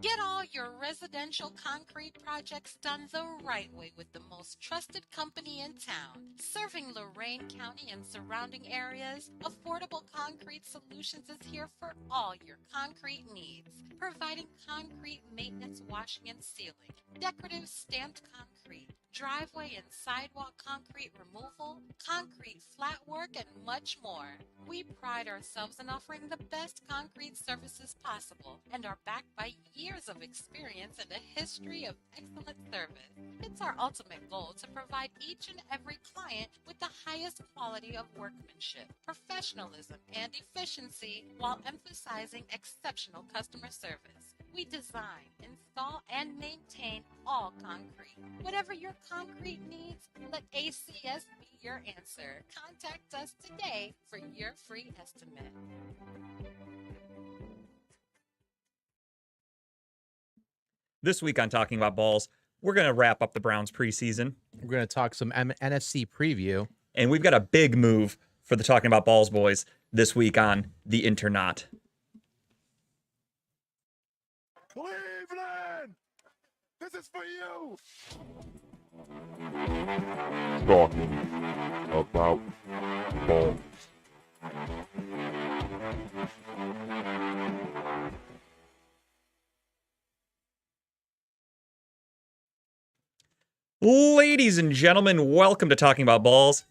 Get all your residential concrete projects done the right way with the most trusted company in town. Serving Lorain County and surrounding areas, Affordable Concrete Solutions is here for all your concrete needs. Providing concrete maintenance, washing and sealing, decorative stamped concrete, driveway and sidewalk concrete removal, concrete flat work, and much more. We pride ourselves in offering the best concrete services possible and are backed by years of experience and a history of excellent service. It's our ultimate goal to provide each and every client with the highest quality of workmanship, professionalism, and efficiency while emphasizing exceptional customer service. We design, install, and maintain all concrete. Whatever your concrete needs, let ACS be your answer. Contact us today for your free estimate. This week on Talking About Balls, we're going to wrap up the Browns preseason. We're going to talk some NFC preview. And we've got a big move for the Talking About Balls boys this week on the Internot. Cleveland! This is for you! Talking about balls. Ladies and gentlemen, welcome to Talking About Balls.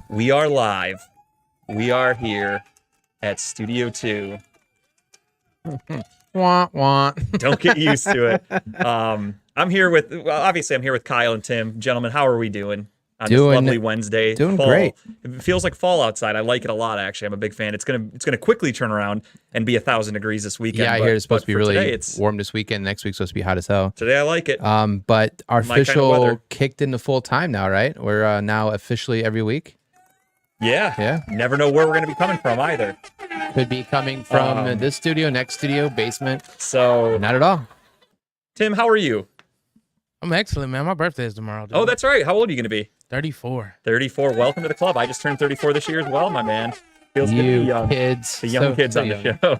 We are live. We are here at Studio 2. Wah, wah. Don't get used to it. I'm here with, well, obviously I'm here with Kyle and Tim. Gentlemen, how are we doing on this lovely Wednesday? Doing fall? Great. It feels like fall outside. I like it a lot, actually. I'm a big fan. It's gonna quickly turn around and be 1,000 degrees this weekend. Yeah, I hear it's supposed to be really today, warm this weekend. Next week's supposed to be hot as hell. Today I like it. But our My kind of official weather. kicked into full time now, right? We're now officially every week. Yeah. Never know where we're gonna be coming from either. Could be coming from this studio, next studio, basement. So Not at all. Tim, how are you? I'm excellent, man. My birthday is tomorrow, dude. Oh, that's right. How old are you gonna be? 34. 34. Welcome to the club. I just turned 34 this year as well, my man. Feels good to be You young. kids. The young kids on young. the show.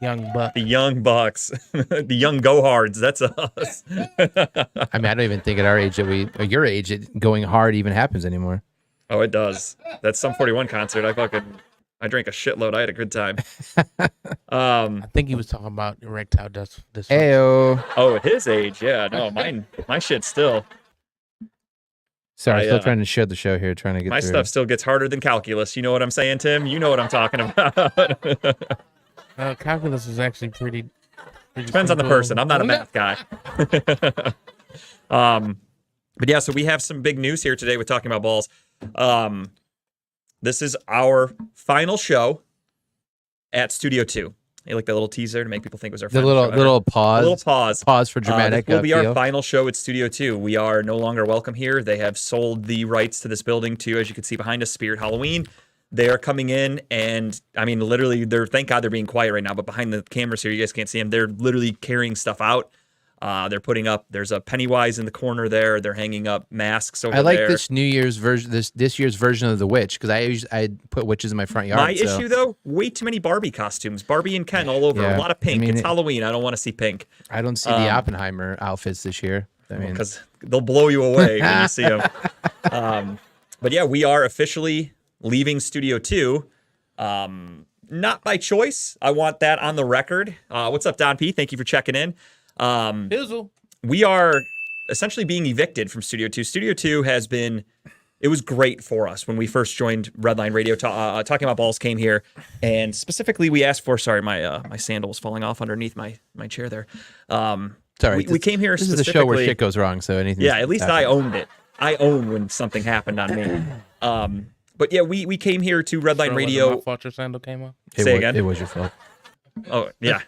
Young buck. The young bucks. The young go-hards. That's us. I mean, I don't even think at our age or your age, going hard even happens anymore. Oh, it does. That Sum 41 concert, I drank a shitload. I had a good time. I think he was talking about erectile dysfunction. Ayo. Oh, at his age, yeah. No, my shit still. Sorry, still trying to share the show here, trying to get My through. stuff still gets harder than calculus. You know what I'm saying, Tim? You know what I'm talking about. Calculus is actually pretty Depends on the simple. person. I'm not a math guy. But yeah, so we have some big news here today with Talking About Balls. This is our final show at Studio 2. You like that little teaser to make people think it was our The final show ever? little pause. A little pause. Pause for dramatic. This will be our feel. final show at Studio 2. We are no longer welcome here. They have sold the rights to this building to, as you can see behind us, Spirit Halloween. They are coming in, and I mean, literally, thank God they're being quiet right now, but behind the cameras here, you guys can't see them. They're literally carrying stuff out. They're putting up, there's a Pennywise in the corner there. They're hanging up masks over there. I like this New Year's version, this year's version of the witch, because I put witches in my front yard. My issue, though, way too many Barbie costumes. Barbie and Ken all over. Yeah. A lot of pink. I mean, it's Halloween. I don't want to see pink. I don't see the Oppenheimer outfits this year. I mean, Because they'll blow you away when you see them. But yeah, we are officially leaving Studio 2. Not by choice. I want that on the record. What's up, Don P? Thank you for checking in. Fizzle. We are essentially being evicted from Studio 2. Studio 2 has been, it was great for us when we first joined Redline Radio. Talking About Balls came here, and specifically we asked for, sorry, my sandal was falling off underneath my chair there. sorry, we came here This is specifically. the show where shit goes wrong, so anything. Yeah, at least I owned it. I own when something happened on me. But yeah, we came here to Redline Sure Radio. wasn't my fault your sandal came off. Say again? It was your fault. Oh, yeah.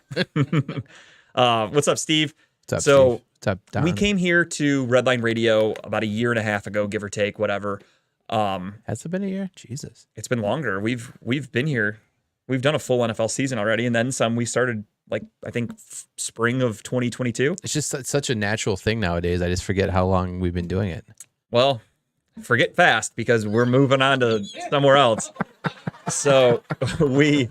What's up, Steve? What's up, So, Steve? What's up, Don? We came here to Redline Radio about a year and a half ago, give or take, whatever. Has it been a year? Jesus. It's been longer. We've been here. We've done a full NFL season already, and then some. We started, like, I think spring of 2022. It's just such a natural thing nowadays. I just forget how long we've been doing it. Well, forget fast because we're moving on to somewhere else. So we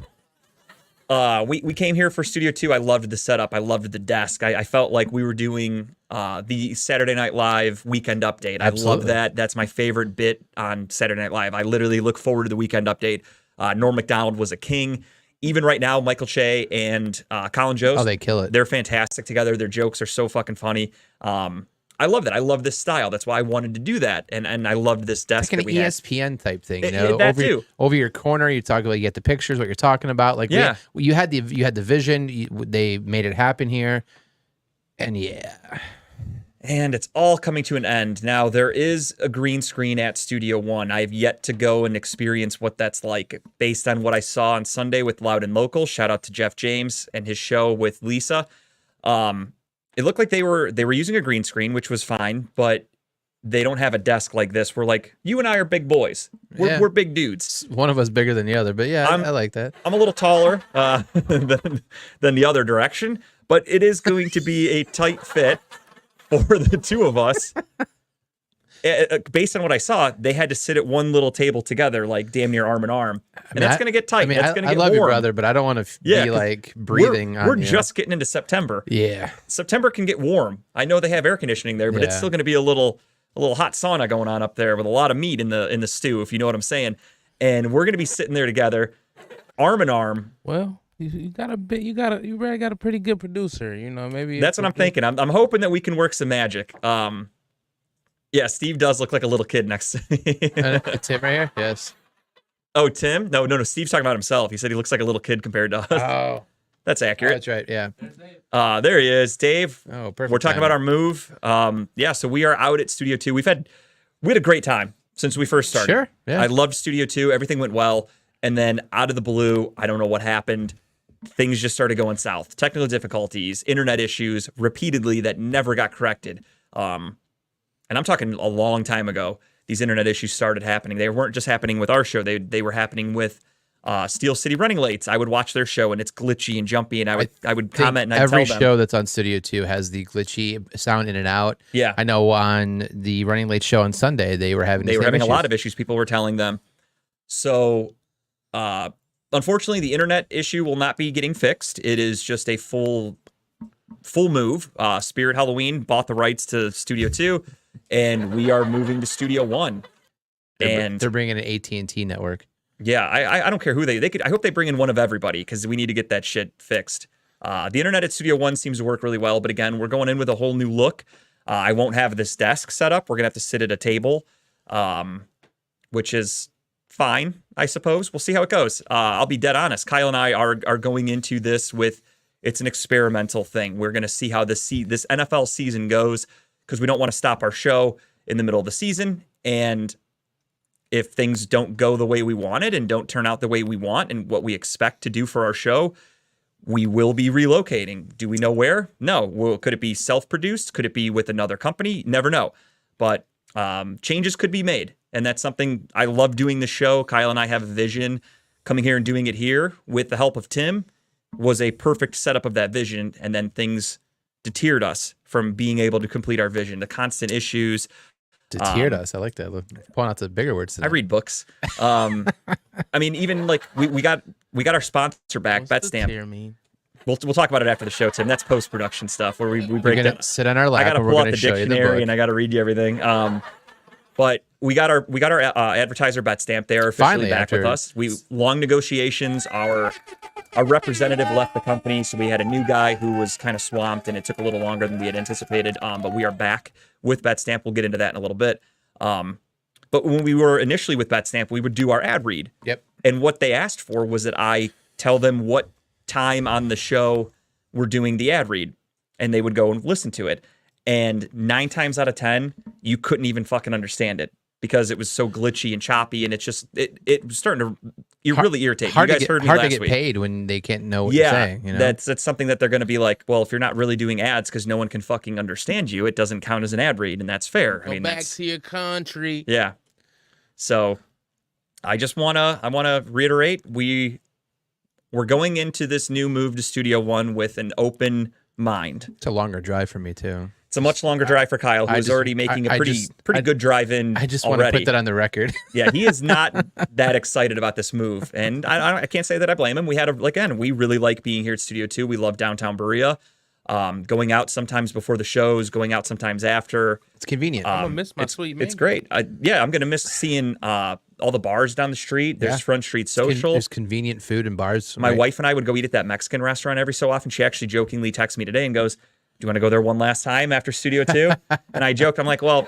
we came here for Studio 2. I loved the setup. I loved the desk. I felt like we were doing the Saturday Night Live weekend update. I love that. That's my favorite bit on Saturday Night Live. I literally look forward to the weekend update. Norm Macdonald was a king. Even right now, Michael Che and Colin Jost. Oh, they kill it. They're fantastic together. Their jokes are so fucking funny. I love that. I love this style. That's why I wanted to do that. And I loved this desk. Like an that we had. ESPN type thing, you know? That too. Over your corner, you talk about, you get the pictures, what you're talking about. Like, yeah. You had the vision. They made it happen here. And And it's all coming to an end. Now, there is a green screen at Studio One. I have yet to go and experience what that's like. Based on what I saw on Sunday with Loud and Local, shout out to Jeff James and his show with Lisa. It looked like they were using a green screen, which was fine, but they don't have a desk like this. We're like, you and I are big boys. We're big dudes. one of us bigger than the other, but yeah, I like that. I'm a little taller than the other direction, but it is going to be a tight fit for the two of us. Based on what I saw, they had to sit at one little table together, like damn near arm in arm, and that's going to get tight. That's going to get I love warm. you, brother, but I don't want to be like breathing. We're just getting into September. Yeah, September can get warm. I know they have air conditioning there, but it's still going to be a little hot sauna going on up there with a lot of meat in the stew, if you know what I'm saying. And we're going to be sitting there together, arm in arm. Well, you really got a pretty good producer. You know, maybe that's what I'm thinking. I'm hoping that we can work some magic. Yeah, Steve does look like a little kid next to me. Tim right here? Yes. Oh, Tim? No. Steve's talking about himself. He said he looks like a little kid compared to us. Oh. That's accurate. That's right, yeah. There he is, Dave. Oh, perfect. We're talking about our move. Yeah, so we are out at Studio 2. We had a great time since we first started. Sure, yeah. I loved Studio 2. Everything went well. And then out of the blue, I don't know what happened. Things just started going south. Technical difficulties, internet issues repeatedly that never got corrected. And I'm talking a long time ago, these internet issues started happening. They weren't just happening with our show. They were happening with Steel City Running Lates. I would watch their show, and it's glitchy and jumpy, and I would comment, and I'd tell them. Every show that's on Studio 2 has the glitchy sound in and out. Yeah. I know on the Running Late show on Sunday, they were having a lot of issues. People were telling them. So, unfortunately, the internet issue will not be getting fixed. It is just a full move. Spirit Halloween bought the rights to Studio 2. And we are moving to Studio One, and they're bringing an AT&T network. Yeah, I don't care who they could. I hope they bring in one of everybody because we need to get that shit fixed. The internet at Studio One seems to work really well, but again, we're going in with a whole new look. I won't have this desk set up. We're gonna have to sit at a table, which is fine, I suppose. We'll see how it goes. I'll be dead honest. Kyle and I are going into this with it's an experimental thing. We're gonna see how this NFL season goes. Because we don't want to stop our show in the middle of the season. And if things don't go the way we wanted and don't turn out the way we want and what we expect to do for our show, we will be relocating. Do we know where? No. Well, could it be self-produced? Could it be with another company? Never know. But changes could be made. And that's something I love doing the show. Kyle and I have a vision. Coming here and doing it here with the help of Tim was a perfect setup of that vision. And then things deterred us from being able to complete our vision. The constant issues. Deterred us. I like that. Pulling out the bigger words today. I read books. I mean, even like we got our sponsor back, BetStamp. We'll talk about it after the show, Tim. That's post-production stuff where we break down. Sit on our lap. I got to pull out the show dictionary and I got to read you everything. But we got our advertiser BetStamp. They are officially back with us. Long negotiations. Our representative left the company, so we had a new guy who was kind of swamped, and it took a little longer than we had anticipated. But we are back with BetStamp. We'll get into that in a little bit. But when we were initially with BetStamp, we would do our ad read. Yep. And what they asked for was that I tell them what time on the show we're doing the ad read, and they would go and listen to it. And 9 times out of 10, you couldn't even fucking understand it because it was so glitchy and choppy, and it was starting to really irritate. Hard you guys heard me hard last to get week. paid when they can't know what you're saying. You know? That's something that they're going to be like, well, if you're not really doing ads because no one can fucking understand you, it doesn't count as an ad read, and that's fair. Go back to your country. Yeah. So I wanna reiterate, we're going into this new move to Studio One with an open mind. It's a longer drive for me too. It's a much longer drive for Kyle, who is already making a pretty good drive in. I just want to put that on the record. Yeah, he is not that excited about this move, and I can't say that I blame him. We really like being here at Studio 2. We love downtown Berea. Going out sometimes before the shows, going out sometimes after. It's convenient. I'm gonna miss my sweet mango. It's great. I'm gonna miss seeing all the bars down the street. There's Front Street Social. There's convenient food and bars. My wife and I would go eat at that Mexican restaurant every so often. She actually jokingly texted me today and goes, "Do you want to go there one last time after Studio 2?" And I joked, I'm like, well,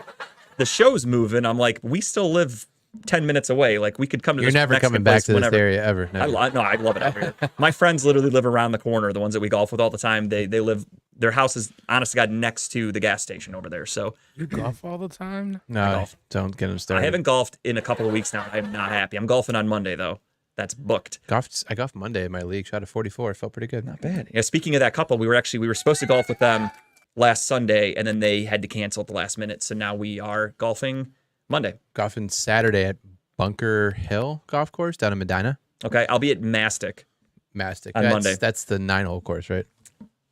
the show's moving. I'm like, we still live 10 minutes away. Like, we could come to You're this never Mexican coming back place to whenever. this area ever. Never. I love it out here. My friends literally live around the corner, the ones that we golf with all the time. They live, their house is, honest to God, next to the gas station over there. So You golf all the time? No, don't get him started. I haven't golfed in a couple of weeks now. I'm not happy. I'm golfing on Monday, though. That's booked. I golfed Monday in my league. Shot a 44. Felt pretty good. Not bad. Yeah, speaking of that couple, we were supposed to golf with them last Sunday, and then they had to cancel at the last minute. So now we are golfing Monday. Golfing Saturday at Bunker Hill Golf Course down in Medina. Okay, I'll be at Mastic. On Monday. That's the 9-hole course, right?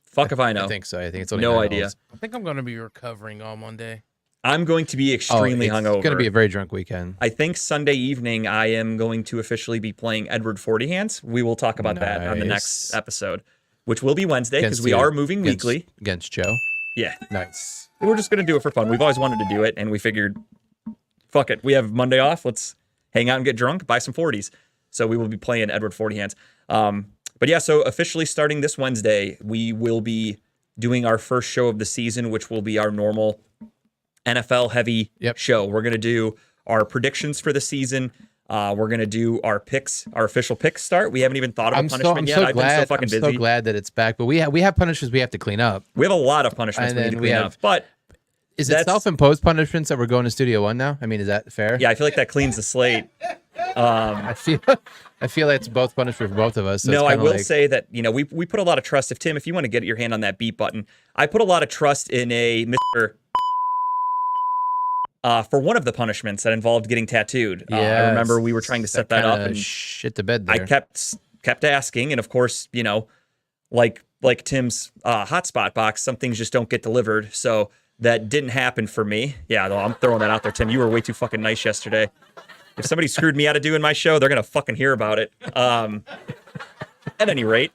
Fuck if I know. I think so. I think it's only No 9 idea. holes. I think I'm gonna be recovering all Monday. I'm going to be extremely hungover. It's going to be a very drunk weekend. I think Sunday evening I am going to officially be playing Edward 40 Hands. We will talk about that on the next episode, which will be Wednesday because we are moving weekly. Against Joe. Yeah. Nice. We're just going to do it for fun. We've always wanted to do it, and we figured, fuck it. We have Monday off. Let's hang out and get drunk, buy some 40s. So we will be playing Edward 40 Hands. But yeah, so officially starting this Wednesday, we will be doing our first show of the season, which will be our normal NFL heavy show. We're going to do our predictions for the season. We're going to do our picks, our official picks start. We haven't even thought of a punishment yet. I've been so fucking busy. I'm so glad that it's back. But we have punishments we have to clean up. We have a lot of punishments we need to clean up. But is it self-imposed punishments that we're going to Studio 1 now? I mean, is that fair? Yeah, I feel like that cleans the slate. I feel like it's both punishment for both of us. So no, I will say that, we put a lot of trust. If you want to get your hand on that beat button, I put a lot of trust in a Mr. For one of the punishments that involved getting tattooed. I remember we were trying to set that up and shit to bed there. I kept asking, and of course, like Tim's hotspot box, some things just don't get delivered. So that didn't happen for me. Yeah, though, I'm throwing that out there, Tim. You were way too fucking nice yesterday. If somebody screwed me out of doing my show, they're gonna fucking hear about it. At any rate.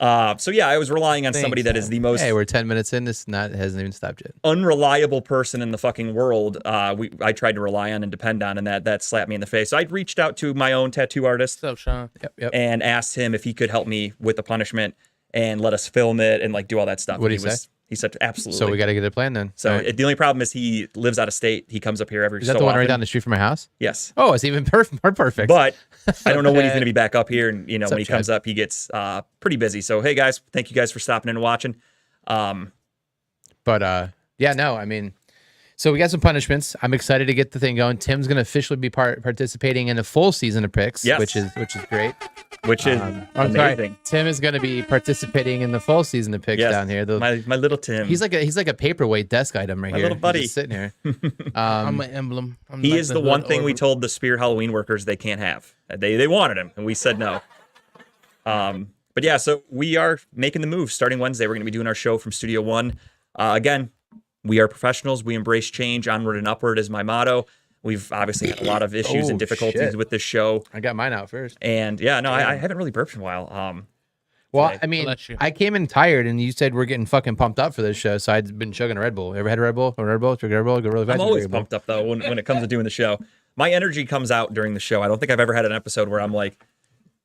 So yeah, I was relying on somebody that is the most. Hey, we're 10 minutes in. This hasn't even stopped yet. Unreliable person in the fucking world. I tried to rely on and depend on, and that slapped me in the face. So I reached out to my own tattoo artist. What's up, Sean? Yep. And asked him if he could help me with the punishment and let us film it and do all that stuff. What did he say? He said absolutely. So we got to get a plan then. So the only problem is he lives out of state. He comes up here every so often. Is that the one right down the street from my house? Yes. Oh, it's even more perfect. But I don't know when he's going to be back up here. And, when he Chad? comes up, he gets pretty busy. So, hey, guys, thank you guys for stopping in and watching. So we got some punishments. I'm excited to get the thing going. Tim's going to officially be participating in a full season of picks, which is great. Which is amazing. Tim is going to be participating in the full season of picks down here. My little Tim. He's like a paperweight desk item right my here. little buddy. He's just sitting here. I'm an emblem. He is the one thing we told the Spirit Halloween workers they can't have. They wanted him, and we said no. But yeah, so we are making the move starting Wednesday. We're going to be doing our show from Studio 1. Again, we are professionals. We embrace change. Onward and upward is my motto. We've obviously had a lot of issues and difficulties with this show. I got mine out first. And yeah, no, I haven't really burped in a while. Well, I mean, I came in tired, and you said we're getting fucking pumped up for this show, so I'd been chugging a Red Bull. Ever had a Red Bull? A Red Bull? Drink a Red Bull? Go really fast. I'm always pumped up, though, when it comes to doing the show. My energy comes out during the show. I don't think I've ever had an episode where I'm,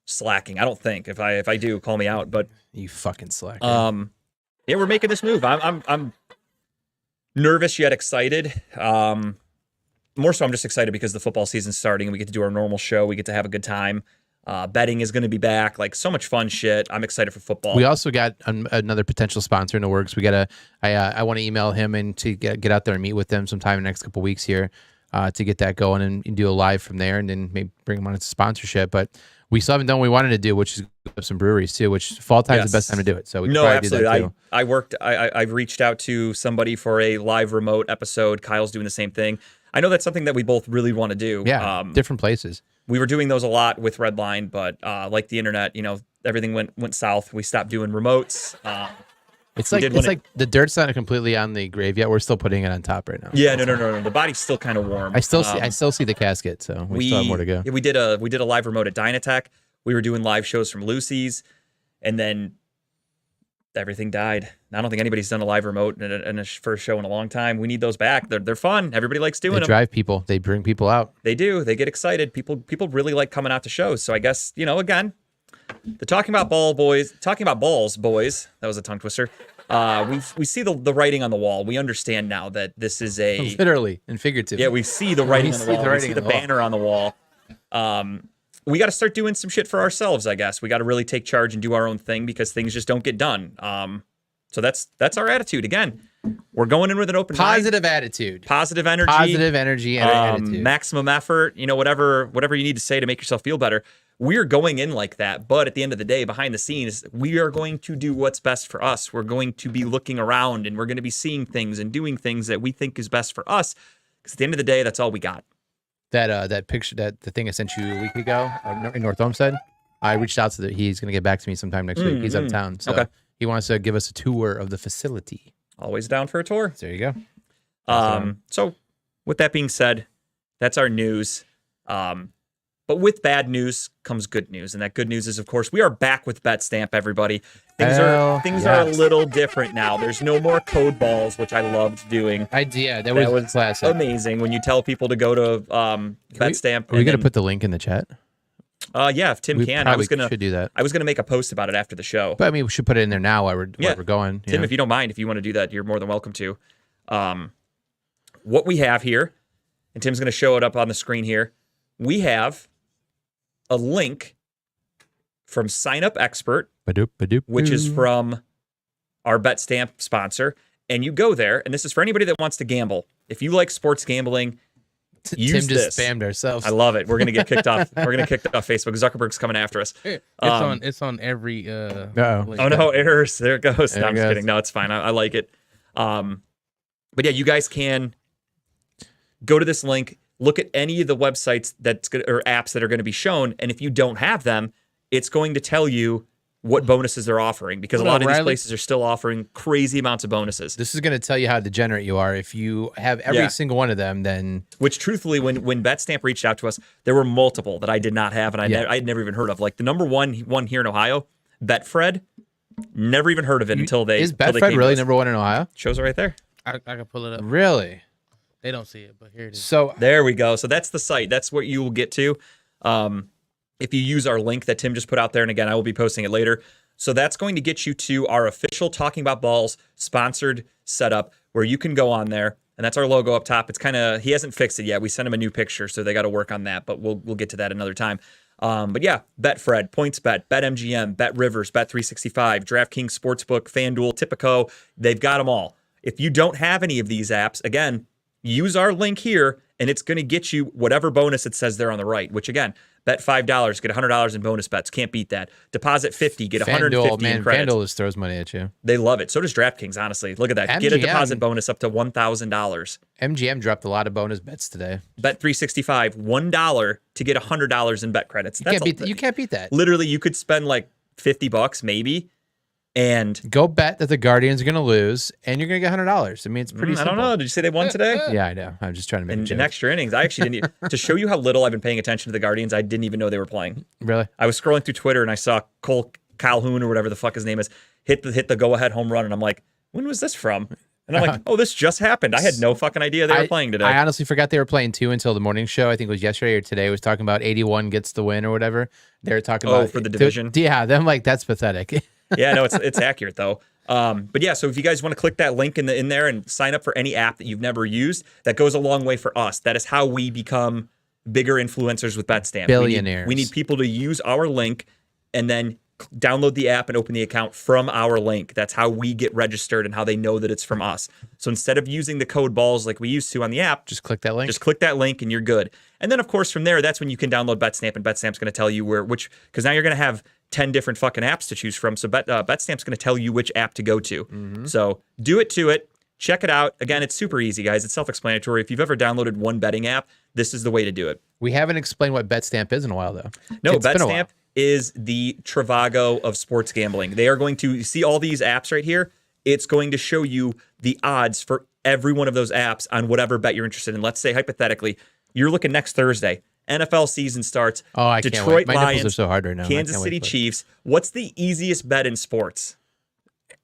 slacking. I don't think. If I do, call me out. But you fucking slack. Yeah, we're making this move. I'm nervous yet excited. More so, I'm just excited because the football season's starting and we get to do our normal show. We get to have a good time. Betting is going to be back. So much fun shit. I'm excited for football. We also got another potential sponsor in the works. I want to email him and to get out there and meet with them sometime in the next couple weeks here to get that going and do a live from there and then maybe bring him on as a sponsorship. But we still haven't done what we wanted to do, which is go to some breweries too, which fall time is the best time to do it. So we can probably absolutely. do that too. I've reached out to somebody for a live remote episode. Kyle's doing the same thing. I know that's something that we both really want to do. Yeah, different places. We were doing those a lot with Redline, but like the internet, everything went south. We stopped doing remotes. It's We like did it's one- like the dirt's not completely on the grave yet. We're still putting it on top right now. Yeah, no. The body's still kind of warm. I still see the casket, so we still have more to go. Yeah, we did a live remote at Dynatech. We were doing live shows from Lucy's, and then everything died. I don't think anybody's done a live remote in a first show in a long time. We need those back. They're fun. Everybody likes doing They them. drive people. They bring people out. They do. They get excited. People really like coming out to shows. So I guess, again, the talking about balls boys. That was a tongue twister. We see the writing on the wall. We understand now that this is a Literally and figuratively. yeah. We see the writing We on the see wall. the We writing see on the the wall. banner on the wall. We got to start doing some shit for ourselves. I guess we got to really take charge and do our own thing because things just don't get done. So that's our attitude. Again, we're going in with an open mind. Positive attitude. Positive energy. Positive energy and attitude. Maximum effort, whatever you need to say to make yourself feel better. We're going in like that, but at the end of the day, behind the scenes, we are going to do what's best for us. We're going to be looking around and we're going to be seeing things and doing things that we think is best for us. Because at the end of the day, that's all we got. That picture, the thing I sent you a week ago in North Homestead, I reached out to he's going to get back to me sometime next week. He's out of town, so Okay. he wants to give us a tour of the facility. Always down for a tour. So there you go. So with that being said, that's our news. But with bad news comes good news, and that good news is, of course, we are back with BetStamp. Everybody, things are a little different now. There's no more code balls, which I loved doing. That was classic. Amazing when you tell people to go to BetStamp. Are we going to put the link in the chat? Yeah, if Tim We can, probably should do that. I was gonna make a post about it after the show. But I mean, we should put it in there now while we're going. Tim, if you don't mind, if you want to do that, you're more than welcome to. What we have here, and Tim's going to show it up on the screen here. We have a link from Sign Up Expert, which is from our BetStamp sponsor. And you go there, and this is for anybody that wants to gamble. If you like sports gambling, use Tim just this. spammed ourselves. I love it. We're going to get kicked off. We're going to kick off Facebook. Zuckerberg's coming after us. It's on every link. Oh no, errors. There it goes. There No, it I'm just goes. kidding. No, it's fine. I like it. But yeah, you guys can go to this link, look at any of the websites or apps that are going to be shown, and if you don't have them, it's going to tell you what bonuses they're offering because a lot of these places are still offering crazy amounts of bonuses. This is going to tell you how degenerate you are. If you have every single one of them, then Which, truthfully, when BetStamp reached out to us, there were multiple that I did not have and I'd never even heard of. Like the number one here in Ohio, Betfred. Never even heard of it until they. Is until they Betfred came really to us. number one in Ohio? Shows it right there. I can pull it up. Really? They don't see it, but here it is. So There we go. So that's the site. That's what you will get to. If you use our link that Tim just put out there, and again, I will be posting it later. So that's going to get you to our official Talking About Balls sponsored setup where you can go on there, and that's our logo up top. It's kind of, he hasn't fixed it yet. We sent him a new picture, so they got to work on that, but we'll get to that another time. But yeah, Betfred, PointsBet, BetMGM, BetRivers, Bet365, DraftKings Sportsbook, FanDuel, Tipico, they've got them all. If you don't have any of these apps, again, use our link here, and it's going to get you whatever bonus it says there on the right, which again, bet $5, get $100 in bonus bets. Can't beat that. Deposit $50, get $150 in credits. FanDuel just throws money at you. They love it. So does DraftKings, honestly. Look at that. Get a deposit bonus up to $1,000. MGM dropped a lot of bonus bets today. Bet365, $1 to get $100 in bet credits. You can't beat that. Literally, you could spend like $50 maybe, and Go bet that the Guardians are going to lose, and you're going to get $100. I mean, it's pretty I simple. don't know. Did you say they won today? Yeah, I know. I'm just trying to make a In joke. extra innings, I actually didn't. To show you how little I've been paying attention to the Guardians, I didn't even know they were playing. Really? I was scrolling through Twitter and I saw Cole Calhoun or whatever the fuck his name is hit the go ahead home run, and I'm like, when was this from? And I'm like, oh, this just happened. I had no fucking idea they were playing today. I honestly forgot they were playing too until the morning show. I think it was yesterday or today. It was talking about 81 gets the win or whatever. They were talking about for the division. Yeah, I'm like, that's pathetic. Yeah, no, it's accurate though. But yeah, so if you guys want to click that link in there and sign up for any app that you've never used, that goes a long way for us. That is how we become bigger influencers with BetStamp. Billionaires. We need people to use our link and then download the app and open the account from our link. That's how we get registered and how they know that it's from us. So instead of using the code balls like we used to on the app, Just click that link. just click that link and you're good. And then of course from there, that's when you can download BetStamp, and BetStamp's going to tell you because now you're going to have 10 different fucking apps to choose from. So BetStamp's going to tell you which app to go to. So do it to it. Check it out. Again, it's super easy, guys. It's self-explanatory. If you've ever downloaded one betting app, this is the way to do it. We haven't explained what BetStamp is in a while, though. No, It's been a while. BetStamp is the Trivago of sports gambling. They are going to see all these apps right here, it's going to show you the odds for every one of those apps on whatever bet you're interested in. Let's say, hypothetically, you're looking next Thursday. NFL season starts. Oh, I can't wait. Detroit My Lions, nipples are so hard right now. Kansas City Chiefs. What's the easiest bet in sports?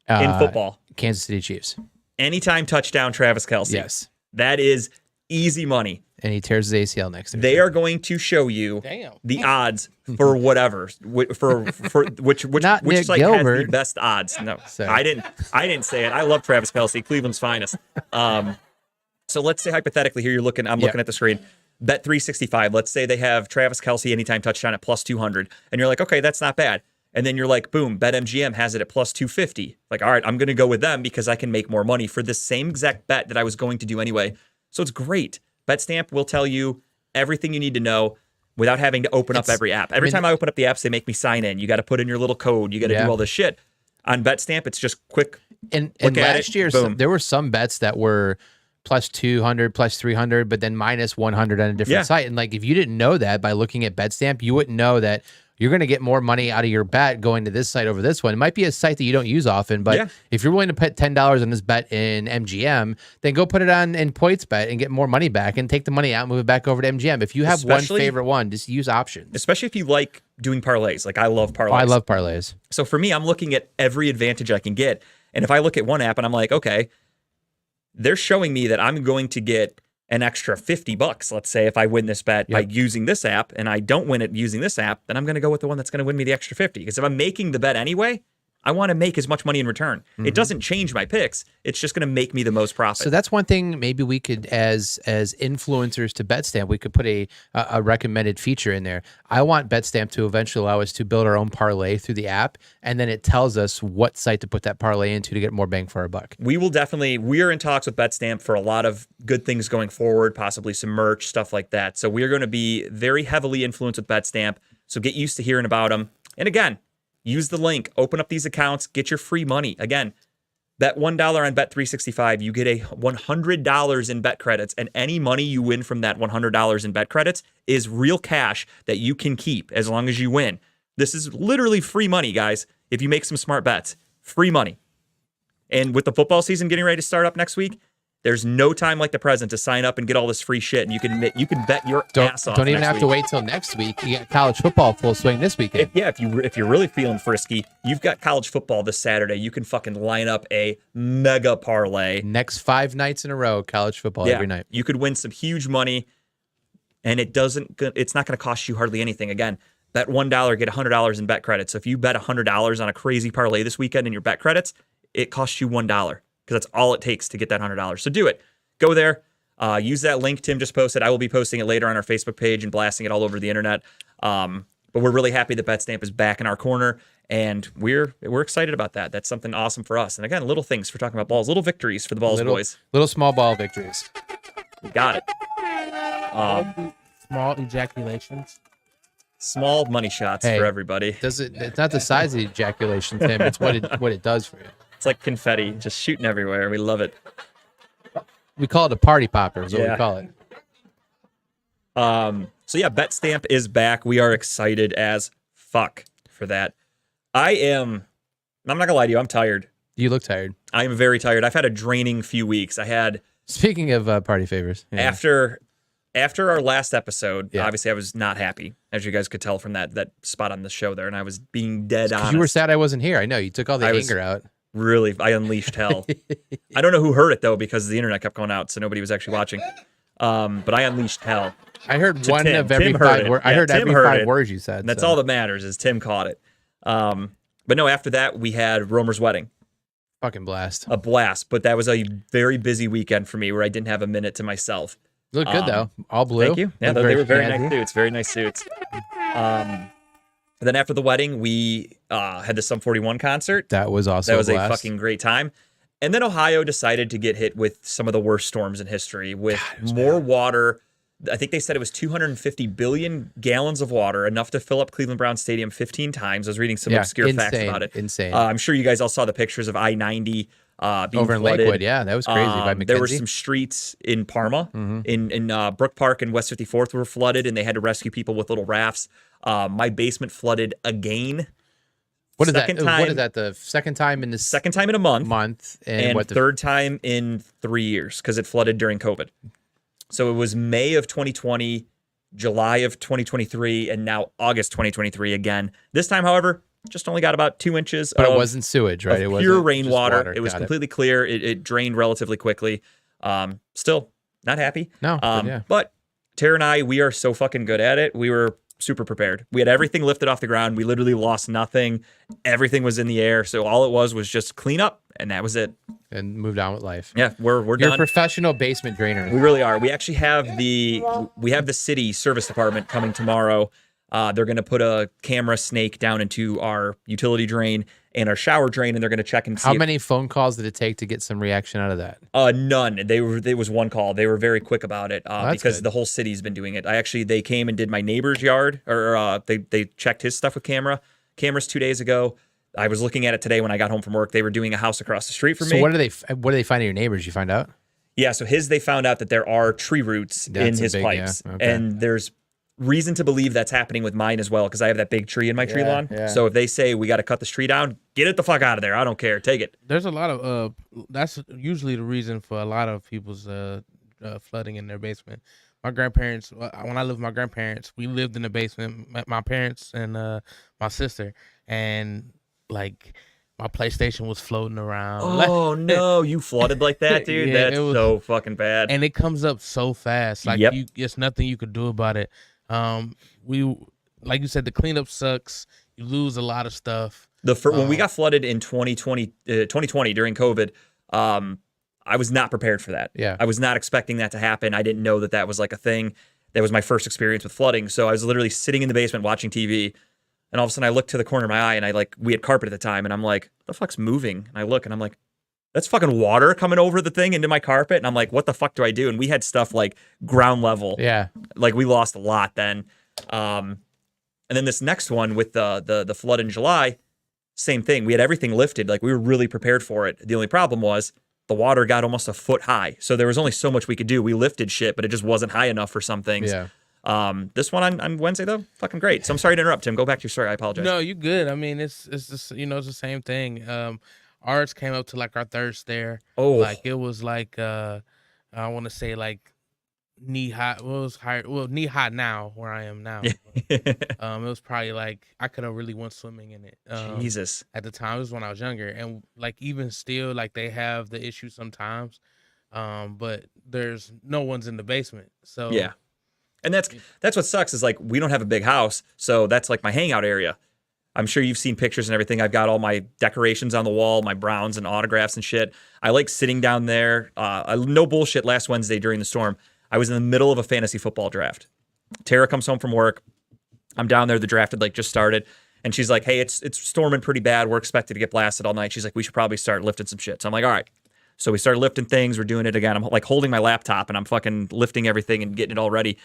In football? Kansas City Chiefs. Anytime touchdown, Travis Kelce. Yes. That is easy money. And he tears his ACL next Thursday. They are going to show you the odds for whatever, for which Not which Nick site Gilbert. has the best odds. No, Sorry. I didn't say it. I love Travis Kelce, Cleveland's finest. So let's say hypothetically here, I'm looking at the screen. Bet 365. Let's say they have Travis Kelce anytime touchdown at plus 200, and you're like, okay, that's not bad. And then you're like, boom, BetMGM has it at plus 250. Like, all right, I'm going to go with them because I can make more money for the same exact bet that I was going to do anyway. So it's great. BetStamp will tell you everything you need to know without having to open up every app. Every time I open up the apps, they make me sign in. You got to put in your little code. You got to do all this shit. On BetStamp, it's just quick. And look at last it, year, boom. there were some bets that were plus 200, plus 300, but then minus 100 on a different site. And like, if you didn't know that by looking at BetStamp, you wouldn't know that you're going to get more money out of your bet going to this site over this one. It might be a site that you don't use often, but if you're willing to put $10 on this bet in MGM, then go put it on in PointsBet and get more money back and take the money out and move it back over to MGM. If you have one favorite one, just use options. Especially if you like doing parlays. Like, I love parlays. Oh, I love parlays. So for me, I'm looking at every advantage I can get. And if I look at one app and I'm like, okay, they're showing me that I'm going to get an extra $50, let's say, if I win this bet by using this app, and I don't win it using this app, then I'm going to go with the one that's going to win me the extra 50. Because if I'm making the bet anyway, I want to make as much money in return. It doesn't change my picks. It's just going to make me the most profit. So that's one thing maybe we could, as influencers to BetStamp, we could put a recommended feature in there. I want BetStamp to eventually allow us to build our own parlay through the app, and then it tells us what site to put that parlay into to get more bang for our buck. We are in talks with BetStamp for a lot of good things going forward, possibly some merch, stuff like that. So we're going to be very heavily influenced with BetStamp. So get used to hearing about them. And again, use the link, open up these accounts, get your free money. Again, bet $1 on Bet365, you get a $100 in bet credits, and any money you win from that $100 in bet credits is real cash that you can keep as long as you win. This is literally free money, guys, if you make some smart bets. Free money. And with the football season getting ready to start up next week, there's no time like the present to sign up and get all this free shit, and you can bet your ass off. Don't even next have week. to wait till next week. You got college football full swing this weekend. If you're really feeling frisky, you've got college football this Saturday. You can fucking line up a mega parlay. Next 5 nights in a row, college football every night. You could win some huge money, and it's not going to cost you hardly anything. Again, bet $1, get $100 in bet credits. So if you bet $100 on a crazy parlay this weekend in your bet credits, it costs you $1 because that's all it takes to get that $100. So do it. Go there. Use that link Tim just posted. I will be posting it later on our Facebook page and blasting it all over the internet. But we're really happy that BetStamp is back in our corner, and we're excited about that. That's something awesome for us. And again, little things for talking about balls, little victories for the balls boys. Little small ball victories. We got it. Small ejaculations. Small money shots for everybody. It's not the size of the ejaculation, Tim. It's what it does for you. It's like confetti, just shooting everywhere. We love it. We call it a party popper is what we call it. So yeah, BetStamp is back. We are excited as fuck for that. I'm not gonna lie to you, I'm tired. You look tired. I am very tired. I've had a draining few weeks. Speaking of party favors. Yeah. After our last episode, obviously I was not happy, as you guys could tell from that spot on the show there, and I was being dead honest. You were sad I wasn't here. I know. You took all the anger out. Really, I unleashed hell. I don't know who heard it, though, because the internet kept going out, so nobody was actually watching. But I unleashed hell. I heard one Tim. of every Tim 5 words. I heard Tim every heard 5 it. words you said. And that's all that matters is Tim caught it. But no, after that, we had Romer's wedding. Fucking blast. A blast. But that was a very busy weekend for me where I didn't have a minute to myself. Look good, though. All blue. Thank you. Yeah, Looked they were very snazzy. nice suits. Very nice suits. Then after the wedding, we had the Sum 41 concert. That was awesome. That was a fucking great time. And then Ohio decided to get hit with some of the worst storms in history with more water. I think they said it was 250 billion gallons of water, enough to fill up Cleveland Browns Stadium 15 times. I was reading some obscure facts about it. Insane. I'm sure you guys all saw the pictures of I-90 being over in flooded. Lakewood. Yeah, that was crazy. By McKenzie. There were some streets in Parma, in Brook Park and West 54th were flooded, and they had to rescue people with little rafts. My basement flooded again What is Second that? time- What is that? The second time in the Second time in a month, and what the third time in 3 years because it flooded during COVID. So it was May of 2020, July of 2023, and now August 2023 again. This time, however, just only got about 2 inches But of, it wasn't sewage, right? of It pure wasn't just rainwater. water. It was Got completely clear. It drained relatively quickly. Still not happy. No, but yeah. But Tara and I, we are so fucking good at it. We were super prepared. We had everything lifted off the ground. We literally lost nothing. Everything was in the air. So all it was just clean up, and that was it. And moved on with life. Yeah, we're You're done. professional basement drainers. We really are. We actually have the city service department coming tomorrow. They're going to put a camera snake down into our utility drain and our shower drain, and they're going to check and see How many phone calls did it take to get some reaction out of that? None. There was one call. They were very quick about it that's because good. the whole city's been doing it. They came and did my neighbor's yard, or they checked his stuff with cameras 2 days ago. I was looking at it today when I got home from work. They were doing a house across the street from me. So what do they find in your neighbors? You find out? Yeah, so they found out that there are tree roots That's in his yeah, pipes. okay. And there's reason to believe that's happening with mine as well because I have that big tree in my tree lawn. yeah. So if they say we got to cut this tree down, get it the fuck out of there. I don't care. Take it. There's a lot of that's usually the reason for a lot of people's flooding in their basement. My grandparents, when I lived with my grandparents, we lived in the basement. My parents and my sister, and like my PlayStation was floating around. Oh no, you flooded like that, dude. Yeah, That's it was- so fucking bad. And it comes up so fast. Like Yep. it's nothing you could do about it. We like you said, the cleanup sucks. You lose a lot of stuff. When we got flooded in 2020 during COVID, I was not prepared for that. Yeah. I was not expecting that to happen. I didn't know that was like a thing. That was my first experience with flooding. So I was literally sitting in the basement watching TV, and all of a sudden I looked to the corner of my eye, and we had carpet at the time, and I'm like, the fuck's moving? And I look, and I'm like, that's fucking water coming over the thing into my carpet. And I'm like, what the fuck do I do? And we had stuff like ground level. Yeah. Like we lost a lot then. And then this next one with the flood in July, same thing. We had everything lifted. Like we were really prepared for it. The only problem was the water got almost a foot high. So there was only so much we could do. We lifted shit, but it just wasn't high enough for some things. Yeah. This one on Wednesday though, fucking great. So I'm sorry to interrupt, Tim. Go back to your story. I apologize. No, you good. I mean, it's just, it's the same thing. Ours came up to like our third stair. Oh. Like it was like I want to say like knee high. Well, it was higher. Well, knee high now where I am now. It was probably like I could have really went swimming in it. Jesus. At the time, it was when I was younger, and like even still, like they have the issue sometimes. But there's no one's in the basement. So Yeah. And that's what sucks is like we don't have a big house, so that's like my hangout area. I'm sure you've seen pictures and everything. I've got all my decorations on the wall, my Browns and autographs and shit. I like sitting down there. No bullshit, last Wednesday during the storm, I was in the middle of a fantasy football draft. Tara comes home from work. I'm down there. The draft had just started. And she's like, hey, it's storming pretty bad. We're expected to get blasted all night. She's like, we should probably start lifting some shit. So I'm like, all right. So we started lifting things. We're doing it again. I'm like holding my laptop and I'm fucking lifting everything and getting it all ready.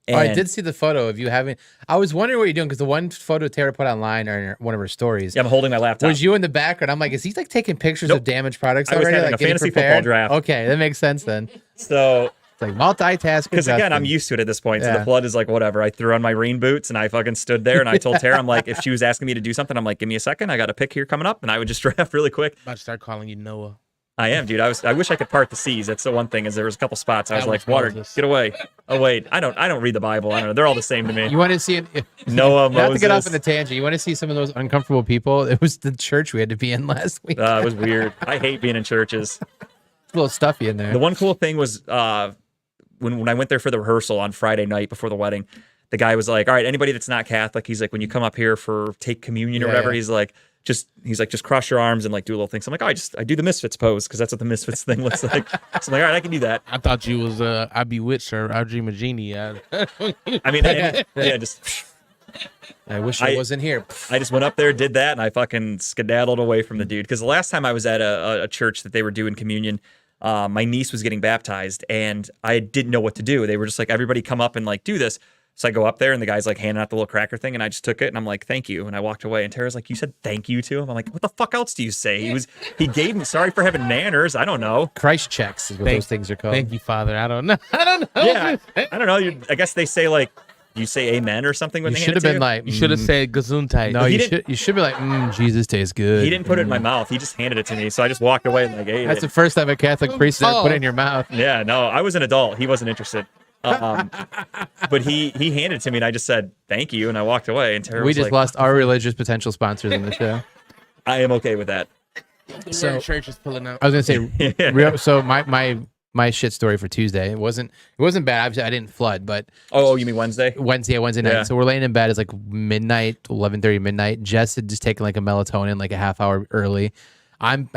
And I did see the photo of you having. I was wondering what you're doing because the one photo Tara put online or in one of her stories I'm holding my laptop. was you in the background. I'm like, is he like taking pictures of damaged products I was already? having Like a getting fantasy football prepared? draft. Okay, that makes sense then. So It's like multitasking. because again, I'm Justin. used to it at this point. So Yeah. the flood is like whatever. I threw on my rain boots and I fucking stood there and I told Tara, I'm like, if she was asking me to do something, I'm like, give me a second. I got a pick here coming up, and I would just draft really quick. about to start calling you Noah. I am, dude. I wish I could part the seas. That's the one thing is there was a couple spots I was That like, was water, Moses. get away. Oh wait, I don't read the Bible. I don't know. They're all the same to me. You want to see it? Noah, Not to get off Moses. on the tangent. You want to see some of those uncomfortable people? It was the church we had to be in last week. It was weird. I hate being in churches. It's a little stuffy in there. The one cool thing was when I went there for the rehearsal on Friday night before the wedding, the guy was like, all right, anybody that's not Catholic, he's like, when you come up here for take communion or Yeah, whatever, yeah. he's like, just cross your arms and like do a little thing. So I'm like, oh, I do the Misfits pose because that's what the Misfits thing looks like. So I'm like, all right, I can do that. I thought you was I Bewitched or I Dream a Genie. I mean, yeah, just I wish I wasn't here. I just went up there, did that, and I fucking skedaddled away from the dude. Because the last time I was at a church that they were doing communion, my niece was getting baptized, and I didn't know what to do. They were just like, everybody come up and like do this. So I go up there, and the guy's like handing out the little cracker thing, and I just took it, and I'm like, thank you. And I walked away, and Tara's like, you said thank you to him? I'm like, what the fuck else do you say? He gave me, sorry for having manners. I don't know. Christ checks is what those things are called. Thank you, Father. I don't know. Yeah, I don't know. I guess they say like, you say amen or something when You they should hand have it to been like, You should have said Gesundheit. no, He you didn't- should be like, Jesus tastes good. He didn't put it in my mouth. He just handed it to me. So I just walked away and like ate That's it. the first time a Catholic priest ever put it in your mouth. Yeah, no, I was an adult. He wasn't interested. But he handed it to me and I just said, thank you. And I walked away. And Tara We was just like, lost our religious potential sponsors in the show. I am okay with that. So church is pulling out. I was gonna say, so my shit story for Tuesday. It wasn't bad. Obviously, I didn't flood, but Oh, you mean Wednesday? Wednesday night. Yeah. So we're laying in bed. It's like midnight, 11:30 midnight. Jess had just taken like a melatonin like a half hour early. I'm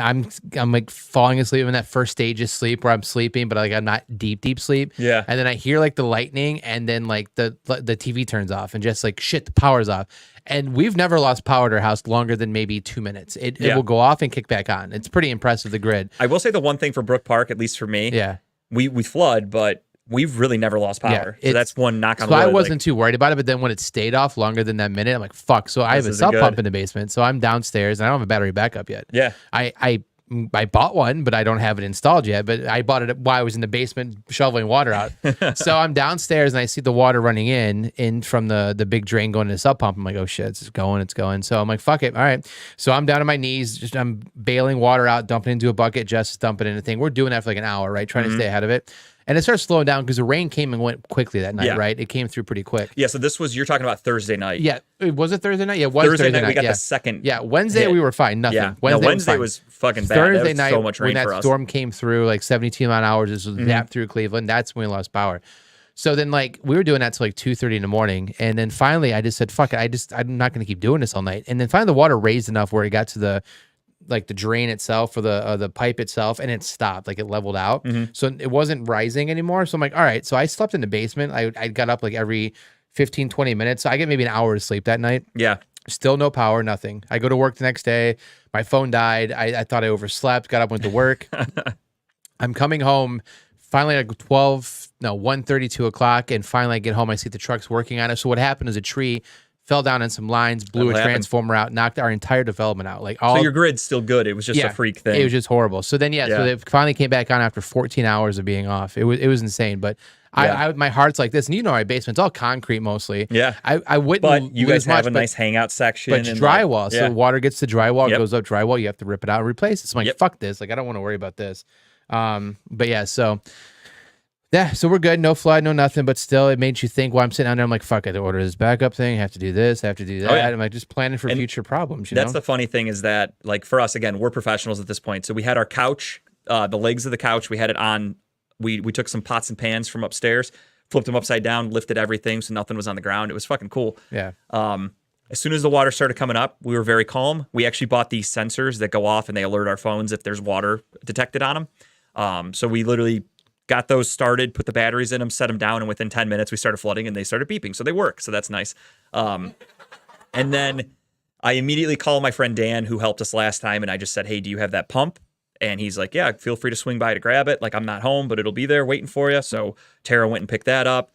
like falling asleep in that first stage of sleep where I'm sleeping, but like I'm not deep sleep. Yeah. And then I hear like the lightning, and then like the TV turns off, and just like shit, the power's off. And we've never lost power at our house longer than maybe 2 minutes. It Yeah. will go off and kick back on. It's pretty impressive, the grid. I will say the one thing for Brook Park, at least for me, Yeah. we flood, but we've really never lost power. So it's- that's one knock on So wood. I like- wasn't too worried about it, but then when it stayed off longer than that minute, I'm like, fuck. So I have This a isn't sub good. pump in the basement. So I'm downstairs and I don't have a battery backup yet. Yeah. I bought one, but I don't have it installed yet. But I bought it while I was in the basement shoveling water out. So I'm downstairs and I see the water running in from the big drain going to the sub pump. I'm like, oh shit, it's going. So I'm like, fuck it. All right. So I'm down on my knees, I'm bailing water out, dumping into a bucket, just dumping in a thing. We're doing that for like an hour, right? Trying to stay ahead of it. And it starts slowing down because the rain came and went quickly that night, Yeah. right? It came through pretty quick. Yeah, so you're talking about Thursday night. Yeah. Was it Thursday night? Yeah, it was Thursday night we got yeah. the second. Yeah, Wednesday hit. we were fine. Nothing. Yeah. Wednesday, Wednesday was, was fucking bad. Thursday There was night so much rain when that for us. storm came through, like 72 mile an hour, just zapped through Cleveland. That's when we lost power. So then, like, we were doing that till like 2:30 in the morning, and then finally, I just said, "Fuck it, I'm not going to keep doing this all night." And then finally, the water raised enough where it got to the drain itself or the pipe itself, and it stopped, like it leveled out. So it wasn't rising anymore. So I'm like, all right. So I slept in the basement. I got up like every 15, 20 minutes. So I get maybe an hour of sleep that night. Yeah. Still no power, nothing. I go to work the next day. My phone died. I thought I overslept, got up, went to work. I'm coming home finally like 1:30, 2 o'clock. And finally I get home. I see the trucks working on it. So what happened is a tree fell down on some lines, blew a That'll happen. transformer out, knocked our entire development out. Like all So your grid's still good. It was just a freak thing. It was just horrible. So then, so Yeah. it finally came back on after 14 hours of being off. It was insane. But Yeah. my heart's like this. And you know, my basement's all concrete mostly. Yeah. I wouldn't But you lose guys have much, a nice hangout section. but it's and drywall. yeah. So water gets to drywall, Yep. goes up drywall. You have to rip it out and replace it. So I'm like, Yep. fuck this. Like, I don't want to worry about this. But yeah, so we're good. No flood, no nothing. But still, it made you think. While I'm sitting down there, I'm like, fuck, I have to order this backup thing. I have to do this. I have to do that. Oh, yeah. I'm like, just planning for And future problems. You That's know? the funny thing is that, like, for us, again, we're professionals at this point. So we had our couch, the legs of the couch, we had it on. We took some pots and pans from upstairs, flipped them upside down, lifted everything so nothing was on the ground. It was fucking cool. Yeah. As soon as the water started coming up, we were very calm. We actually bought these sensors that go off and they alert our phones if there's water detected on them. So we literally got those started, put the batteries in them, set them down, and within 10 minutes we started flooding and they started beeping. So they work. So that's nice. And then I immediately called my friend Dan, who helped us last time, and I just said, hey, do you have that pump? And he's like, yeah, feel free to swing by to grab it. Like, I'm not home, but it'll be there waiting for you. So Tara went and picked that up.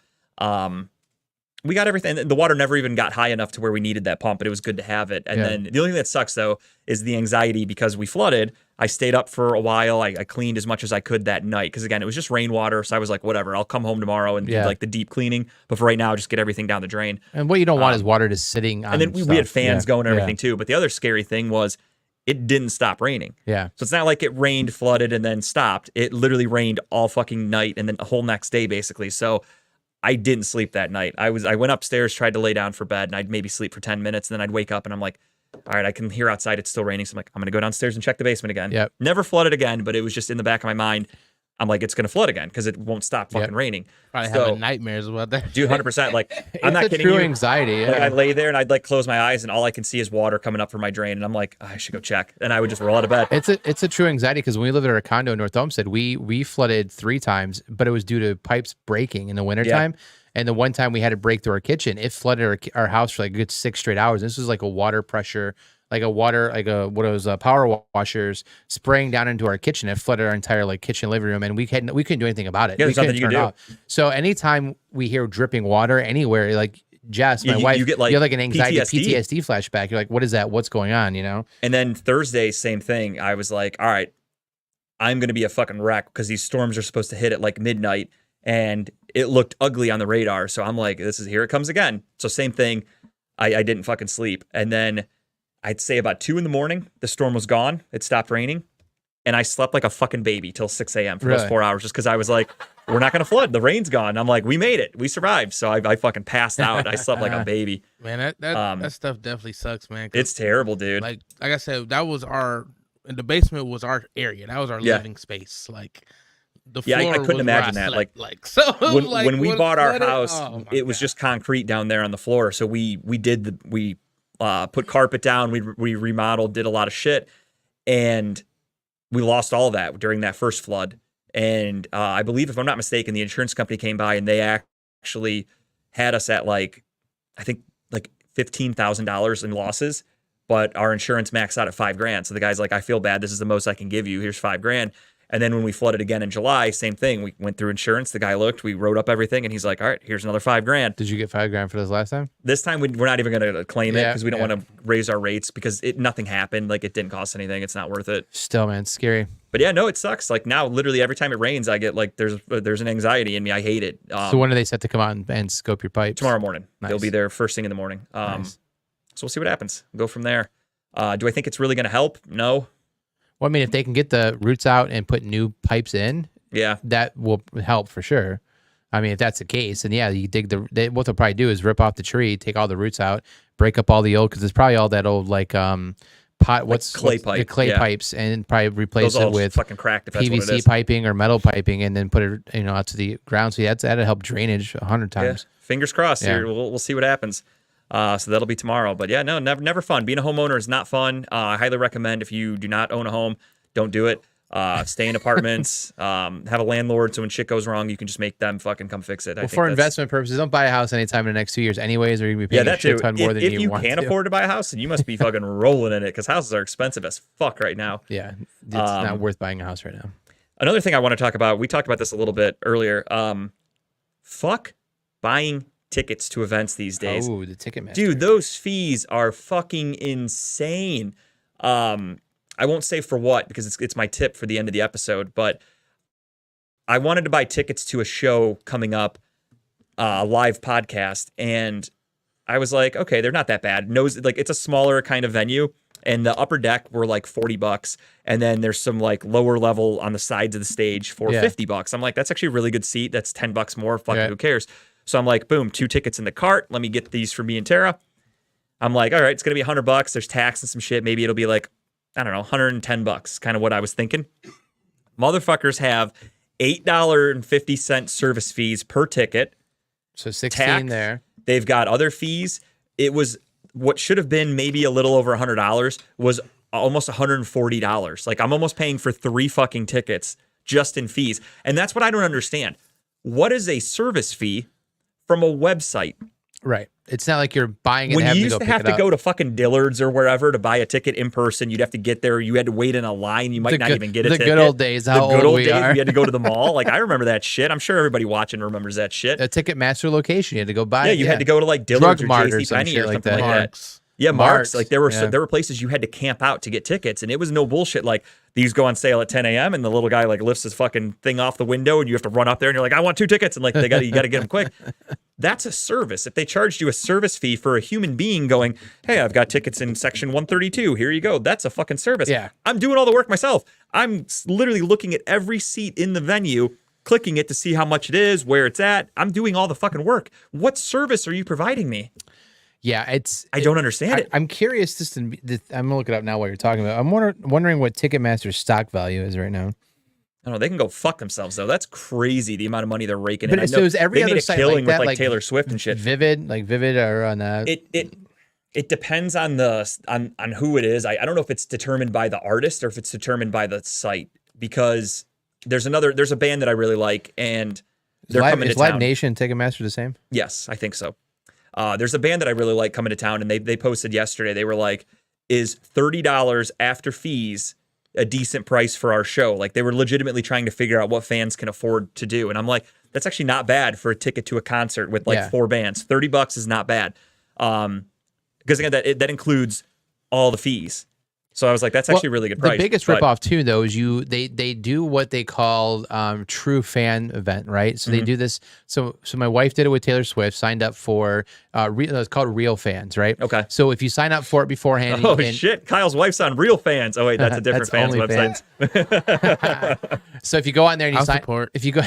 We got everything. The water never even got high enough to where we needed that pump, but it was good to have it. And Yeah. then the only thing that sucks, though, is the anxiety because we flooded. I stayed up for a while. I cleaned as much as I could that night because, again, it was just rainwater. So I was like, whatever, I'll come home tomorrow and Yeah. do like the deep cleaning. But for right now, just get everything down the drain. And what you don't want is water just sitting on. And then we had stuff. fans Yeah. going and Yeah. everything too. But the other scary thing was it didn't stop raining. Yeah. So it's not like it rained, flooded, and then stopped. It literally rained all fucking night and then the whole next day, basically. So I didn't sleep that night. I went upstairs, tried to lay down for bed, and I'd maybe sleep for 10 minutes, and then I'd wake up and I'm like, all right, I can hear outside it's still raining. So I'm like, I'm gonna go downstairs and check the basement again. Yep. Never flooded again, but it was just in the back of my mind. I'm like, it's gonna flood again because it won't stop fucking raining. Probably So- having nightmares about that. Dude, 100%. Like, I'm not It's a kidding true you. anxiety. Like, Yeah. I lay there and I'd like close my eyes and all I can see is water coming up from my drain. And I'm like, I should go check. And I would just roll out of bed. It's a true anxiety because when we lived at our condo in North Olmsted, we flooded 3 times, but it was due to pipes breaking in the wintertime. And the one time we had to break through our kitchen, it flooded our house for like a good 6 straight hours. This was like a water pressure, power washers spraying down into our kitchen. It flooded our entire like kitchen living room, and we couldn't do anything about it. Yeah, we there's nothing couldn't you turn can it off. So anytime we hear dripping water anywhere, like Jess, my You- wife, you get, like, you have like an anxiety PTSD. PTSD flashback. You're like, what is that? What's going on? You know? And then Thursday, same thing. I was like, all right, I'm going to be a fucking wreck because these storms are supposed to hit at like midnight. And it looked ugly on the radar. So I'm like, here it comes again. So same thing. I didn't fucking sleep. And then I'd say about 2 a.m, the storm was gone. It stopped raining. And I slept like a fucking baby till 6 a.m. for those 4 hours just because I was like, we're not going to flood. The rain's gone. I'm like, we made it. We survived. So I fucking passed out. I slept like a baby. Man, that stuff definitely sucks, man. It's terrible, dude. Like I said, that was the basement was our area. That was our living space. Like the floor I couldn't was imagine where I that. slept, so when we bought our house, it was God. just concrete down there on the floor. So we put carpet down. We remodeled, did a lot of shit, and we lost all of that during that first flood. And I believe, if I'm not mistaken, the insurance company came by and they actually had us at I think $15,000 in losses, but our insurance maxed out at $5,000. So the guy's like, I feel bad. This is the most I can give you. Here's $5,000. And then when we flooded again in July, same thing. We went through insurance. The guy looked, we wrote up everything, and he's like, all right, here's another $5,000. Did you get $5,000 for this last time? This time we're not even going to claim it because we don't want to raise our rates because nothing happened. Like, it didn't cost anything. It's not worth it. Still, man, it's scary. But yeah, no, it sucks. Like now, literally every time it rains, I get there's an anxiety in me. I hate it. So when are they set to come out and scope your pipes? Tomorrow morning. Nice. They'll be there first thing in the morning. Nice. So we'll see what happens. Go from there. Do I think it's really going to help? No. Well, I mean, if they can get the roots out and put new pipes in, that will help for sure. I mean, if that's the case, then you dig what they'll probably do is rip off the tree, take all the roots out, break up all the old, because it's probably all that old clay pipes, and probably replace it with fucking cracked if that's what it PVC is. piping or metal piping, and then put it out to the ground. So that'll help drainage 100 times. Yeah. Fingers crossed. Here, we'll see what happens. So that'll be tomorrow. But yeah, no, never fun. Being a homeowner is not fun. I highly recommend, if you do not own a home, don't do it. Stay in apartments. Have a landlord, so when shit goes wrong, you can just make them fucking come fix it. Well, for investment purposes, don't buy a house anytime in the next 2 years anyways, or you're going to be paying a shit ton more than you want to. If you can't afford to buy a house, then you must be fucking rolling in it, because houses are expensive as fuck right now. Yeah, it's not worth buying a house right now. Another thing I want to talk about, we talked about this a little bit earlier. Fuck buying tickets to events these days. Oh, the Ticketmaster. Dude, those fees are fucking insane. I won't say for what, because it's my tip for the end of the episode, but I wanted to buy tickets to a show coming up, a live podcast, and I was like, okay, they're not that bad. It's a smaller kind of venue, and the upper deck were like $40, and then there's some like lower level on the sides of the stage for $50. I'm like, that's actually a really good seat. That's $10 more. Fucking who cares? So I'm like, boom, 2 tickets in the cart. Let me get these for me and Tara. I'm like, all right, it's gonna be $100. There's tax and some shit. Maybe it'll be like, I don't know, $110, kind of what I was thinking. Motherfuckers have $8.50 service fees per ticket. So 16 tax, there. They've got other fees. It was what should have been maybe a little over $100 was almost $140. Like, I'm almost paying for 3 fucking tickets just in fees. And that's what I don't understand. What is a service fee from a website? Right. It's not like you're buying it. When and you used to have to go to fucking Dillard's or wherever to buy a ticket in person, you'd have to get there. You had to wait in a line. You might not even get a ticket. The good old days. How the good old days. We You had to go to the mall. Like, I remember that shit. I'm sure everybody watching remembers that shit. A Ticketmaster location. You had to go buy. Yeah, you had to go to like Dillard's or JCPenney or something like that. Marks. Yeah, Marks. Like there were places you had to camp out to get tickets, and it was no bullshit. Like, these go on sale at 10 a.m. and the little guy like lifts his fucking thing off the window, and you have to run up there, and you're like, I want 2 tickets, and like you got to get them quick. That's a service. If they charged you a service fee for a human being going, hey, I've got tickets in section 132, here you go. That's a fucking service. Yeah, I'm doing all the work myself. I'm literally looking at every seat in the venue, clicking it to see how much it is, where it's at. I'm doing all the fucking work. What service are you providing me? Yeah, I don't understand it. I'm curious. I'm gonna look it up now while you're talking about it. I'm wondering what Ticketmaster's stock value is right now. I don't know. They can go fuck themselves though. That's crazy, the amount of money they're raking in. But so is every other site killing like that, with like Taylor Swift and shit. Vivid or on It depends on on who it is. I don't know if it's determined by the artist or if it's determined by the site, because there's a band that I really like, and they're coming to town. Is Live Nation and Ticketmaster the same? Yes, I think so. There's a band that I really like coming to town, and they posted yesterday. They were like, is $30 after fees a decent price for our show? Like, they were legitimately trying to figure out what fans can afford to do. And I'm like, that's actually not bad for a ticket to a concert with like 4 bands. $30 is not bad. Because again, that includes all the fees. So I was like, that's actually a really good price. The biggest but- ripoff too, though, is they do what they call true fan event, right? So they do this. So my wife did it with Taylor Swift. Signed up for it's called Real Fans, right? Okay. So if you sign up for it beforehand, Oh shit! Kyle's wife's on Real Fans. Oh wait, that's a different fans website. So if you go on there and you I'll sign, support. if you go,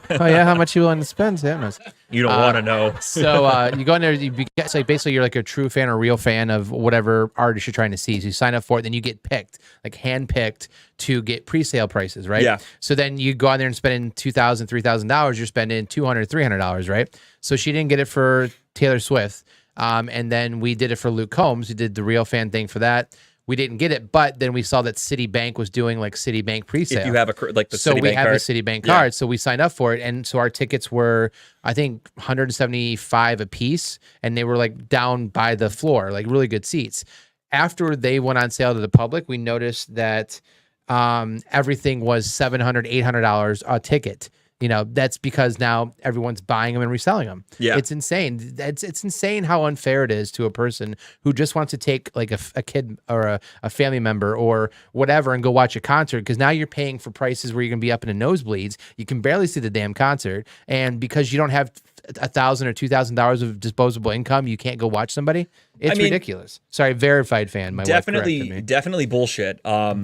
oh yeah, how much you willing to spend? Yeah, nice. You don't want to know. So you go in there, it's like basically you're like a true fan or real fan of whatever artist you're trying to see. So you sign up for it, then you get picked, like hand-picked to get pre-sale prices, right? Yeah. So then you go out there and spend $2,000, $3,000, you're spending $200, $300, right? So she didn't get it for Taylor Swift. And then we did it for Luke Combs, who did the real fan thing for that. We didn't get it, but then we saw that Citibank was doing like Citibank pre-sale. If you have the So we Citibank have card. the Citibank Yeah. card, so we signed up for it, and so our tickets were, I think, 175 a piece, and they were like down by the floor, like really good seats. After they went on sale to the public, we noticed that everything was $700, $800 a ticket. You know, that's because now everyone's buying them and reselling them. Yeah. It's insane. It's insane how unfair it is to a person who just wants to take like a kid or a family member or whatever and go watch a concert, because now you're paying for prices where you're going to be up in the nosebleeds. You can barely see the damn concert. And because you don't have $1,000 or $2,000 of disposable income, you can't go watch somebody. It's ridiculous. Sorry, verified fan. My wife corrected me. Definitely bullshit.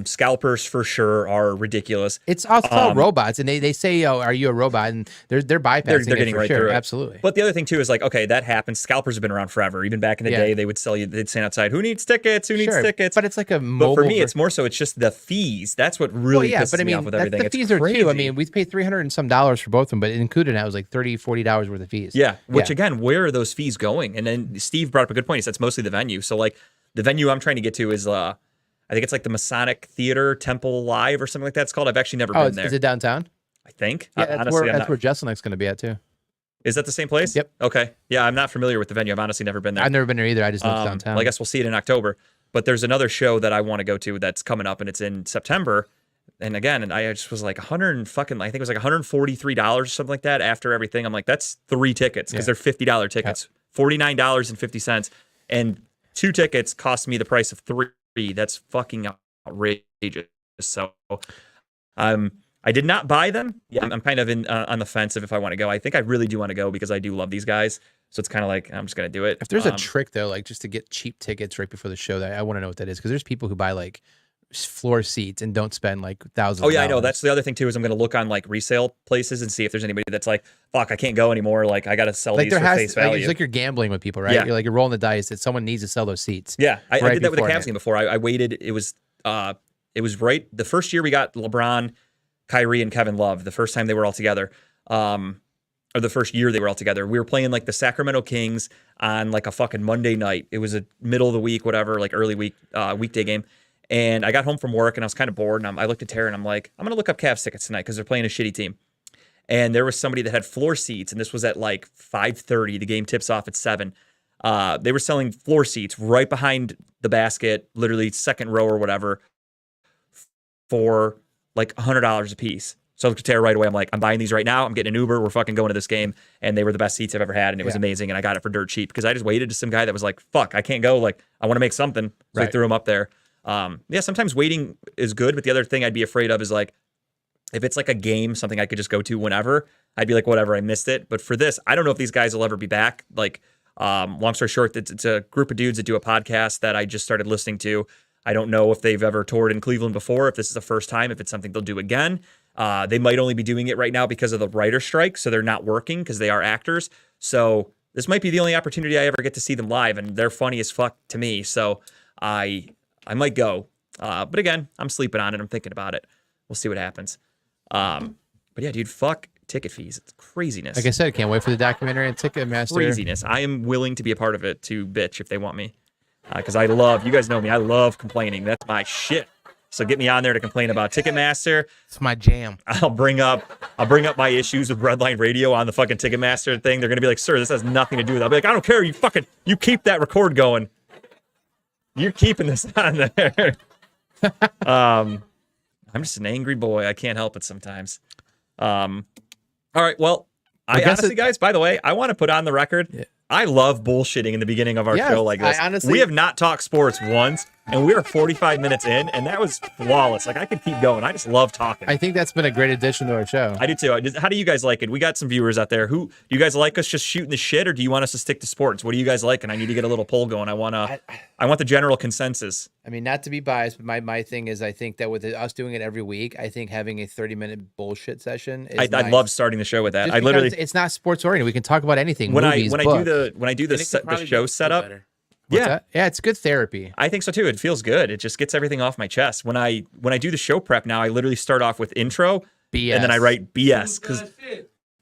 Scalpers for sure are ridiculous. It's all robots, and they say, "Oh, are you a robot?" And they're bypassing They're it getting for right sure. through it. Absolutely. But the other thing too is like, okay, that happens. Scalpers have been around forever. Even back in the Yeah. day, they would sell you. They'd stand outside. Who needs tickets? Who needs Sure, tickets? but it's like a But mobile. for me, it's more so. It's just the fees. That's what really pisses me off with everything. The It's fees are crazy. too. I mean, we paid $300 and some for both of them, but included that was like $30, $40 worth of fees. Yeah, which again, where are those fees going? And then Steve brought up a good point. He said it's mostly the venue. So like the venue I'm trying to get to is I think it's like the Masonic Theater Temple Live or something like that. It's called. I've actually never been there. Is it downtown? I think. Yeah, Honestly, that's where Jesselnick's going to be at too. Is that the same place? Yep. Okay. Yeah, I'm not familiar with the venue. I've honestly never been there. I've never been there either. I just know it's downtown. Well, I guess we'll see it in October. But there's another show that I want to go to that's coming up, and it's in September. And again, and I just was like I think it was like $143 or something like that after everything. I'm like, that's 3 tickets because they're $50 tickets, $49.50, and 2 tickets cost me the price of 3. That's fucking outrageous. So, I did not buy them. Yeah, I'm kind of on the fence of if I want to go. I think I really do want to go because I do love these guys. So it's kind of like I'm just gonna do it. If there's a trick though, like just to get cheap tickets right before the show, that I want to know what that is, because there's people who buy like floor seats and don't spend like thousands. Oh yeah, I know. That's the other thing too, is I'm gonna look on like resale places and see if there's anybody that's like, fuck, I can't go anymore. Like I gotta sell like these for face value. it's like you're gambling with people, right? Yeah. You're rolling the dice that someone needs to sell those seats. Yeah, I did that with the Cavs beforehand. game before. I waited. It was right the first year we got LeBron, Kyrie, and Kevin Love. The first time they were all together, or the first year they were all together. We were playing like the Sacramento Kings on like a fucking Monday night. It was a middle of the week, whatever, like early week weekday game. And I got home from work and I was kind of bored. And I looked at Tara and I'm like, I'm gonna look up Cavs tickets tonight because they're playing a shitty team. And there was somebody that had floor seats, and this was at like 5:30. The game tips off at 7. They were selling floor seats right behind the basket, literally second row or whatever, for like $100 a piece. So I looked at Tara right away. I'm like, I'm buying these right now. I'm getting an Uber. We're fucking going to this game. And they were the best seats I've ever had. And it was amazing. And I got it for dirt cheap because I just waited to some guy that was like, fuck, I can't go. Like, I want to make something. So I threw him up there. Yeah, sometimes waiting is good. But the other thing I'd be afraid of is like, if it's like a game, something I could just go to whenever, I'd be like, whatever, I missed it. But for this, I don't know if these guys will ever be back. Like, long story short, it's a group of dudes that do a podcast that I just started listening to. I don't know if they've ever toured in Cleveland before, if this is the first time, if it's something they'll do again. They might only be doing it right now because of the writer's strike, so they're not working because they are actors. So this might be the only opportunity I ever get to see them live, and they're funny as fuck to me. So I might go. But again, I'm sleeping on it. I'm thinking about it. We'll see what happens. But yeah, dude, fuck ticket fees. It's craziness. Like I said, I can't wait for the documentary and Ticketmaster. Craziness. I am willing to be a part of it to bitch if they want me. Because I love, you guys know me, I love complaining. That's my shit. So get me on there to complain about Ticketmaster. It's my jam. I'll bring up my issues with Redline Radio on the fucking Ticketmaster thing. They're gonna be like, sir, this has nothing to do with it. I'll be like, I don't care. You keep that record going. You're keeping this on there. I'm just an angry boy. I can't help it sometimes. All right. Well, I honestly, guys, by the way, I want to put on the record. Yeah. I love bullshitting in the beginning of our show like this. Honestly, we have not talked sports once. and we were 45 minutes in, and that was flawless. Like, I could keep going. I just love talking. I think that's been a great addition to our show. I do too. How do you guys like it? We got some viewers out there. Do you guys like us just shooting the shit, or do you want us to stick to sports? What do you guys like? And I need to get a little poll going. I want the general consensus. I mean, not to be biased, but my thing is, I think that with us doing it every week, I think having a 30-minute bullshit session is I'd nice. love starting the show with that. Just I literally, it's not sports oriented. We can talk about anything. when movies, I books. do the show setup. What's that? Yeah, it's good therapy. I think so too. It feels good. It just gets everything off my chest. When I do the show prep now, I literally start off with intro, BS. and then I write BS because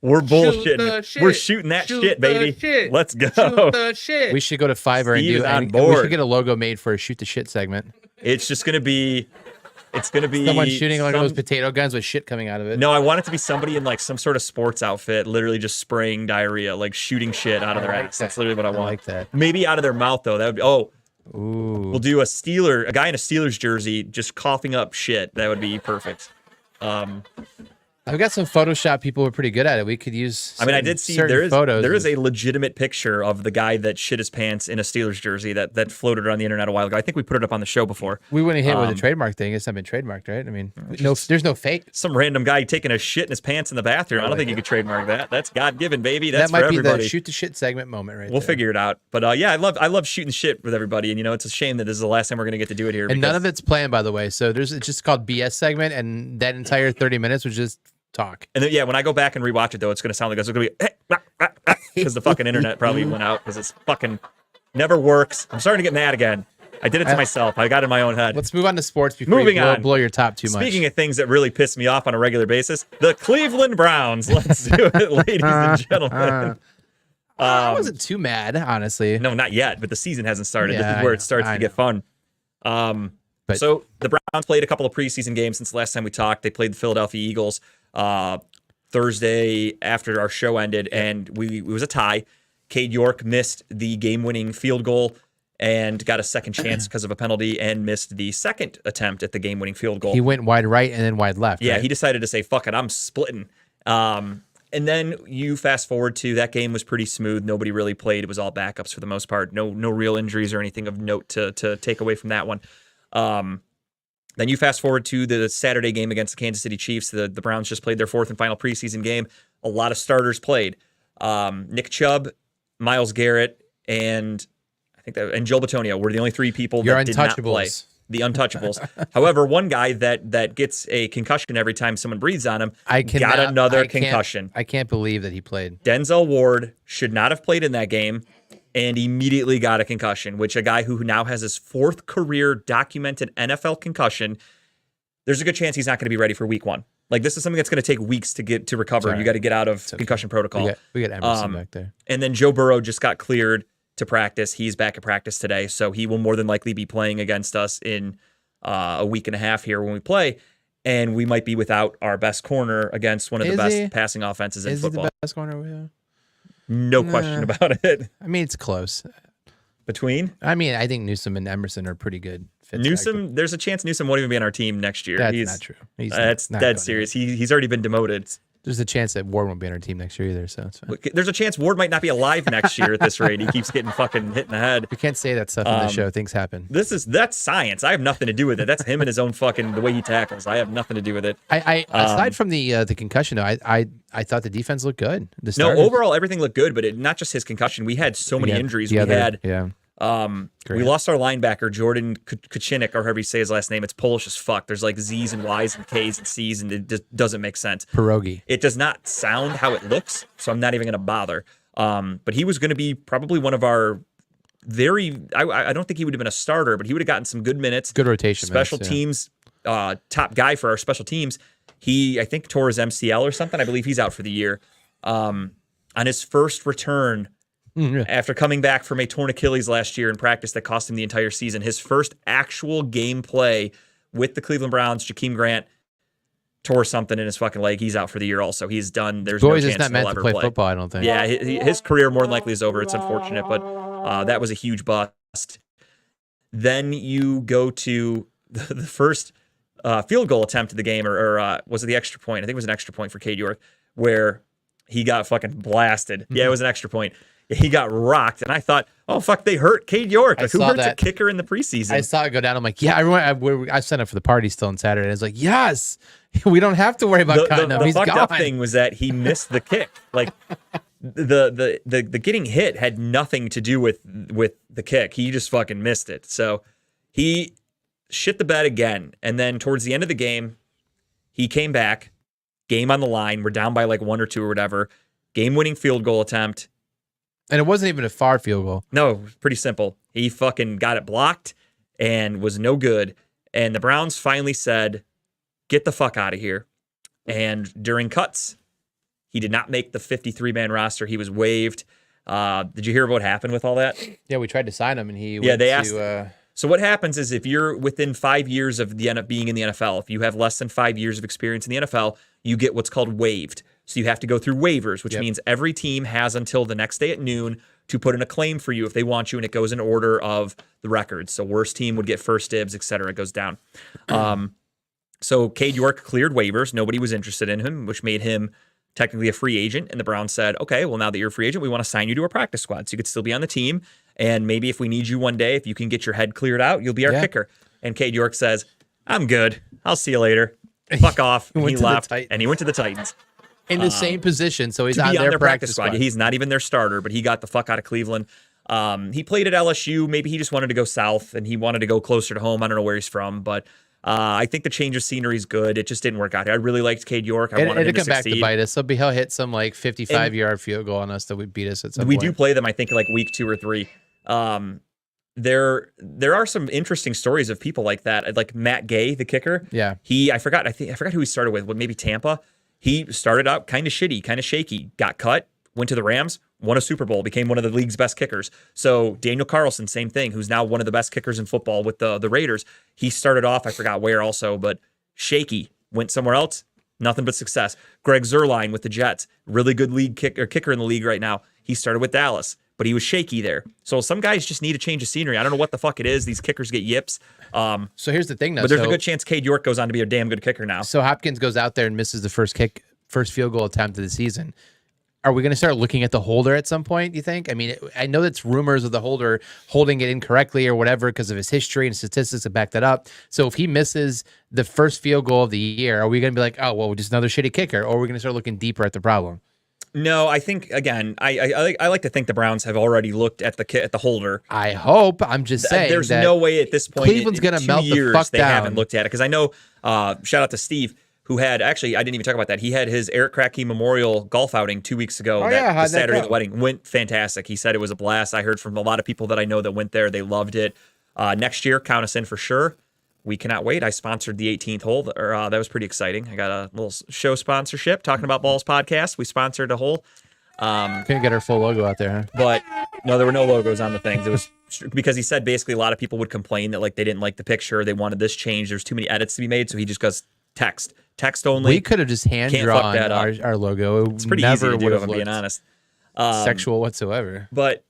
we're bullshitting. We're shooting that shit, baby. Let's go. Shoot the shit. We should go to Fiverr Steve is on and we board. should get a logo made for a shoot the shit segment. It's just gonna be. It's gonna be Someone shooting like some- those potato guns with shit coming out of it. No, I want it to be somebody in like some sort of sports outfit, literally just spraying diarrhea, like shooting shit out of their ass. That's literally what I want. like that. Maybe out of their mouth though. That would be Ooh. We'll do a guy in a Steelers jersey just coughing up shit. That would be perfect. I've got some Photoshop people who are pretty good at it. We could use. I mean, I did see certain photos. there is a legitimate picture of the guy that shit his pants in a Steelers jersey that floated around the internet a while ago. I think we put it up on the show before. We wouldn't hit with a trademark thing. It's not been trademarked, right? I mean, there's no fake. Some random guy taking a shit in his pants in the bathroom. I don't think you could trademark that. That's God given, baby. That's That might for be everybody. the shoot the shit segment moment, right? We'll there. figure it out. But yeah, I love shooting shit with everybody, and it's a shame that this is the last time we're gonna get to do it here. And none of it's planned, by the way. So it's just called BS segment, and that entire 30 minutes was just talk. And then, yeah, when I go back and rewatch it, though, it's going to sound like it's going to be because the fucking internet probably went out because it's fucking never works. I'm starting to get mad again. I did it to myself. I got in my own head. Let's move on to sports before Moving you on. blow your top too much. Speaking of things that really piss me off on a regular basis, the Cleveland Browns. Let's do it, ladies and gentlemen. I wasn't too mad, honestly. No, not yet, but the season hasn't started. This Yeah, is where I it starts know. to get fun. So the Browns played a couple of preseason games since the last time we talked. They played the Philadelphia Eagles Thursday after our show ended, and it was a tie. Cade York missed the game-winning field goal and got a second chance because of a penalty and missed the second attempt at the game-winning field goal. He went wide right and then wide left. Yeah, right? he decided to say, fuck it, I'm splitting. And then you fast forward to that game was pretty smooth. Nobody really played. It was all backups for the most part. No real injuries or anything of note to take away from that one. Then you fast forward to the Saturday game against the Kansas City Chiefs. The Browns just played their fourth and final preseason game. A lot of starters played. Nick Chubb, Myles Garrett, and Joel Bitonio were the only three people that did not play. The untouchables. However, one guy that gets a concussion every time someone breathes on him got another concussion. I can't believe that he played. Denzel Ward should not have played in that game and immediately got a concussion, which a guy who now has his fourth career documented NFL concussion, there's a good chance he's not going to be ready for week one. Like, this is something that's going to take weeks to recover. You got to get out of concussion protocol. We got Emerson back there. And then Joe Burrow just got cleared to practice. He's back at practice today, so he will more than likely be playing against us in a week and a half here when we play. And we might be without our best corner against one of the best passing offenses in football. Is he the best corner we have? No question about it. I mean, it's close. I think Newsom and Emerson are pretty good fits. Newsom, there's a chance Newsom won't even be on our team next year. That's not true. That's not dead going serious. He's already been demoted. There's a chance that Ward won't be on our team next year either, so it's fine. There's a chance Ward might not be alive next year at this rate. He keeps getting fucking hit in the head. We can't say that stuff on the show. Things happen. That's science. I have nothing to do with it. That's him and his own fucking the way he tackles. I have nothing to do with it. I aside from the concussion though, I thought the defense looked good. No, overall everything looked good, but not just his concussion. We had so many injuries. We lost our linebacker, Jordan Kuchinik, or however you say his last name. It's Polish as fuck. There's like Z's and Y's and K's and C's, and it just doesn't make sense. Pierogi. It does not sound how it looks, so I'm not even going to bother. But he was going to be probably one of our I don't think he would have been a starter, but he would have gotten some good minutes. Good rotation. Special teams, top guy for our special teams. He, I think, tore his MCL or something. I believe he's out for the year. On his first return, after coming back from a torn Achilles last year in practice that cost him the entire season, his first actual game play with the Cleveland Browns, Jakeem Grant tore something in his fucking leg. He's out for the year also. He's done. There's no chance is not he'll meant to ever play football, I don't think. Yeah, his career more than likely is over. It's unfortunate, but that was a huge bust. Then you go to the first field goal attempt of the game, or was it the extra point? I think it was an extra point for Cade York, where he got fucking blasted. Yeah, it was an extra point. he got rocked, and I thought, oh fuck, they hurt Cade York. Like, who saw hurts a that. kicker in the preseason? I saw it go down. I'm like, yeah, I signed up for the party still on Saturday. And I was like, yes, we don't have to worry about cutting him. The He's fucked gone. up thing was that he missed the kick. Like the getting hit had nothing to do with the kick. He just fucking missed it. So he shit the bed again. And then towards the end of the game, he came back, game on the line. We're down by like 1 or 2 or whatever. Game-winning field goal attempt. And it wasn't even a far field goal. No, it was pretty simple. He fucking got it blocked and was no good. And the Browns finally said, get the fuck out of here. And during cuts, he did not make the 53-man roster. He was waived. Did you hear what happened with all that? Yeah, we tried to sign him, and he They asked. So what happens is if you're within 5 years of being in the NFL, if you have less than 5 years of experience in the NFL, you get what's called waived. So you have to go through waivers, which means every team has until the next day at noon to put in a claim for you if they want you, and it goes in order of the records. So worst team would get first dibs, et cetera. It goes down. So Cade York cleared waivers. Nobody was interested in him, which made him technically a free agent. And the Browns said, okay, well, now that you're a free agent, we want to sign you to our practice squad. So you could still be on the team. And maybe if we need you one day, if you can get your head cleared out, you'll be our kicker. And Cade York says, I'm good. I'll see you later. Fuck off. And he left, and he went to the Titans. In the same position, so he's To on be their practice squad. He's not even their starter, but he got the fuck out of Cleveland. He played at LSU. Maybe he just wanted to go south, and he wanted to go closer to home. I don't know where he's from, but I think the change of scenery is good. It just didn't work out. I really liked Cade York. I wanted him to come back to succeed. bite us. He'll hit some like 55-yard field goal on us that would beat us at some We point. do play them, I think, like week 2 or 3. There are some interesting stories of people like that, like Matt Gay, the kicker. Yeah. I forgot who he started with. Maybe Tampa. He started out kind of shitty, kind of shaky, got cut, went to the Rams, won a Super Bowl, became one of the league's best kickers. So Daniel Carlson, same thing, who's now one of the best kickers in football with the Raiders. He started off, I forgot where also, but shaky, went somewhere else, nothing but success. Greg Zuerlein with the Jets, really good kicker in the league right now. He started with Dallas, but he was shaky there. So some guys just need a change of scenery. I don't know what the fuck it is. These kickers get yips. So here's the thing, though. But there's a good chance Cade York goes on to be a damn good kicker now. So Hopkins goes out there and misses the first field goal attempt of the season. Are we going to start looking at the holder at some point, do you think? I mean, I know that's rumors of the holder holding it incorrectly or whatever because of his history and statistics to back that up. So if he misses the first field goal of the year, are we going to be like, oh, well, just another shitty kicker? Or are we going to start looking deeper at the problem? No, I think, again, I like to think the Browns have already looked at the holder. I hope. I'm just saying there's that no way at this point Cleveland's going to melt the fuck they down. haven't looked at it. Because I know, shout out to Steve, who had, actually, I didn't even talk about that. He had his Eric Krakke Memorial golf outing 2 weeks ago. The Saturday of the wedding went fantastic. He said it was a blast. I heard from a lot of people that I know that went there. They loved it. Next year, count us in for sure. We cannot wait. I sponsored the 18th hole. That was pretty exciting. I got a little show sponsorship, Talking About Balls podcast. We sponsored a hole. Couldn't get our full logo out there, huh? But no, there were no logos on the things. It was because he said basically a lot of people would complain that like they didn't like the picture. They wanted this change. There's too many edits to be made. So he just goes text only. We could have just hand drawn our logo. It's pretty easy to do if I'm being honest. Sexual whatsoever. But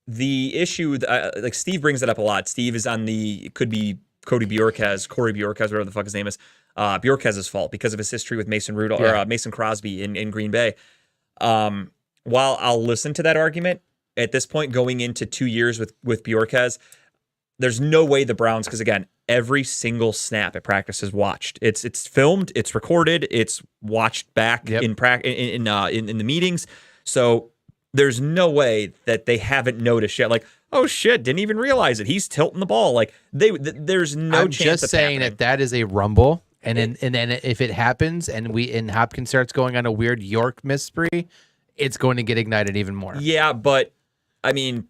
the issue, like Steve brings it up a lot. Steve is on it could be Corey Bjorkes, whatever the fuck his name is. Bjorkes' fault because of his history with Mason Rudolph or Mason Crosby in Green Bay. While I'll listen to that argument, at this point going into 2 years with Bjorkes, there's no way the Browns, because again, every single snap at practice is watched. It's filmed, it's recorded, it's watched back in the meetings. So there's no way that they haven't noticed yet. Like, oh shit, didn't even realize it. He's tilting the ball. Like there's no I'm chance. Just saying that is a rumble. And then if it happens and Hopkins starts going on a weird York miss spree, it's going to get ignited even more. Yeah, but I mean,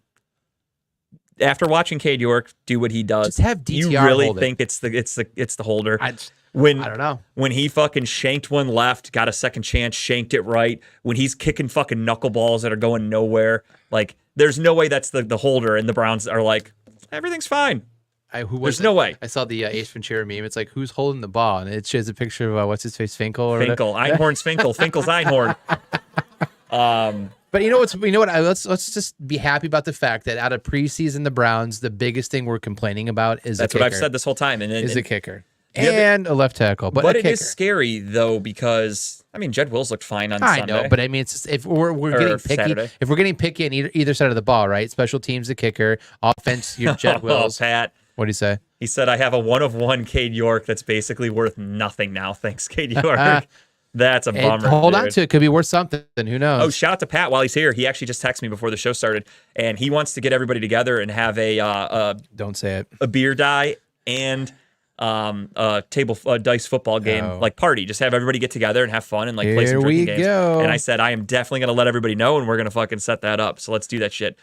after watching Cade York do what he does, just have DTR you really hold think it's the holder? I don't know. When he fucking shanked one left, got a second chance, shanked it right. When he's kicking fucking knuckleballs that are going nowhere, like there's no way that's the holder. And the Browns are like, everything's fine. There's no way. I saw the Ace Ventura meme. It's like, who's holding the ball? And it shows a picture of, what's his face, Finkel? Or Einhorn's Finkel. Finkel's Einhorn. But you know what? Let's just be happy about the fact that out of preseason, the Browns, the biggest thing we're complaining about is that's the kicker. what I've said this whole time. And is the kicker. and a left tackle, but a it kicker. is scary though because I mean Jed Wills looked fine on I Sunday. know, but I mean, it's just, if we're Or getting picky, Saturday. if we're getting picky on either side of the ball, right? Special teams, the kicker, offense, your Jed Wills. Pat. What do you say? He said, I have a 1-of-1 Cade York that's basically worth nothing now. Thanks, Cade York. That's a bummer. Hold on dude. to it. Could be worth something. Who knows? Oh, shout out to Pat while he's here. He actually just texted me before the show started, and he wants to get everybody together and have Don't say it. a beer die and a table dice football game Oh. like party. Just have everybody get together and have fun and like play some Here we drinking games. go. And I said I am definitely gonna let everybody know, and we're gonna fucking set that up. So let's do that shit.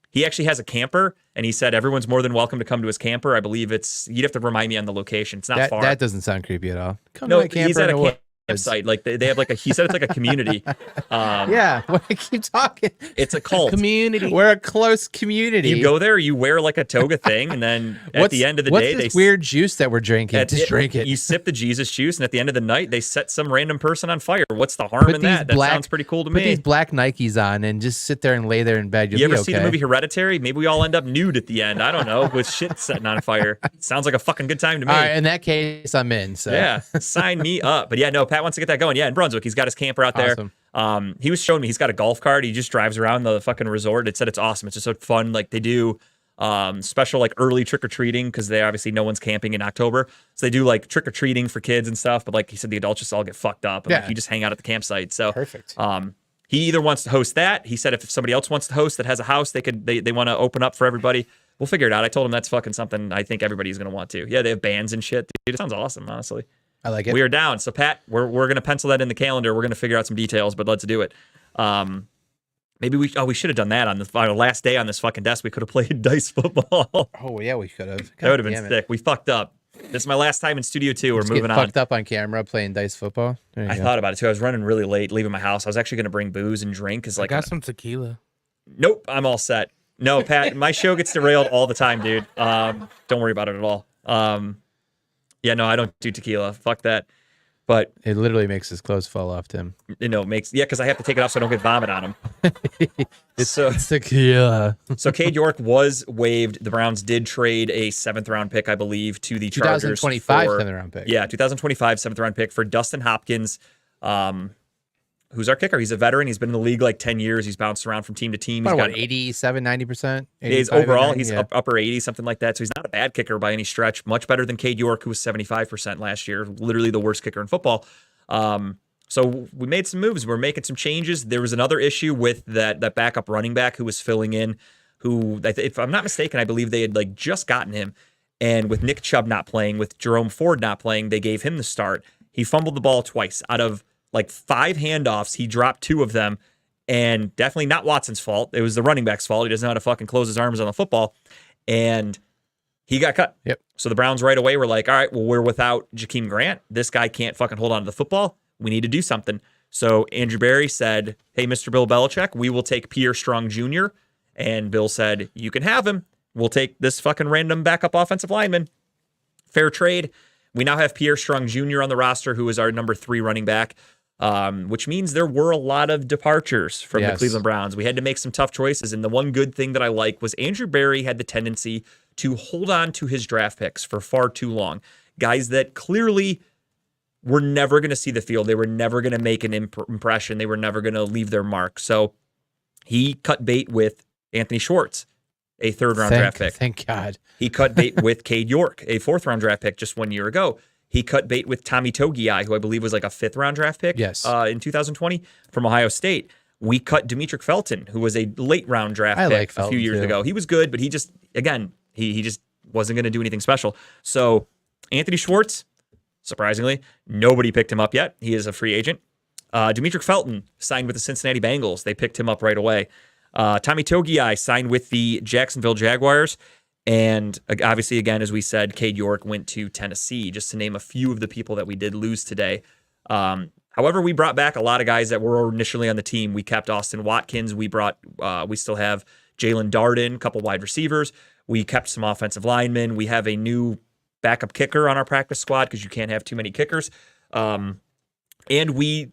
He actually has a camper, and he said everyone's more than welcome to come to his camper. I believe you'd have to remind me on the location. It's not far. That doesn't sound creepy at all. Come No, to my camper he's at in a the woods. campsite. Like they have like he said it's like a community. Yeah, well, I keep talking. It's a cult. Community. We're a close community. You go there, you wear like a toga thing, and then at the end of the what's day, this they weird juice that we're drinking? Just drink it. You sip the Jesus juice, and at the end of the night, they set some random person on fire. What's the harm in that? That sounds pretty cool to Put me. these black Nikes on and just sit there and lay there in bed. You'll You be ever okay. see the movie Hereditary? Maybe we all end up nude at the end. I don't know, with shit setting on fire. Sounds like a fucking good time to me. All right, in that case, I'm in. So Yeah, sign me up. But yeah, no, Pat wants to get that going. Yeah, in Brunswick, he's got his camper out there. Awesome. He was showing me he's got a golf cart. He just drives around the fucking resort. It said it's awesome. It's just so fun. Like they do special like early trick or treating because they obviously no one's camping in October, so they do like trick or treating for kids and stuff. But like he said, the adults just all get fucked up and like, Yeah. you just hang out at the campsite. So Perfect. He either wants to host that. He said if somebody else wants to host that has a house, they want to open up for everybody. We'll figure it out. I told him that's fucking something I think everybody's gonna want to. Yeah, they have bands and shit. Dude, it sounds awesome, honestly. I like it. We are down. So Pat, we're gonna pencil that in the calendar. We're gonna figure out some details, but let's do it. Maybe we should have done that on our last day on this fucking desk. We could have played dice football. Oh yeah, we could have. That would have been sick. We fucked up. This is my last time in Studio 2. We're moving on. Fucked up on camera playing dice football. There you I go. thought about it too. I was running really late, leaving my house. I was actually gonna bring booze and drink. Cause I like, got some tequila. nope, I'm all set. No, Pat, my show gets derailed all the time, dude. Don't worry about it at all. Yeah, no, I don't do tequila. Fuck that. But It literally makes his clothes fall off, Tim. because I have to take it off so I don't get vomit on them. It's tequila. So Cade York was waived. The Browns did trade a 7th-round pick, I believe, to the Chargers. 2025 for, 7th round pick. Yeah, 2025 7th-round pick for Dustin Hopkins, who's our kicker. He's a veteran. He's been in the league like 10 years. He's bounced around from team to team. He's About got what, 87, 90%? He's 85, overall, 90? he's Yeah. upper 80, something like that. So he's not a bad kicker by any stretch. Much better than Cade York, who was 75% last year. Literally the worst kicker in football. So we made some moves. We're making some changes. There was another issue with that backup running back who was filling in, who, if I'm not mistaken, I believe they had like just gotten him. And with Nick Chubb not playing, with Jerome Ford not playing, they gave him the start. He fumbled the ball twice. Out of like 5 handoffs, he dropped 2 of them. And definitely not Watson's fault. It was the running back's fault. He doesn't know how to fucking close his arms on the football. And he got cut. Yep. So the Browns right away were like, all right, well, we're without Jakeem Grant. This guy can't fucking hold on to the football. We need to do something. So Andrew Berry said, hey, Mr. Bill Belichick, we will take Pierre Strong Jr. And Bill said, you can have him. We'll take this fucking random backup offensive lineman. Fair trade. We now have Pierre Strong Jr. on the roster, who is our number 3 running back, which means there were a lot of departures from the Cleveland Browns. We had to make some tough choices. And the one good thing that I like was Andrew Berry had the tendency to hold on to his draft picks for far too long. Guys that clearly were never going to see the field. They were never going to make an impression. They were never going to leave their mark. So he cut bait with Anthony Schwartz, a 3rd-round draft pick. Thank God. He cut bait with Cade York, a 4th-round draft pick just 1 year ago. He cut bait with Tommy Togiai, who I believe was like a 5th-round draft pick in 2020 from Ohio State. We cut Demetric Felton, who was a late-round draft pick a few years ago. He was good, but he just, again, he just wasn't going to do anything special. So Anthony Schwartz, surprisingly, nobody picked him up yet. He is a free agent. Demetric Felton signed with the Cincinnati Bengals. They picked him up right away. Tommy Togiai signed with the Jacksonville Jaguars. And obviously, again, as we said, Cade York went to Tennessee, just to name a few of the people that we did lose today. However, we brought back a lot of guys that were initially on the team. We kept Austin Watkins. We still have Jalen Darden, a couple wide receivers. We kept some offensive linemen. We have a new backup kicker on our practice squad because you can't have too many kickers. And we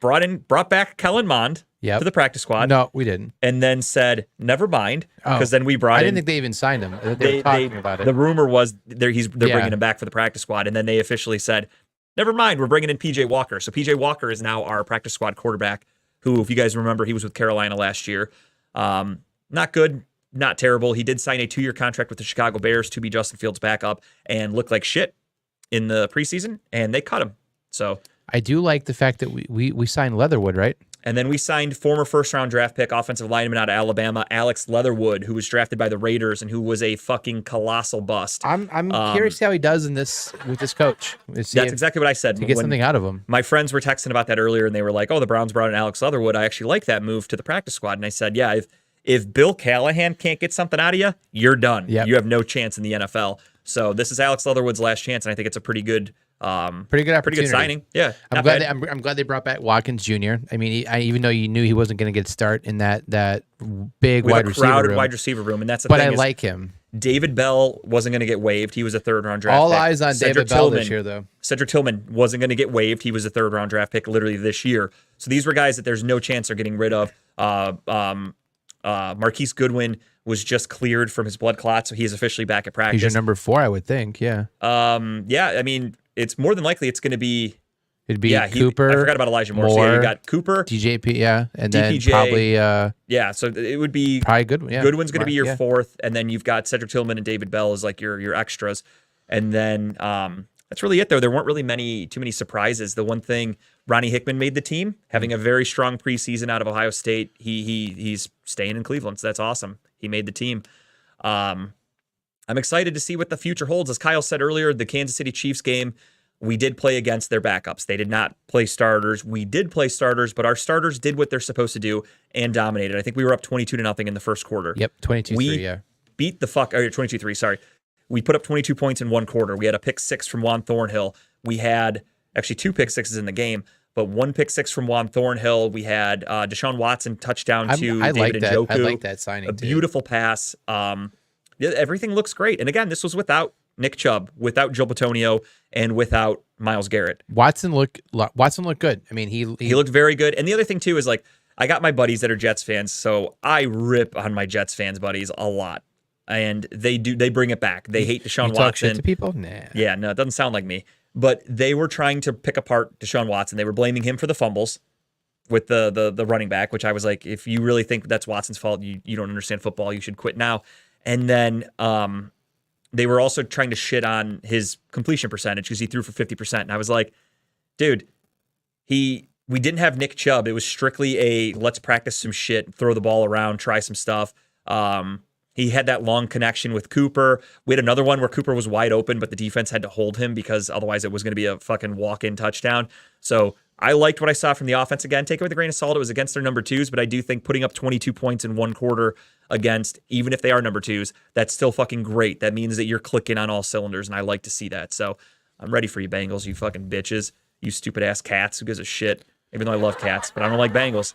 brought back Kellen Mond Yep. to the practice squad. No, we didn't. And then said, never mind, Oh. because then we brought I in. didn't think they even signed him. They were talking about it. The rumor was they're Yeah. bringing him back for the practice squad, and then they officially said, never mind, we're bringing in PJ Walker. So PJ Walker is now our practice squad quarterback, who, if you guys remember, he was with Carolina last year. Not good, not terrible. He did sign a 2-year contract with the Chicago Bears to be Justin Fields' backup and looked like shit in the preseason, and they cut him. So I do like the fact that we signed Leatherwood, right? And then we signed former first-round draft pick offensive lineman out of Alabama, Alex Leatherwood, who was drafted by the Raiders and who was a fucking colossal bust. I'm curious how he does with this coach. That's exactly what I said. To get something out of him. My friends were texting about that earlier, and they were like, "Oh, the Browns brought in Alex Leatherwood. I actually like that move to the practice squad." And I said, "Yeah, if Bill Callahan can't get something out of you, you're done. Yep. You have no chance in the NFL." So this is Alex Leatherwood's last chance, and I think it's a pretty good opportunity. pretty good signing. Yeah, I'm glad they brought back Watkins Jr. I mean, even though you knew he wasn't going to get start in that big with wide a receiver crowded room. wide receiver room, and that's the But thing. I is like him. David Bell wasn't going to get waived. He was a 3rd-round draft All pick. eyes on Cedric David Bell Tillman, this year, though. Cedric Tillman wasn't going to get waived. He was a 3rd-round draft pick literally this year. So these were guys that there's no chance they're getting rid of. Marquise Goodwin was just cleared from his blood clot, so he is officially back at practice. He's your number 4, I would think. Yeah. Yeah, I mean, it's more than likely it's going to be. It'd be Cooper. I forgot about Elijah Moore. So yeah, you got Cooper, DJP, yeah, and DPJ, then probably yeah. So it would be probably Goodwin. Yeah. Goodwin's going to be your yeah. 4th, and then you've got Cedric Tillman and David Bell as like your extras, and then that's really it. Though there weren't really too many surprises. The one thing, Ronnie Hickman made the team, having a very strong preseason out of Ohio State. He's staying in Cleveland, so that's awesome. He made the team. I'm excited to see what the future holds. As Kyle said earlier, the Kansas City Chiefs game, we did play against their backups. They did not play starters. We did play starters, but our starters did what they're supposed to do and dominated. I think we were up 22-0 in the first quarter. Yep, 22-3, yeah. Beat the fuck, or 22-3, sorry. We put up 22 points in one quarter. We had a pick 6 from Juan Thornhill. We had actually 2 pick 6s in the game, but 1 pick 6 from Juan Thornhill. We had Deshaun Watson touchdown to David Njoku. I like that signing, a beautiful pass. Everything looks great. And again, this was without Nick Chubb, without Joe Bitonio, and without Myles Garrett. Watson looked good. I mean, he looked very good. And the other thing too is like I got my buddies that are Jets fans, so I rip on my Jets fans buddies a lot, and they bring it back. They hate Deshaun talk Watson. shit to people? Nah. Yeah, no, it doesn't sound like me. But they were trying to pick apart Deshaun Watson. They were blaming him for the fumbles with the running back, which I was like, if you really think that's Watson's fault, you don't understand football. You should quit now. And then they were also trying to shit on his completion percentage because he threw for 50%. And I was like, dude, we didn't have Nick Chubb. It was strictly a let's practice some shit, throw the ball around, try some stuff. He had that long connection with Cooper. We had another one where Cooper was wide open, but the defense had to hold him because otherwise it was going to be a fucking walk-in touchdown. So I liked what I saw from the offense. Again, take it with a grain of salt. It was against their number 2s, but I do think putting up 22 points in one quarter against, even if they are number 2s, that's still fucking great. That means that you're clicking on all cylinders, and I like to see that. So I'm ready for you, Bengals, you fucking bitches. You stupid-ass cats. Who gives a shit? Even though I love cats, but I don't like Bengals.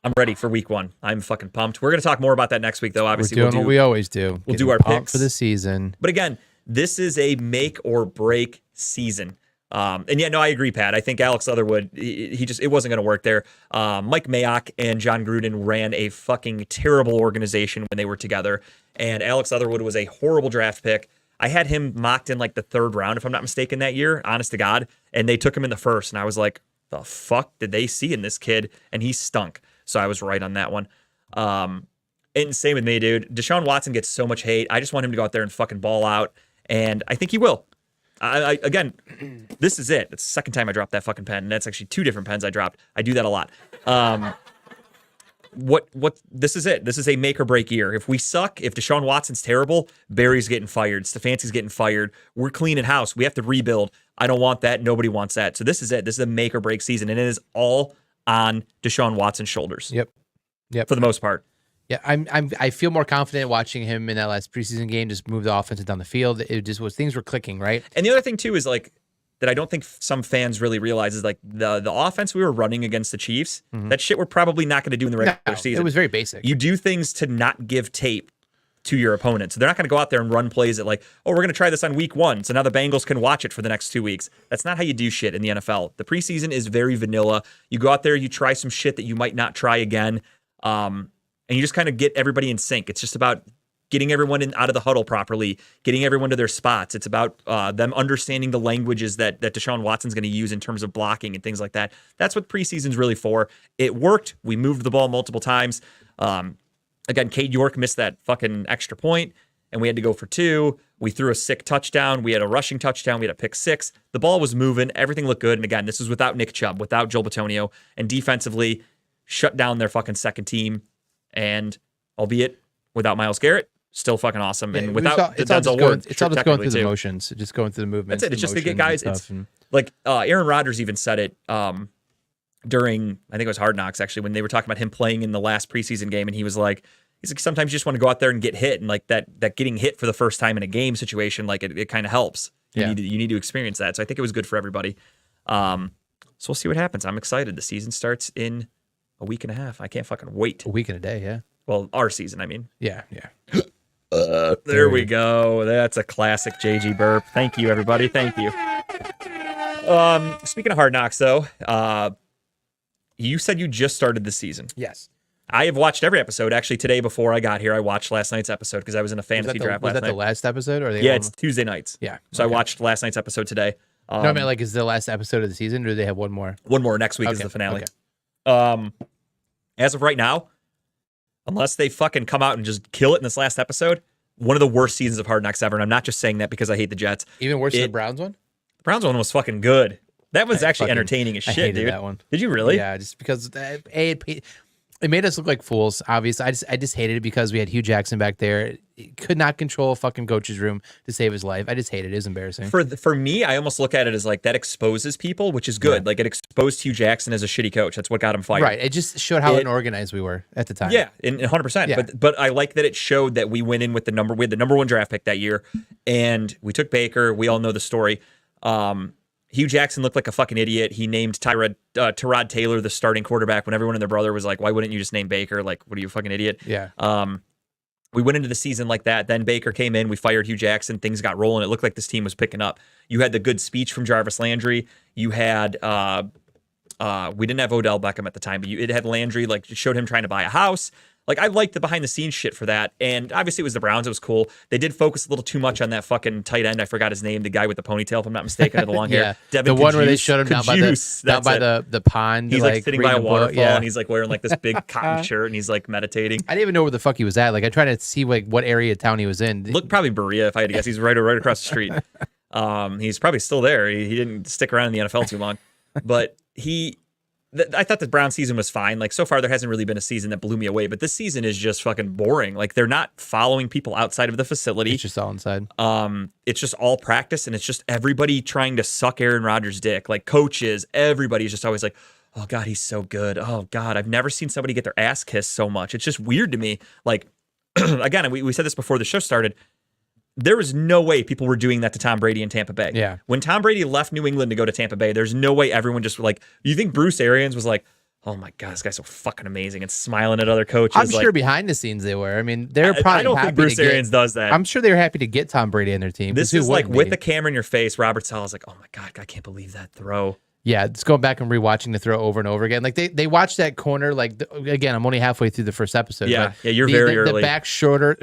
I'm ready for week 1. I'm fucking pumped. We're going to talk more about that next week, though. Obviously, we're doing what we always do. We'll Getting do our pumped picks for the season. But again, this is a make or break season. And yeah, no, I agree, Pat. I think Alex Leatherwood, it wasn't going to work there. Mike Mayock and John Gruden ran a fucking terrible organization when they were together. And Alex Leatherwood was a horrible draft pick. I had him mocked in like the 3rd round, if I'm not mistaken, that year, honest to God. And they took him in the 1st. And I was like, the fuck did they see in this kid? And he stunk. So I was right on that one. And same with me, dude. Deshaun Watson gets so much hate. I just want him to go out there and fucking ball out. And I think he will. Again, this is it. It's the second time I dropped that fucking pen. And that's actually 2 different pens I dropped. I do that a lot. This is it. This is a make or break year. If we suck, if Deshaun Watson's terrible, Barry's getting fired. Stefanski's getting fired. We're cleaning house. We have to rebuild. I don't want that. Nobody wants that. So this is it. This is a make or break season. And it is all on Deshaun Watson's shoulders. Yep. For the most part. Yeah, I feel more confident watching him in that last preseason game. Just move the offense down the field. It just was things were clicking, right? And the other thing too is like that I don't think some fans really realize is like the offense we were running against the Chiefs. That shit we're probably not going to do in the regular season. It was very basic. You do things to not give tape to your opponent. So they're not going to go out there and run plays at like, oh, we're going to try this on week 1. So now the Bengals can watch it for the next 2 weeks. That's not how you do shit in the NFL. The preseason is very vanilla. You go out there, you try some shit that you might not try again. And you just kind of get everybody in sync. It's just about getting everyone out of the huddle properly, getting everyone to their spots. It's about them understanding the languages that Deshaun Watson's going to use in terms of blocking and things like that. That's what preseason's really for. It worked. We moved the ball multiple times. Again, Cade York missed that fucking extra point, and we had to go for 2. We threw a sick touchdown. We had a rushing touchdown. We had a pick 6. The ball was moving. Everything looked good. And again, this was without Nick Chubb, without Joel Bitonio, and defensively shut down their fucking second team. And albeit without Myles Garrett, still fucking awesome. And without Denzel Ward, it's all just going through the too. motions, just going through the movements. That's it. It's just to get guys. It's like Aaron Rodgers even said it during, I think it was Hard Knocks actually, when they were talking about him playing in the last preseason game, and he's like, sometimes you just want to go out there and get hit, and like that getting hit for the first time in a game situation, like it kind of helps. You need to experience that. So I think it was good for everybody. So we'll see what happens. I'm excited. The season starts in a week and a half. I can't fucking wait. A week and a day, yeah. Well, our season, I mean. Yeah. There we go. That's a classic JG burp. Thank you, everybody. Thank you. Speaking of Hard Knocks, though, you said you just started the season. Yes. I have watched every episode. Actually, today before I got here, I watched last night's episode because I was in a fantasy draft last night. Was that the last episode? Or it's Tuesday nights. Yeah. So I watched last night's episode today. No, I mean, like, is the last episode of the season, or do they have one more? One more. Next week is the finale. Okay. As of right now, unless they fucking come out and just kill it in this last episode, one of the worst seasons of Hard Knocks ever. And I'm not just saying that because I hate the Jets. Even worse than the Browns one? The Browns one was fucking good. That was actually entertaining as shit, I hated dude. That one. Did you really? Yeah, just because it made us look like fools. Obviously, I just hated it because we had Hugh Jackson back there. He could not control a fucking coach's room to save his life. I just hated it. It was embarrassing. For me, I almost look at it as like that exposes people, which is good. Yeah. Like it exposed Hugh Jackson as a shitty coach. That's what got him fired. Right. It just showed how unorganized we were at the time. Yeah, 100%. Yeah. But I like that it showed that we went in with we had the number 1 draft pick that year, and we took Baker. We all know the story. Hugh Jackson looked like a fucking idiot. He named Tyrod Taylor the starting quarterback when everyone and their brother was like, why wouldn't you just name Baker? Like, what are you, a fucking idiot? Yeah. We went into the season like that. Then Baker came in. We fired Hugh Jackson. Things got rolling. It looked like this team was picking up. You had the good speech from Jarvis Landry. You had, we didn't have Odell Beckham at the time, but it had Landry, like, it showed him trying to buy a house. Like, I liked the behind-the-scenes shit for that. And obviously, it was the Browns. It was cool. They did focus a little too much on that fucking tight end. I forgot his name. The guy with the ponytail, if I'm not mistaken, or the long hair. Devin the one where they showed him down by the pond. He's like sitting by a waterfall, and he's like wearing like this big cotton shirt, and he's like meditating. I didn't even know where the fuck he was at. Like, I tried to see like what area of town he was in. Look, probably Berea, if I had to guess. He's right across the street. He's probably still there. He didn't stick around in the NFL too long. But I thought the Brown season was fine. Like, so far, there hasn't really been a season that blew me away. But this season is just fucking boring. Like, they're not following people outside of the facility. It's just all inside. It's just all practice, and it's just everybody trying to suck Aaron Rodgers' dick. Like, coaches, everybody's just always like, oh, God, he's so good. Oh, God, I've never seen somebody get their ass kissed so much. It's just weird to me. Like, again, we said this before the show started. There was no way people were doing that to Tom Brady in Tampa Bay. Yeah. When Tom Brady left New England to go to Tampa Bay, there's no way everyone just like, you think Bruce Arians was like, oh my God, this guy's so fucking amazing, and smiling at other coaches. I'm sure behind the scenes they were. I mean, they're probably I don't think Bruce Arians does that. I'm sure they were happy to get Tom Brady in their team. This is like with the camera in your face, Robert Saleh's like, oh my God, I can't believe that throw. Yeah, just going back and rewatching the throw over and over again. Like they watched that corner. Like again, I'm only halfway through the first episode. Yeah, you're very early. The back shoulder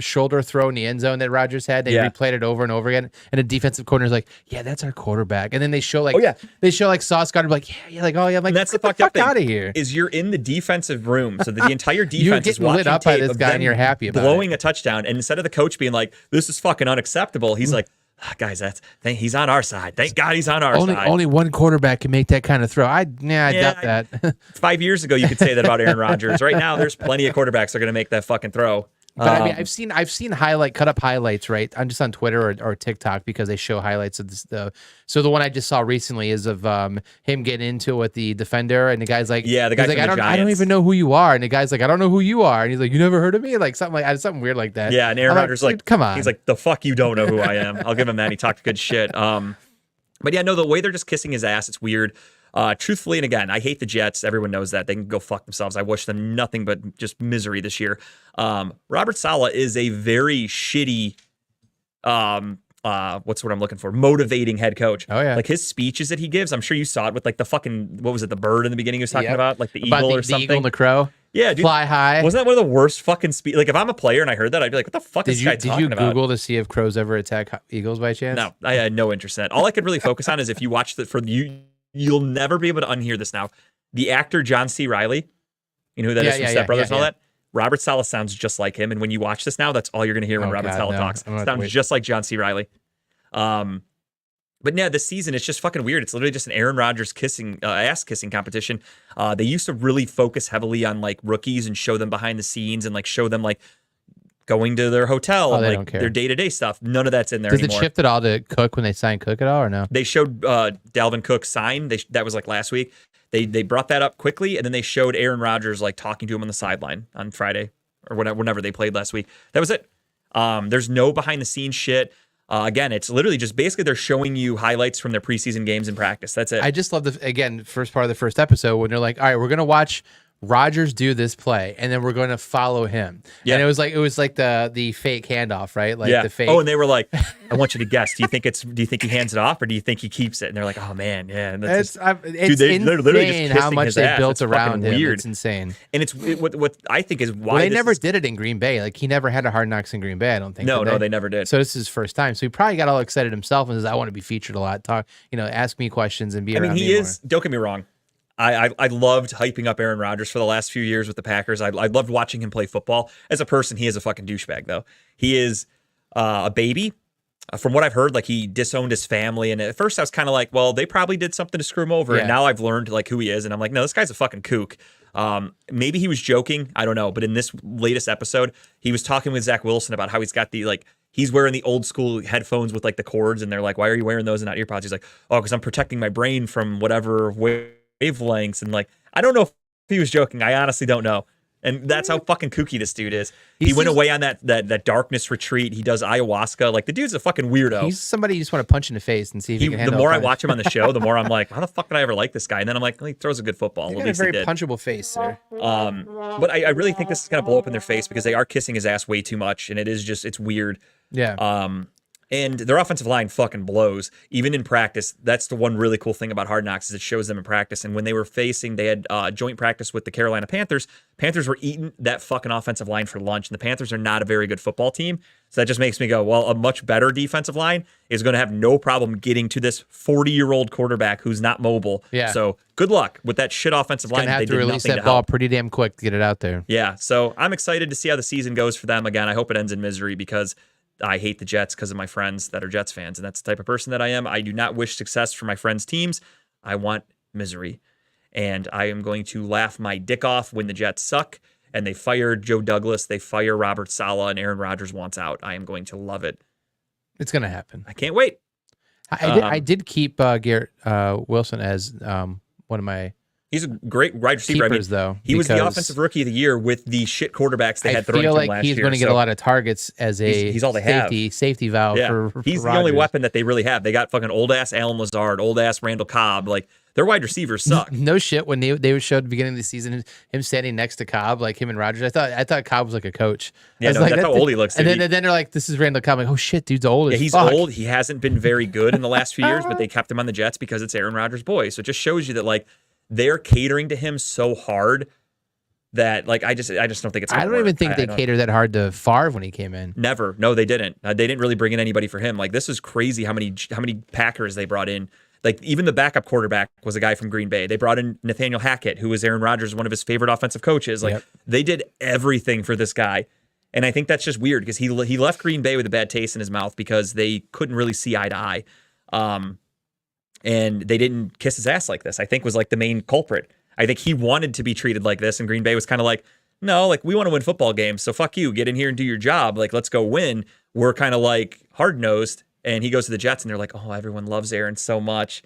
throw in the end zone that Rodgers had. They replayed it over and over again. And the defensive corner's like, yeah, that's our quarterback. And then they show like Sauce Gardner like, yeah, like, oh yeah, I'm like, and that's the fuck out of here. Is you're in the defensive room, so the entire defense is watching lit up tape by this of guy, them and you're happy about blowing a touchdown. And instead of the coach being like, this is fucking unacceptable, he's like, guys, he's on our side. Thank God he's on our side. Only one quarterback can make that kind of throw. I doubt that. 5 years ago, you could say that about Aaron Rodgers. Right now, there's plenty of quarterbacks that are going to make that fucking throw. But I mean, I've seen cut up highlights, right? I'm just on Twitter or TikTok because they show highlights of this. So the one I just saw recently is of him getting into it with the defender, and the guy's like, the guy's like, I don't even know who you are, and the guy's like, I don't know who you are, and he's like, you never heard of me, like something weird like that. Yeah, and Aaron Rodgers like, come on, he's like, the fuck you don't know who I am. I'll give him that. He talked good shit. But yeah, no, the way they're just kissing his ass, it's weird. Truthfully, and again, I hate the Jets. Everyone knows that. They can go fuck themselves. I wish them nothing but just misery this year. Robert Saleh is a very shitty, what's what I'm looking for? Motivating head coach. Oh, yeah. Like his speeches that he gives, I'm sure you saw it with like the fucking, what was it, the bird in the beginning he was talking Yep. about? Like the About eagle or the something. eagle and the crow. Yeah, dude. Fly high. Wasn't that one of the worst fucking Like if I'm a player and I heard that, I'd be like, what the fuck is this guy Did talking you about? Google to see if crows ever attack eagles by chance? No, I had no interest in that. All I could really focus on is if you watch you'll never be able to unhear this now. The actor John C. Reilly, you know who that is from Step Brothers and all that? Robert Saleh sounds just like him. And when you watch this now, that's all you're going to hear when Robert Saleh talks. Sounds just like John C. Reilly. But yeah, this season, it's just fucking weird. It's literally just an Aaron Rodgers ass kissing competition. They used to really focus heavily on like rookies and show them behind the scenes and like show them like going to their hotel and like their day-to-day stuff. None of that's in there anymore. Does it shift at all to Cook when they sign Cook at all or no? They showed Dalvin Cook sign. That was like last week. They brought that up quickly, and then they showed Aaron Rodgers like talking to him on the sideline on Friday or whenever they played last week. That was it. There's no behind-the-scenes shit. Again, it's literally just basically they're showing you highlights from their preseason games in practice. That's it. I just love first part of the first episode when they're like, all right, we're going to watch Rodgers do this play, and then we're going to follow him. Yeah. And it was like the fake handoff, right? Like the fake. Oh, and they were like, I want you to guess. Do you think he hands it off or do you think he keeps it? And they're like, oh man, yeah. And it's insane how much they built around him. Weird. It's insane. And what I think is why they never did it in Green Bay. Like he never had a Hard Knocks in Green Bay. I don't think. No, they never did. So this is his first time. So he probably got all excited himself and says, I want to be featured a lot. Ask me questions and be around me more. Don't get me wrong. I loved hyping up Aaron Rodgers for the last few years with the Packers. I loved watching him play football. As a person, he is a fucking douchebag, though. He is a baby. From what I've heard, like he disowned his family. And at first I was kind of like, well, they probably did something to screw him over. Yeah. And now I've learned like who he is. And I'm like, no, this guy's a fucking kook. Maybe he was joking. I don't know. But in this latest episode, he was talking with Zach Wilson about how he's got he's wearing the old school headphones with like the cords. And they're like, why are you wearing those and not earpods? He's like, oh, because I'm protecting my brain from whatever wavelengths. And like, I don't know if he was joking. I honestly don't know. And that's how fucking kooky this dude is. He went away on that darkness retreat. He does ayahuasca. Like the dude's a fucking weirdo. He's somebody you just want to punch in the face and see if he can handle. The more I watch him on the show, the more I'm like, how the fuck did I ever like this guy? And then I'm like, well, he throws a good football. He's got a very punchable face, sir. But I really think this is gonna blow up in their face because they are kissing his ass way too much, and it's weird. Yeah. And their offensive line fucking blows. Even in practice, that's the one really cool thing about Hard Knocks is it shows them in practice. And when they had joint practice with the Carolina Panthers, Panthers were eating that fucking offensive line for lunch. And the Panthers are not a very good football team. So that just makes me go, well, a much better defensive line is going to have no problem getting to this 40-year-old quarterback who's not mobile. Yeah. So good luck with that shit offensive line. They have to release that ball pretty damn quick to get it out there. Yeah. So I'm excited to see how the season goes for them. Again, I hope it ends in misery because I hate the Jets because of my friends that are Jets fans, and that's the type of person that I am. I do not wish success for my friends' teams. I want misery. And I am going to laugh my dick off when the Jets suck and they fire Joe Douglas, they fire Robert Saleh, and Aaron Rodgers wants out. I am going to love it. It's going to happen. I can't wait. I did keep Garrett Wilson as one of my He's a great wide receiver. keepers, though. He was the offensive rookie of the year with the shit quarterbacks they had throwing to him last year. I feel like he's going to get a lot of targets as a he's all they have. Safety valve for He's the Rodgers. only weapon that they really have. They got fucking old-ass Alan Lazard, old-ass Randall Cobb. Like, their wide receivers suck. No shit. When they showed at the beginning of the season, him standing next to Cobb, like him and Rodgers, I thought Cobb was like a coach. Yeah, like, that's how old he looks. And then they're like, this is Randall Cobb. I'm like, oh shit, dude's old. Yeah, he's old. He hasn't been very good in the last few years, but they kept him on the Jets because it's Aaron Rodgers' boy. So it just shows you that like they're catering to him so hard that like I just don't think it's. I don't even think they catered that hard to Favre when he came in. Never. No, they didn't. They didn't really bring in anybody for him. Like this is crazy how many Packers they brought in. Like even the backup quarterback was a guy from Green Bay. They brought in Nathaniel Hackett, who was Aaron Rodgers, one of his favorite offensive coaches. Like they did everything for this guy. And I think that's just weird because he left Green Bay with a bad taste in his mouth because they couldn't really see eye to eye. And they didn't kiss his ass like this, I think was like the main culprit. I think he wanted to be treated like this, and Green Bay was kind of like, no, like we want to win football games, so fuck you, get in here and do your job. Like, let's go win. We're kind of like hard-nosed. And he goes to the Jets, and they're like, oh, everyone loves Aaron so much.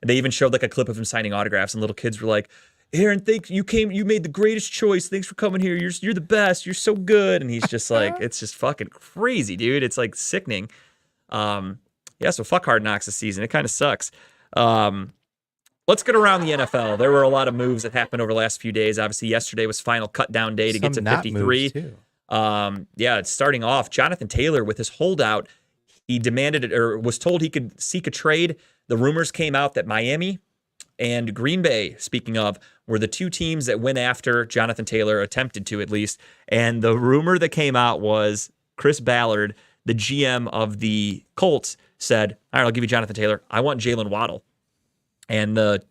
And they even showed like a clip of him signing autographs, and little kids were like, Aaron, thanks, you made the greatest choice. Thanks for coming here. You're the best. You're so good. And he's just like, it's just fucking crazy, dude. It's like sickening. So fuck Hard Knocks this season. It kind of sucks. let's get around the NFL. There were a lot of moves that happened over the last few days. Obviously, yesterday was final cut down day to get to Some not 53. moves, too. Yeah, it's starting off. Jonathan Taylor with his holdout, he demanded it or was told he could seek a trade. The rumors came out that Miami and Green Bay, speaking of, were the two teams that went after Jonathan Taylor, attempted to at least. And the rumor that came out was Chris Ballard, the GM of the Colts, said, all right, I'll give you Jonathan Taylor. I want Jalen Waddle. And the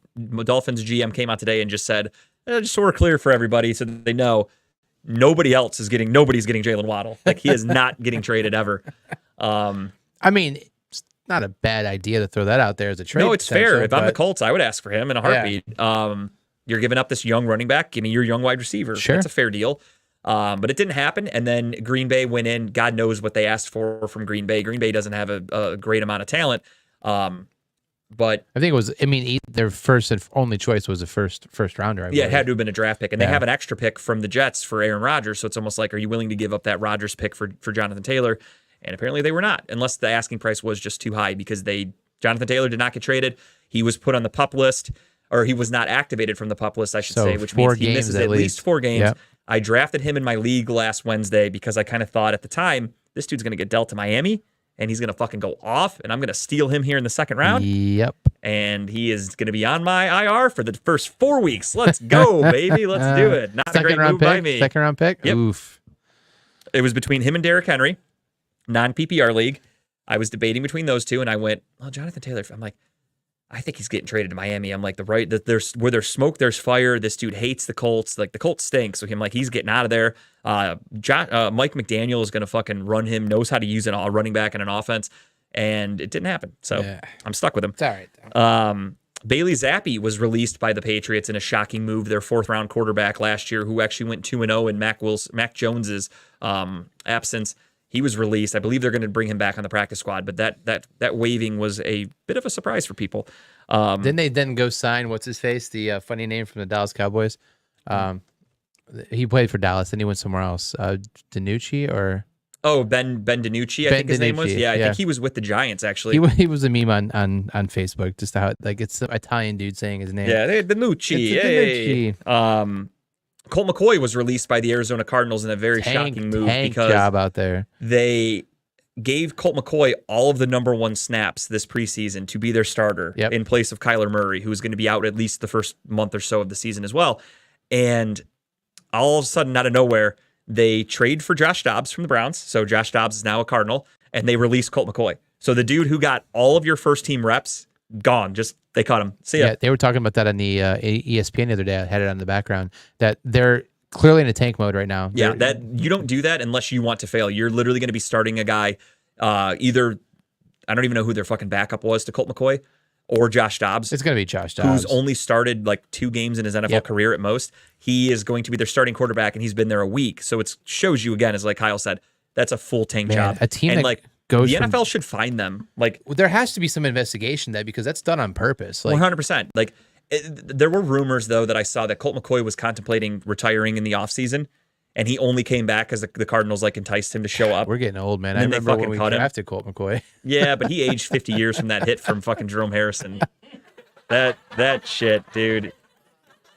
Dolphins GM came out today and just said, just so we're clear for everybody so that they know nobody's getting Jalen Waddle. Like, he is not getting traded ever. I mean, it's not a bad idea to throw that out there as a trade. No, it's fair. If I'm the but- Colts, I would ask for him in a heartbeat. You're giving up this young running back. Give me your young wide receiver. Sure. That's a fair deal. But it didn't happen. And then Green Bay went in. God knows what they asked for from Green Bay. Green Bay doesn't have a great amount of talent. But I think it was. I mean, their first and only choice was a first rounder. yeah, it had to have been a draft pick, and they have an extra pick from the Jets for Aaron Rodgers. So it's almost like, are you willing to give up that Rodgers pick for Jonathan Taylor? And apparently they were not, unless the asking price was just too high, because Jonathan Taylor did not get traded. He was put on the PUP list, or he was not activated from the PUP list, I should say, which means he misses at least 4 games. Yep. I drafted him in my league last Wednesday because I kind of thought at the time, this dude's going to get dealt to Miami, and he's going to fucking go off, and I'm going to steal him here in the second round. Yep. And he is going to be on my IR for the first 4 weeks. Let's go, baby. Let's do it. Not a great move by me. Second round pick? Yep. Oof. It was between him and Derrick Henry, non-PPR league. I was debating between those two, and I went, well, Jonathan Taylor. I'm like, I think he's getting traded to Miami. I'm like, where there's smoke, there's fire. This dude hates the Colts. Like, the Colts stink. So I'm like, he's getting out of there. Mike McDaniel is going to fucking run him, knows how to use a running back and an offense. And it didn't happen. So I'm stuck with him. It's all right. Bailey Zappi was released by the Patriots in a shocking move. Their 4th-round quarterback last year, who actually went 2-0 in Mac Jones's absence. He was released. I believe they're going to bring him back on the practice squad, but that waiving was a bit of a surprise for people. Didn't they then go sign what's his face, the funny name from the Dallas Cowboys? He played for Dallas, then he went somewhere else. DiNucci or Ben DiNucci, I think his name was. Yeah, I think he was with the Giants actually. he was a meme on Facebook, just how it's the Italian dude saying his name. Yeah, DiNucci. It's Hey. Colt McCoy was released by the Arizona Cardinals in a very shocking move because job out there. They gave Colt McCoy all of the number 1 snaps this preseason to be their starter in place of Kyler Murray, who was going to be out at least the first month or so of the season as well. And all of a sudden, out of nowhere, they trade for Josh Dobbs from the Browns. So Josh Dobbs is now a Cardinal, and they release Colt McCoy. So the dude who got all of your first team reps, gone. Just they cut him. See ya. Yeah, they were talking about that on the ESPN the other day. I had it on the background that they're clearly in a tank mode right now. Yeah, that you don't do that unless you want to fail. You're literally going to be starting a guy, either I don't even know who their fucking backup was to Colt McCoy, or Josh Dobbs. It's going to be Josh Dobbs, who's only started like 2 games in his NFL career at most. He is going to be their starting quarterback, and he's been there a week. So it shows you again, as like Kyle said, that's a full tank job. A team and that like goes the from- NFL should find them. Like, there has to be some investigation there because that's done on purpose. Like 100%. Like there were rumors though that I saw that Colt McCoy was contemplating retiring in the offseason, and he only came back because the Cardinals like enticed him to show up. We're getting old, man. And I then they remember fucking when we cut him. drafted Colt McCoy. Yeah, but he aged 50 years from that hit from fucking Jerome Harrison. That shit, dude.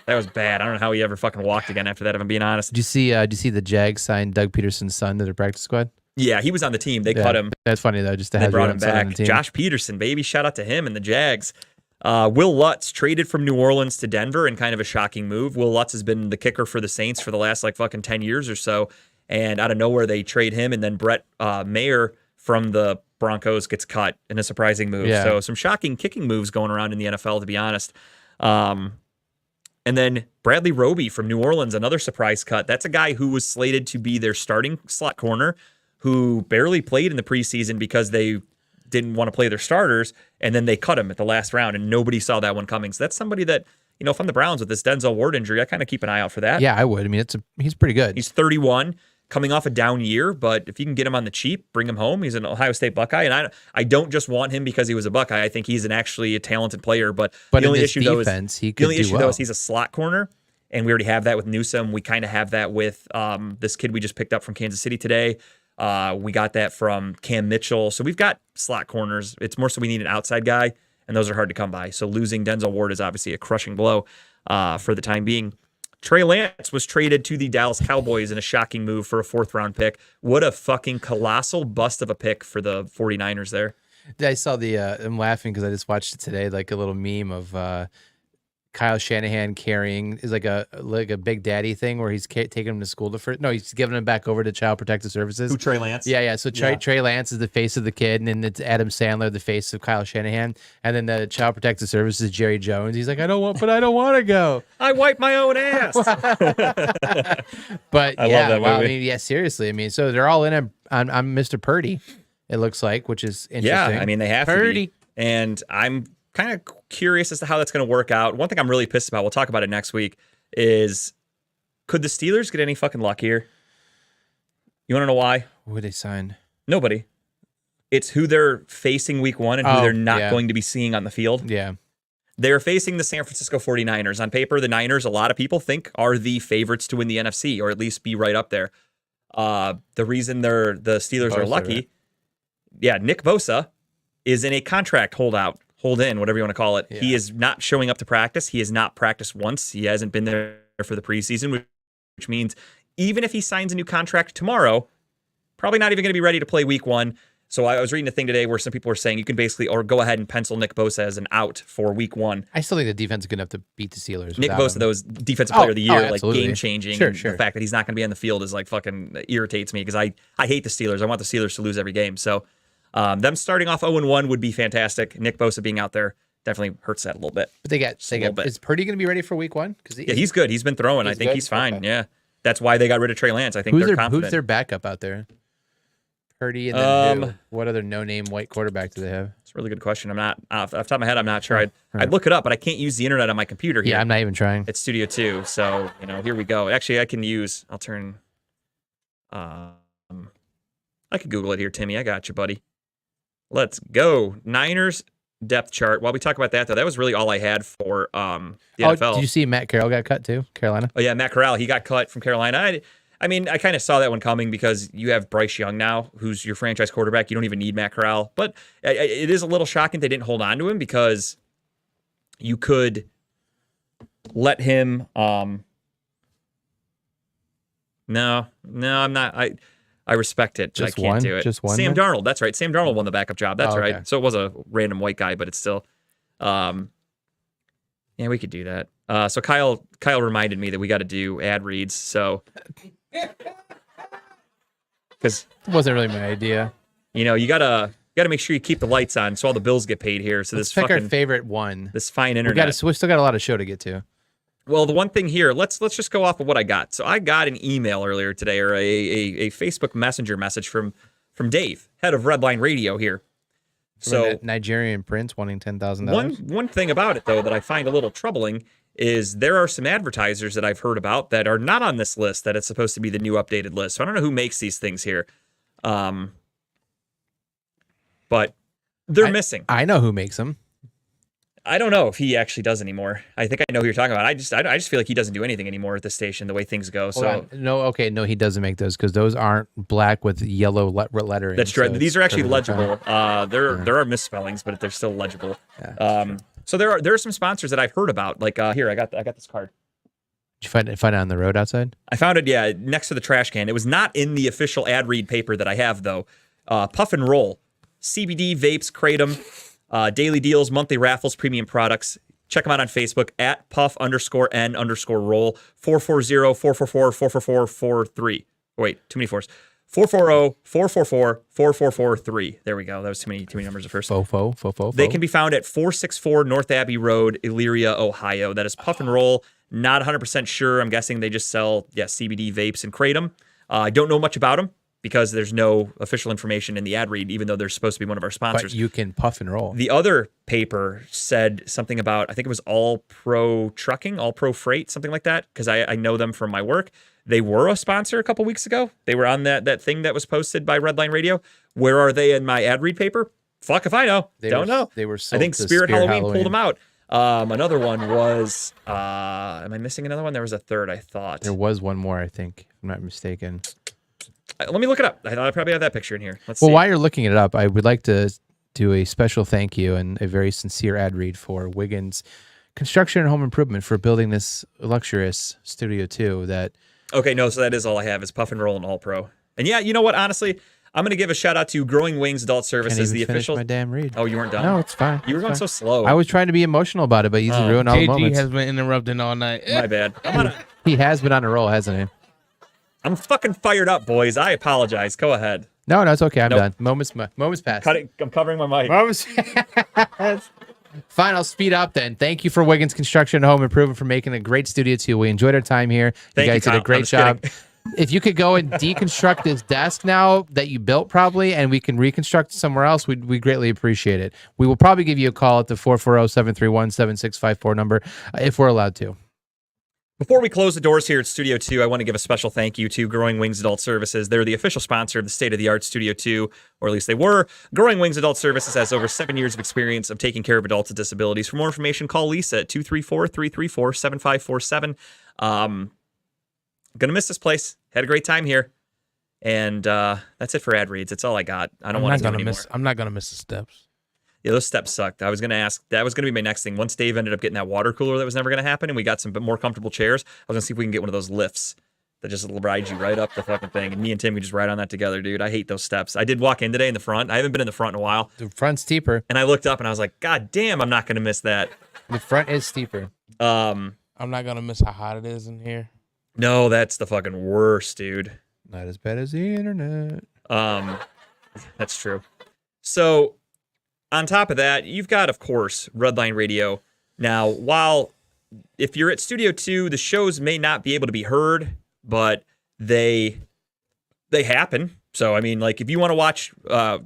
That was bad. I don't know how he ever fucking walked again after that, if I'm being honest. Did you see the Jags sign Doug Peterson's son to their practice squad? Yeah, he was on the team. They cut him. That's funny though, just to They have brought your him own son on back. the team. Josh Peterson, baby. Shout out to him and the Jags. Will Lutz traded from New Orleans to Denver in kind of a shocking move. Will Lutz has been the kicker for the Saints for the last like fucking 10 years or so. And out of nowhere, they trade him. And then Brett Mayer from the Broncos gets cut in a surprising move. Yeah. So some shocking kicking moves going around in the NFL, to be honest. And then Bradley Roby from New Orleans, another surprise cut. That's a guy who was slated to be their starting slot corner, who barely played in the preseason because they didn't want to play their starters, and then they cut him at the last round, and nobody saw that one coming. So that's somebody that, you know, if I'm the Browns with this Denzel Ward injury, I kind of keep an eye out for that. Yeah, I would. I mean, he's pretty good. He's 31, coming off a down year, but if you can get him on the cheap, bring him home. He's an Ohio State Buckeye, and I don't just want him because he was a Buckeye. I think he's actually a talented player, but But the in only this issue though defense, he the could only do issue though well. is he's a slot corner, and we already have that with Newsome. We kind of have that with this kid we just picked up from Kansas City today. We got that from Cam Mitchell. So we've got slot corners. It's more so we need an outside guy, and those are hard to come by. So losing Denzel Ward is obviously a crushing blow for the time being. Trey Lance was traded to the Dallas Cowboys in a shocking move for a 4th-round pick. What a fucking colossal bust of a pick for the 49ers there. I saw I'm laughing because I just watched it today, like a little meme of Kyle Shanahan carrying is like a big daddy thing where he's taking him to school he's giving him back over to Child Protective Services. Who, Trey Lance? Yeah. So Trey Lance is the face of the kid, and then it's Adam Sandler, the face of Kyle Shanahan, and then the Child Protective Services, Jerry Jones. He's like, I don't want to go. I wipe my own ass. But I love that movie. I mean, yeah, seriously. I mean, so they're all in on Mr. Purdy. It looks like, which is interesting. Yeah, I mean, they have to be. And I'm kind of curious as to how that's going to work out. One thing I'm really pissed about, we'll talk about it next week, is could the Steelers get any fucking luck here? You want to know why? Who would they sign? Nobody. It's who they're facing week 1 and who they're not going to be seeing on the field. Yeah. They're facing the San Francisco 49ers. On paper, the Niners, a lot of people think, are the favorites to win the NFC, or at least be right up there. The reason the Steelers are lucky, Nick Bosa is in a contract hold-in, whatever you want to call it. Yeah. He is not showing up to practice. He has not practiced once. He hasn't been there for the preseason, which means even if he signs a new contract tomorrow, probably not even going to be ready to play week 1. So I was reading a thing today where some people were saying you can basically go ahead and pencil Nick Bosa as an out for week 1. I still think the defense is good enough to beat the Steelers. Nick Bosa, though, is defensive player of the year, like absolutely. game-changing. Sure. The fact that he's not going to be on the field is like fucking irritates me because I hate the Steelers. I want the Steelers to lose every game. So them starting off 0-1 would be fantastic. Nick Bosa being out there definitely hurts that a little bit. But they got is Purdy going to be ready for week 1? He's good. He's been throwing. I think he's fine. Okay. Yeah. That's why they got rid of Trey Lance. I think they're confident. Who's their backup out there? Purdy and then who? What other no-name white quarterback do they have? It's a really good question. I'm not off the top of my head. I'm not sure. I'd look it up, but I can't use the internet on my computer here. Yeah, I'm not even trying. It's Studio 2, so here we go. Actually, I'll turn. I could Google it here, Timmy. I got you, buddy. Let's go. Niners depth chart. While we talk about that, though, that was really all I had for the NFL. Did you see Matt Carroll got cut too? Carolina. Oh yeah, Matt Corral. He got cut from Carolina. I mean, I kind of saw that one coming because you have Bryce Young now, who's your franchise quarterback. You don't even need Matt Corral. But it is a little shocking they didn't hold on to him because you could let him. No, I'm not. I respect it. Just I can't one? do it. Just one. Sam Darnold. That's right. Sam Darnold won the backup job. That's okay. right. So it was a random white guy, but it's still. Yeah, we could do that. So Kyle reminded me that we got to do ad reads. So because it wasn't really my idea. You gotta make sure you keep the lights on so all the bills get paid here. So Let's this pick fucking our favorite one. This fine internet. We still got a lot of show to get to. Well, the one thing here, let's just go off of what I got. So I got an email earlier today, or a Facebook Messenger message from Dave, head of Redline Radio here. So Nigerian prince wanting $10,000. One thing about it though that I find a little troubling is there are some advertisers that I've heard about that are not on this list that it's supposed to be the new updated list. So I don't know who makes these things here, but they're missing. I know who makes them. I don't know if he actually does anymore. I think I know who you're talking about. I just feel like he doesn't do anything anymore at this station the way things go. No, he doesn't make those because those aren't black with yellow lettering. That's true. So these are actually legible. There are misspellings, but they're still legible. Yeah, so there are some sponsors that I've heard about. Like here, I got this card. Did you find it on the road outside? I found it, yeah, next to the trash can. It was not in the official ad read paper that I have though. Puff and Roll, CBD vapes, Kratom. Daily deals, monthly raffles, premium products. Check them out on Facebook at puff_n_roll 440-444-44443. Wait, too many fours. 440-444-4443. There we go. That was too many numbers at first. Fofo. They can be found at 464 North Abbey Road, Elyria, Ohio. That is Puff and Roll. Not 100% sure. I'm guessing they just sell CBD vapes and Kratom. I don't know much about them because there's no official information in the ad read, even though they're supposed to be one of our sponsors. But you can puff and roll. The other paper said something about, I think it was All Pro Trucking, All Pro Freight, something like that, because I know them from my work. They were a sponsor a couple weeks ago. They were on that thing that was posted by Redline Radio. Where are they in my ad read paper? Fuck if I know. Don't know. They were I think Spirit Halloween pulled them out. Another one was, am I missing another one? There was a third, I thought. There was one more, I think, if I'm not mistaken. Let me look it up. I probably have that picture in here. Let's see. Well, while you're looking it up, I would like to do a special thank you and a very sincere ad read for Wiggins Construction and Home Improvement for building this luxurious Studio 2 that... Okay, no, so that is all I have is Puff and Roll and All Pro. And yeah, you know what? Honestly, I'm going to give a shout out to Growing Wings Adult Services, the official. My damn read. Oh, you weren't done? No, it's fine. You were going so slow. I was trying to be emotional about it, but he's ruined all the JG moments. has been interrupting all night. My bad. He has been on a roll, hasn't he? I'm fucking fired up, boys. I apologize. Go ahead. No, it's okay. I'm Nope. done. Moments passed. Cut it. I'm covering my mic. Moments. Fine, I'll speed up then. Thank you for Wiggins Construction and Home Improvement for making a great Studio 2. We enjoyed our time here. Thank you guys you, did a Kyle. great I'm just job. kidding. If you could go and deconstruct this desk now that you built probably, and we can reconstruct somewhere else, we'd greatly appreciate it. We will probably give you a call at the 440-731-7654 number if we're allowed to. Before we close the doors here at Studio 2, I want to give a special thank you to Growing Wings Adult Services. They're the official sponsor of the state-of-the-art Studio 2, or at least they were. Growing Wings Adult Services has over 7 years of experience of taking care of adults with disabilities. For more information, call Lisa at 234-334-7547. Gonna miss this place. Had a great time here. And that's it for ad reads. That's all I got. I don't want to do anymore. I'm not gonna miss the steps. Yeah, those steps sucked. I was going to ask, that was going to be my next thing. Once Dave ended up getting that water cooler that was never going to happen, and we got some more comfortable chairs, I was going to see if we can get one of those lifts that just ride you right up the fucking thing. And me and Tim, we just ride on that together, dude. I hate those steps. I did walk in today in the front. I haven't been in the front in a while. The front's steeper. And I looked up and I was like, God damn, I'm not going to miss that. The front is steeper. I'm not gonna miss how hot it is in here. No, that's the fucking worst, dude. Not as bad as the internet. That's true. So, on top of that, you've got, of course, Redline Radio. Now, while if you're at Studio 2, the shows may not be able to be heard, but they happen. So, I mean, like, if you want to watch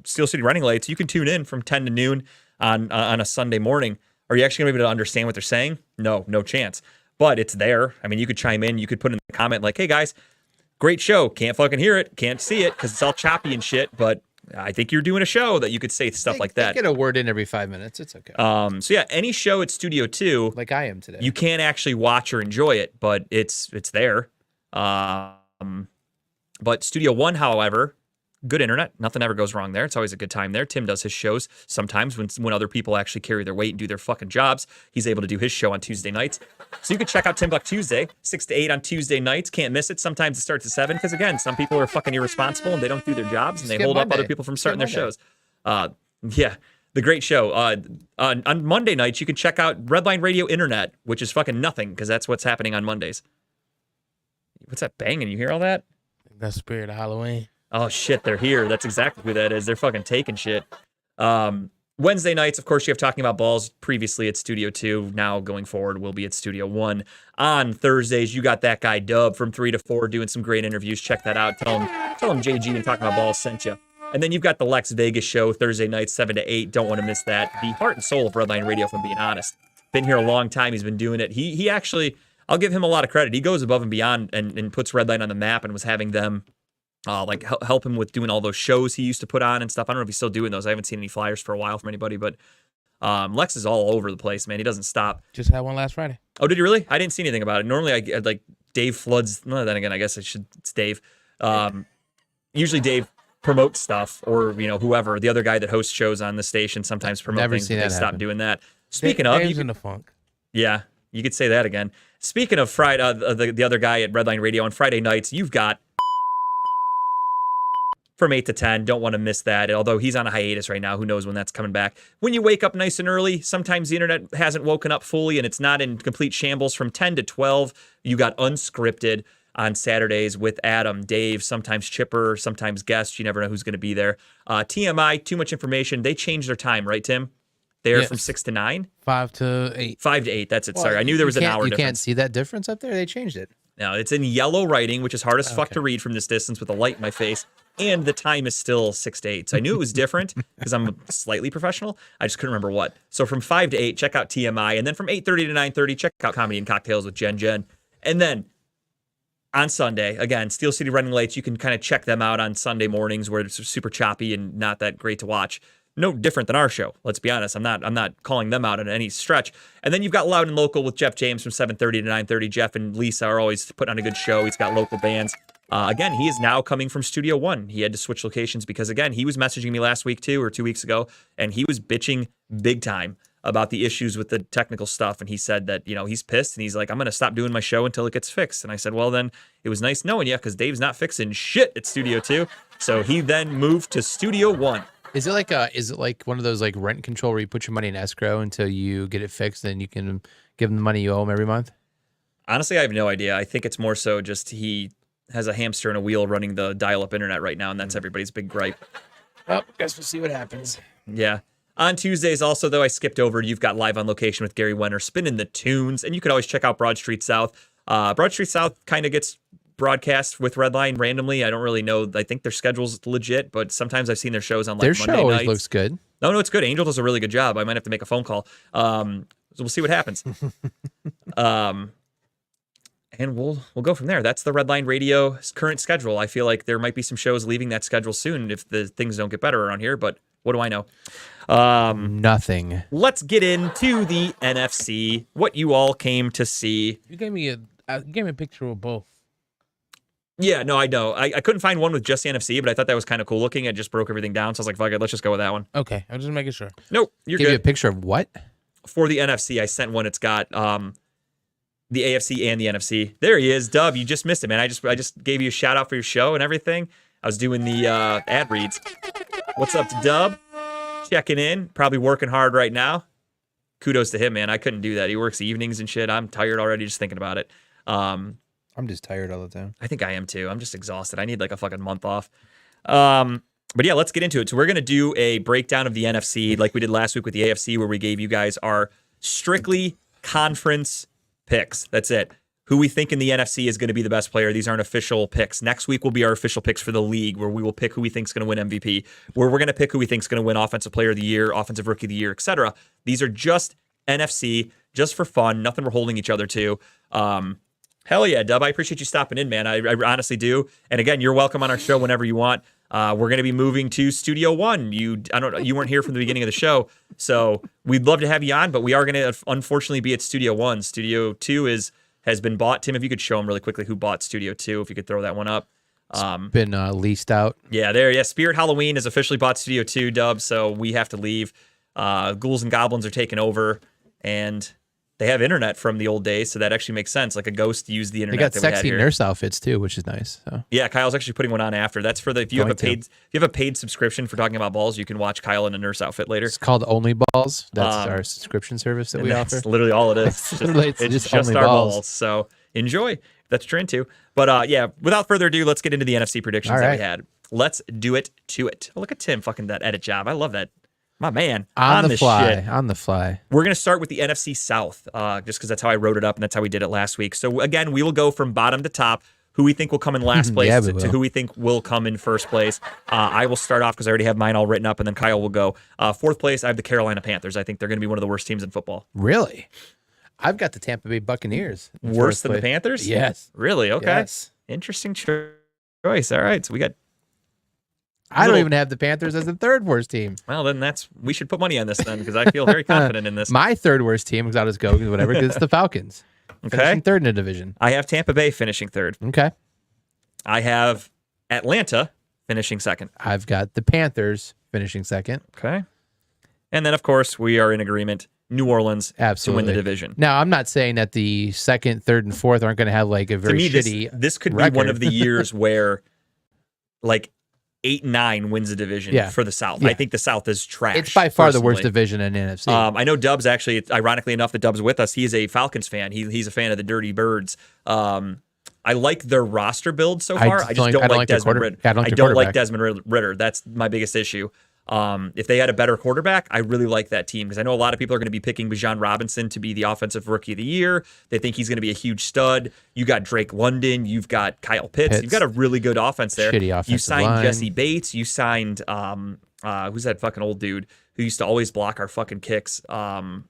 Steel City Running Lights, you can tune in from 10 to noon on a Sunday morning. Are you actually going to be able to understand what they're saying? No chance. But it's there. I mean, you could chime in. You could put in a comment like, hey, guys, great show. Can't fucking hear it. Can't see it because it's all choppy and shit, but I think you're doing a show that you could say stuff like that. Get a word in every 5 minutes. It's okay. So yeah, any show at Studio 2, like I am today, you can't actually watch or enjoy it, but it's there. But Studio 1, however, good internet. Nothing ever goes wrong there. It's always a good time there. Tim does his shows sometimes when other people actually carry their weight and do their fucking jobs. He's able to do his show on Tuesday nights. So you can check out Tim Buck Tuesday, 6 to 8 on Tuesday nights. Can't miss it. Sometimes it starts at 7 because, again, some people are fucking irresponsible and they don't do their jobs and they hold up other people from starting their shows. Yeah, the great show. On Monday nights, you can check out Redline Radio Internet, which is fucking nothing because that's what's happening on Mondays. What's that banging? You hear all that? That's Spirit of Halloween. Oh, shit, they're here. That's exactly who that is. They're fucking taking shit. Wednesday nights, of course, you have Talking About Balls previously at Studio 2. Now, going forward, we'll be at Studio 1. On Thursdays, you got that guy Dub from 3 to 4 doing some great interviews. Check that out. Tell him JG and Talking About Balls sent you. And then you've got the Lex Vegas show Thursday nights, 7 to 8. Don't want to miss that. The heart and soul of Redline Radio, if I'm being honest. Been here a long time. He's been doing it. He actually, I'll give him a lot of credit. He goes above and beyond and puts Redline on the map and was having them help him with doing all those shows he used to put on and stuff. I don't know if he's still doing those. I haven't seen any flyers for a while from anybody, but Lex is all over the place, man. He doesn't stop. Just had one last Friday. Oh, did you really? I didn't see anything about it. Normally, I like Dave Floods. Well, then again, I guess it's Dave. Usually Dave promotes stuff, or whoever, the other guy that hosts shows on the station sometimes promote things. They stopped doing that. Speaking of, Dave's in the funk. Yeah, you could say that again. Speaking of Friday, the other guy at Redline Radio on Friday nights, you've got from 8 to 10. Don't want to miss that. Although he's on a hiatus right now. Who knows when that's coming back. When you wake up nice and early, sometimes the internet hasn't woken up fully and it's not in complete shambles. From 10 to 12, you got Unscripted on Saturdays with Adam, Dave, sometimes Chipper, sometimes guests. You never know who's going to be there. TMI, Too Much Information. They changed their time, right, Tim? They're from 6 to 9? 5 to 8. 5 to 8. That's it. Sorry. I knew there was an hour difference. You can't see that difference up there? They changed it. No, it's in yellow writing, which is hard as fuck to read from this distance with a light in my face. And the time is still 6 to 8. So I knew it was different because I'm slightly professional. I just couldn't remember what. So from 5 to 8, check out TMI. And then from 8:30 to 9:30, check out Comedy and Cocktails with Jen. And then on Sunday, again, Steel City Running Lights, you can kind of check them out on Sunday mornings where it's super choppy and not that great to watch. No different than our show. Let's be honest. I'm not calling them out in any stretch. And then you've got Loud and Local with Jeff James from 7:30 to 9:30. Jeff and Lisa are always putting on a good show. He's got local bands. Again, he is now coming from Studio One. He had to switch locations because, again, he was messaging me last week too, or 2 weeks ago, and he was bitching big time about the issues with the technical stuff. And he said that, he's pissed and he's like, I'm going to stop doing my show until it gets fixed. And I said, well, then it was nice knowing you because Dave's not fixing shit at Studio 2. So he then moved to Studio 1. Is it like one of those like rent control where you put your money in escrow until you get it fixed and you can give them the money you owe him every month? Honestly, I have no idea. I think it's more so just he has a hamster in a wheel running the dial-up internet right now, and that's everybody's big gripe. Well, guess we'll see what happens. Yeah. On Tuesdays also, though, I skipped over. You've got Live on Location with Gary Wenner, spinning the tunes, and you could always check out Broad Street South. Broad Street South kind of gets broadcast with Redline randomly. I don't really know. I think their schedule's legit, but sometimes I've seen their shows on Their Monday show always nights. looks good. No, it's good. Angel does a really good job. I might have to make a phone call. So we'll see what happens. And we'll go from there. That's the Redline Radio current schedule. I feel like there might be some shows leaving that schedule soon if the things don't get better around here, but what do I know? Nothing. Let's get into the NFC, what you all came to see. You gave me a picture of both. Yeah, no, I know. I couldn't find one with just the NFC, but I thought that was kind of cool looking. It just broke everything down, so I was like, fuck it, let's just go with that one. Okay, I'm just making sure. Nope, you're Give you a good. picture of what? For the NFC, I sent one. It's got the AFC and the NFC. There he is, Dub. You just missed it, man. I just gave you a shout out for your show and everything. I was doing the ad reads. What's up to Dub? Checking in. Probably working hard right now. Kudos to him, man. I couldn't do that. He works evenings and shit. I'm tired already just thinking about it. I'm just tired all the time. I think I am too. I'm just exhausted. I need like a fucking month off. But yeah, let's get into it. So we're going to do a breakdown of the NFC like we did last week with the AFC, where we gave you guys our strictly conference picks. That's it. Who we think in the NFC is going to be the best player. These aren't official picks. Next week will be our official picks for the league, where we will pick who we think is going to win MVP, where we're going to pick who we think is going to win Offensive Player of the Year, Offensive Rookie of the Year, etc. These are just NFC, just for fun. Nothing we're holding each other to. Hell yeah, Dub. I appreciate you stopping in, man. I honestly do. And again, you're welcome on our show whenever you want. We're going to be moving to Studio One. You weren't here from the beginning of the show, so we'd love to have you on, but we are going to unfortunately be at Studio One. Studio Two has been bought. Tim, if you could show them really quickly who bought Studio 2, if you could throw that one up. Been leased out. Yeah, there. Yeah, Spirit Halloween has officially bought Studio 2, Dub, so we have to leave. Ghouls and Goblins are taking over, and they have internet from the old days, so that actually makes sense. Like a ghost used the They internet got that we had sexy here. nurse outfits too, which is nice. So. Yeah, Kyle's actually putting one on after. That's for if you have a paid subscription for Talking About Balls, you can watch Kyle in a nurse outfit later. It's called Only Balls. That's our subscription service that And we that's offer. literally all it is. It's just, Literally, it's it's just just only our balls. balls. So enjoy. That's what you're into. But yeah, without further ado, let's get into the NFC predictions All that right. we had. Let's do it to it. Oh, look at Tim fucking that edit job. I love that. My man. On the this fly. shit. On the fly. We're going to start with the NFC South, just because that's how I wrote it up and that's how we did it last week. So again, we will go from bottom to top, who we think will come in last place Yeah, to we will. who we think will come in first place. I will start off because I already have mine all written up, and then Kyle will go. Fourth place, I have the Carolina Panthers. I think they're going to be one of the worst teams in football. Really? I've got the Tampa Bay Buccaneers. in Worse fourth than the place. Panthers? Yes. Really? Okay. Yes. Interesting choice. All right. So we got, I don't Little- even have the Panthers as the third worst team. well, then we should put money on this then because I feel very confident in this. My third worst team, because I'll just go, whatever, because it's the Falcons. Okay. Finishing third in the division. I have Tampa Bay finishing third. Okay. I have Atlanta finishing second. I've got the Panthers finishing second. Okay. And then, of course, we are in agreement. New Orleans Absolutely. to win the division. Now, I'm not saying that the second, third, and fourth aren't going to have like a To very me, shitty. this could be record. one of the years where, like, 8-9 wins the division Yeah. for the South. Yeah. I think the South is trash. It's by far the worst personally. division in NFC. I know Dub's actually, it's ironically enough, that Dub's with us. He's a Falcons fan. He's a fan of the Dirty Birds. I like their roster build so far. I just don't like Desmond Ritter. I don't I like don't like quarterback. Desmond Ritter. That's my biggest issue. If they had a better quarterback, I really like that team because I know a lot of people are going to be picking Bijan Robinson to be the offensive rookie of the year. They think he's going to be a huge stud. You got Drake London. You've got Kyle Pitts. You've got a really good offense there. Shitty You offensive signed line. Jesse Bates. You signed who's that fucking old dude who used to always block our fucking kicks? Calais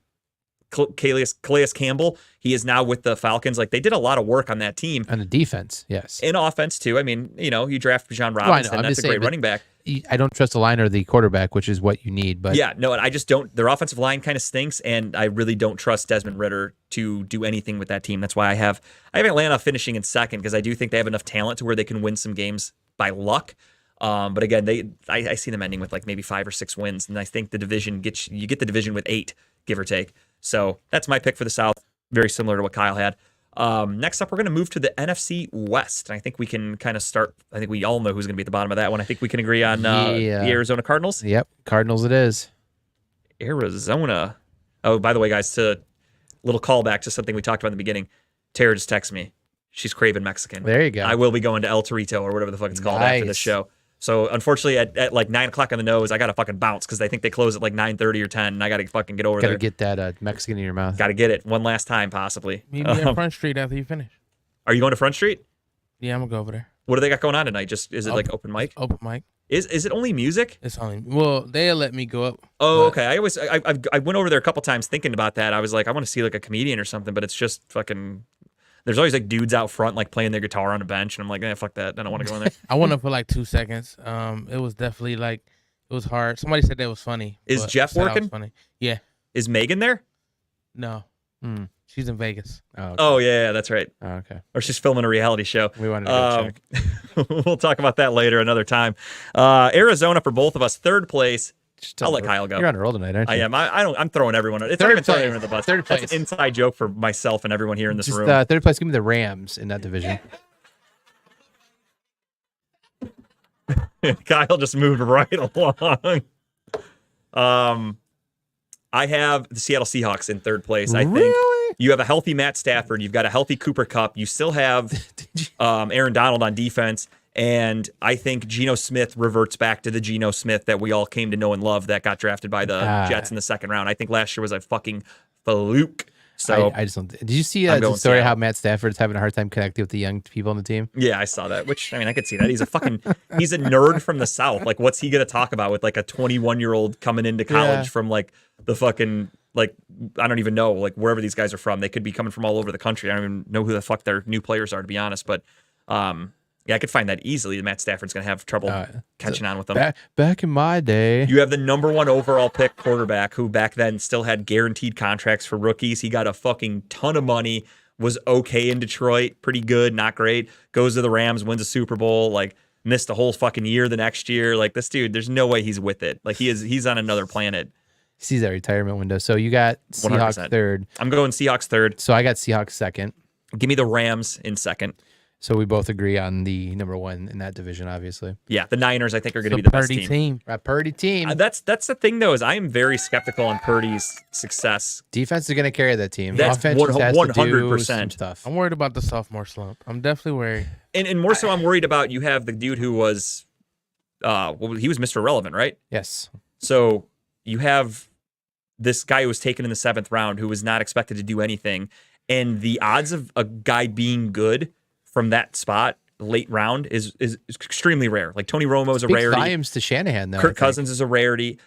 Campbell. He is now with the Falcons. Like, they did a lot of work on that team. And the defense, yes. In offense, too. I mean, you draft Bijan I know. Robinson. I'm That's just a great saying, running back. I don't trust the line or the quarterback, which is what you need. But Yeah, no, and I just don't. Their offensive line kind of stinks, and I really don't trust Desmond Ridder to do anything with that team. That's why I have Atlanta finishing in second, because I do think they have enough talent to where they can win some games by luck. But again, I see them ending with like maybe 5 or 6 wins, and I think the division you get the division with 8, give or take. So that's my pick for the South. Very similar to what Kyle had. Next up, we're going to move to the NFC West. And I think we can kind of start. I think we all know who's going to be at the bottom of that one. I think we can agree on the Arizona Cardinals. Yep, Cardinals it is. Arizona. Oh, by the way, guys, to little callback to something we talked about in the beginning. Tara just texted me. She's craving Mexican. There you go. I will be going to El Torito or whatever the fuck it's called after this show. So unfortunately, at like 9 o'clock on the nose, I got to fucking bounce because I think they close at like 9:30 or 10, and I got to fucking get over there. Got to get that Mexican in your mouth. Got to get it one last time, possibly. Meet me at Front Street after you finish. Are you going to Front Street? Yeah, I'm gonna go over there. What do they got going on tonight? Just is it like open mic? Open mic. Is it only music? It's only they'll let me go up. Oh, okay. I went over there a couple times thinking about that. I was like, I want to see like a comedian or something, but it's just fucking. There's always like dudes out front like playing their guitar on a bench, and I'm like, fuck that. I don't want to go in there. I went up for like 2 seconds. It was definitely like it was hard. Somebody said that was funny. Is but Jeff said I was working? Funny. Yeah. Is Megan there? No. Hmm. She's in Vegas. Oh, okay. Oh yeah, that's right. Oh, okay. Or she's filming a reality show. We wanted to go check. We'll talk about that later another time. Arizona for both of us, third place. I'll let Kyle go. You're on a roll tonight, aren't you? I am. I'm throwing everyone. It's Third not even throwing place. everyone under the bus. Third That's place. an inside joke for myself and everyone here in this Just room. third place. Give me the Rams in that division. Kyle just moved right along. I have the Seattle Seahawks in third place. I think Really? you have a healthy Matt Stafford. You've got a healthy Cooper Kupp. You still have Aaron Donald on defense. And I think Geno Smith reverts back to the Geno Smith that we all came to know and love that got drafted by the Jets in the second round. I think last year was a fucking fluke. So I just don't. Did you see I'm the going story Seattle. how Matt Stafford's having a hard time connecting with the young people on the team? yeah, I saw that. Which I mean, I could see that. He's a nerd from the South. Like, what's he gonna talk about with like a 21-year-old coming into college from like the fucking like I don't even know like wherever these guys are from. They could be coming from all over the country. I don't even know who the fuck their new players are, to be honest. But yeah, I could find that easily. Matt Stafford's gonna have trouble catching on with them. Back in my day, You have the number 1 overall pick quarterback who back then still had guaranteed contracts for rookies. He got a fucking ton of money, was okay in Detroit, pretty good, not great. Goes to the Rams, wins a Super Bowl, like missed a whole fucking year the next year. Like this dude, there's no way he's with it. Like he's on another planet. sees that retirement window. So you got Seahawks 100%. third. I'm going Seahawks third. So I got Seahawks second. Give me the Rams in second. So we both agree on the number 1 in that division, obviously. Yeah, the Niners I think are going to be It's the a best Purdy team. Right, Purdy team. That's the thing though, is I am very skeptical on Purdy's success. Defense is going to carry that team. That's Offense just has to do 100%. some stuff. I'm worried about the sophomore slump. I'm definitely worried. And more so, I'm worried about you have the dude who was, he was Mr. Irrelevant, right? Yes. So you have this guy who was taken in the 7th round who was not expected to do anything, and the odds of a guy being good from that spot late round is extremely rare. Like Tony Romo is a Speaks rarity. volumes to Shanahan, though. I Kirk think. Cousins is a rarity.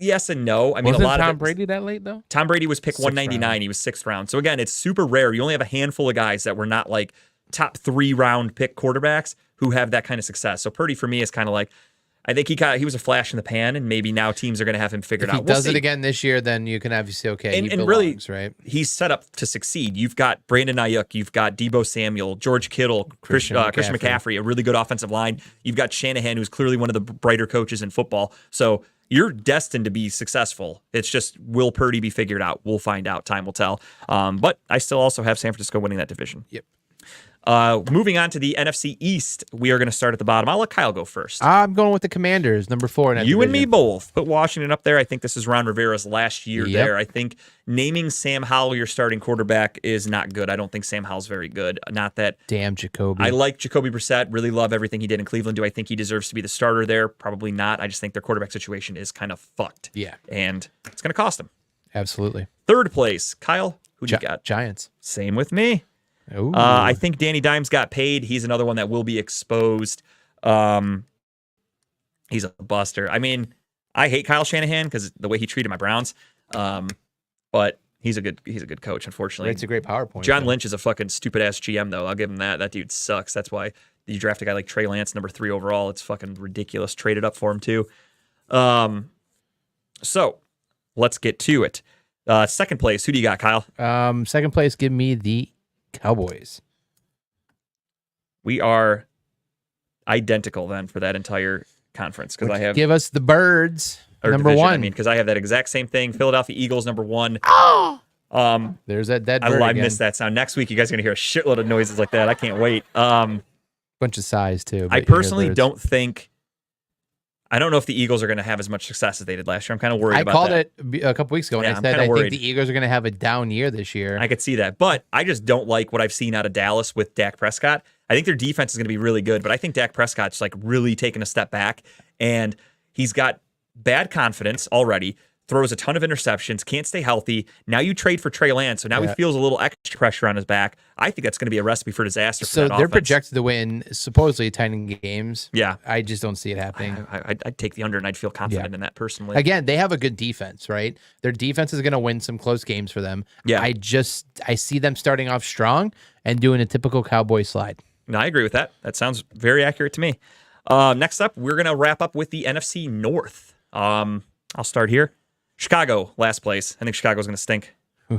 Yes and no. I mean, Wasn't a lot Tom of it, Brady that late though? Tom Brady was pick 6th 199. round. He was 6th round. So again, it's super rare. You only have a handful of guys that were not like top 3 round pick quarterbacks who have that kind of success. So Purdy for me is kind of like, I think he was a flash in the pan, and maybe now teams are going to have him figured If he out. We'll does it see. again this year, then you can obviously he And belongs, really, right? he's set up to succeed. You've got Brandon Ayuk, you've got Debo Samuel, George Kittle, Christian McCaffrey, a really good offensive line. You've got Shanahan, who's clearly one of the brighter coaches in football. So you're destined to be successful. It's just, will Purdy be figured out? We'll find out. Time will tell. But I still also have San Francisco winning that division. Yep. Moving on to the NFC East, we are going to start at the bottom. I'll let Kyle go first. I'm going with the Commanders, number 4 in that You and me division. both. Put Washington up there. I think this is Ron Rivera's last year Yep. there. I think naming Sam Howell your starting quarterback is not good. I don't think Sam Howell's very good. Not that Damn, Jacoby. I like Jacoby Brissett. Really love everything he did in Cleveland. Do I think he deserves to be the starter there? Probably not. I just think their quarterback situation is kind of fucked. Yeah. And it's going to cost them. Absolutely. Third place, Kyle. Who do you got? Giants. Same with me. Ooh. I think Danny Dimes got paid. He's another one that will be exposed. He's a buster. I mean, I hate Kyle Shanahan because the way he treated my Browns. But he's a good coach, unfortunately. It's a great PowerPoint. John though. Lynch is a fucking stupid ass GM though. I'll give him that. That dude sucks. That's why You draft a guy like Trey Lance, number 3 overall. It's fucking ridiculous. Traded up for him too. So let's get to it. Second place, who do you got, Kyle? Second place, give me the Cowboys. We are identical then for that entire conference because I have Give us the Birds, or number division, 1. I mean, because I have that exact same thing. Philadelphia Eagles, number 1. There's that dead bird I again. missed that sound. Next week, you guys are gonna hear a shitload of noises like that. I can't wait. Bunch of size too. I but you hear personally birds. don't think. I don't know if the Eagles are going to have as much success as they did last year. I'm kind of worried I about called that. it a couple weeks ago, and Yeah, I I'm said kinda I think worried. the Eagles are going to have a down year this year. I could see that, but I just don't like what I've seen out of Dallas with Dak Prescott. I think their defense is going to be really good, but I think Dak Prescott's like really taken a step back, and he's got bad confidence already. Throws a ton of interceptions, can't stay healthy. Now you trade for Trey Lance, so now he feels a little extra pressure on his back. I think that's going to be a recipe for disaster. For So that they're offense. projected to win supposedly 10 games. Yeah, I just don't see it happening. I'd take the under, and I'd feel confident in that personally. Again, they have a good defense, right? Their defense is going to win some close games for them. Yeah. I see them starting off strong and doing a typical Cowboy slide. No, I agree with that. That sounds very accurate to me. Next up, we're going to wrap up with the NFC North. I'll start here. Chicago, last place. I think Chicago's going to stink. I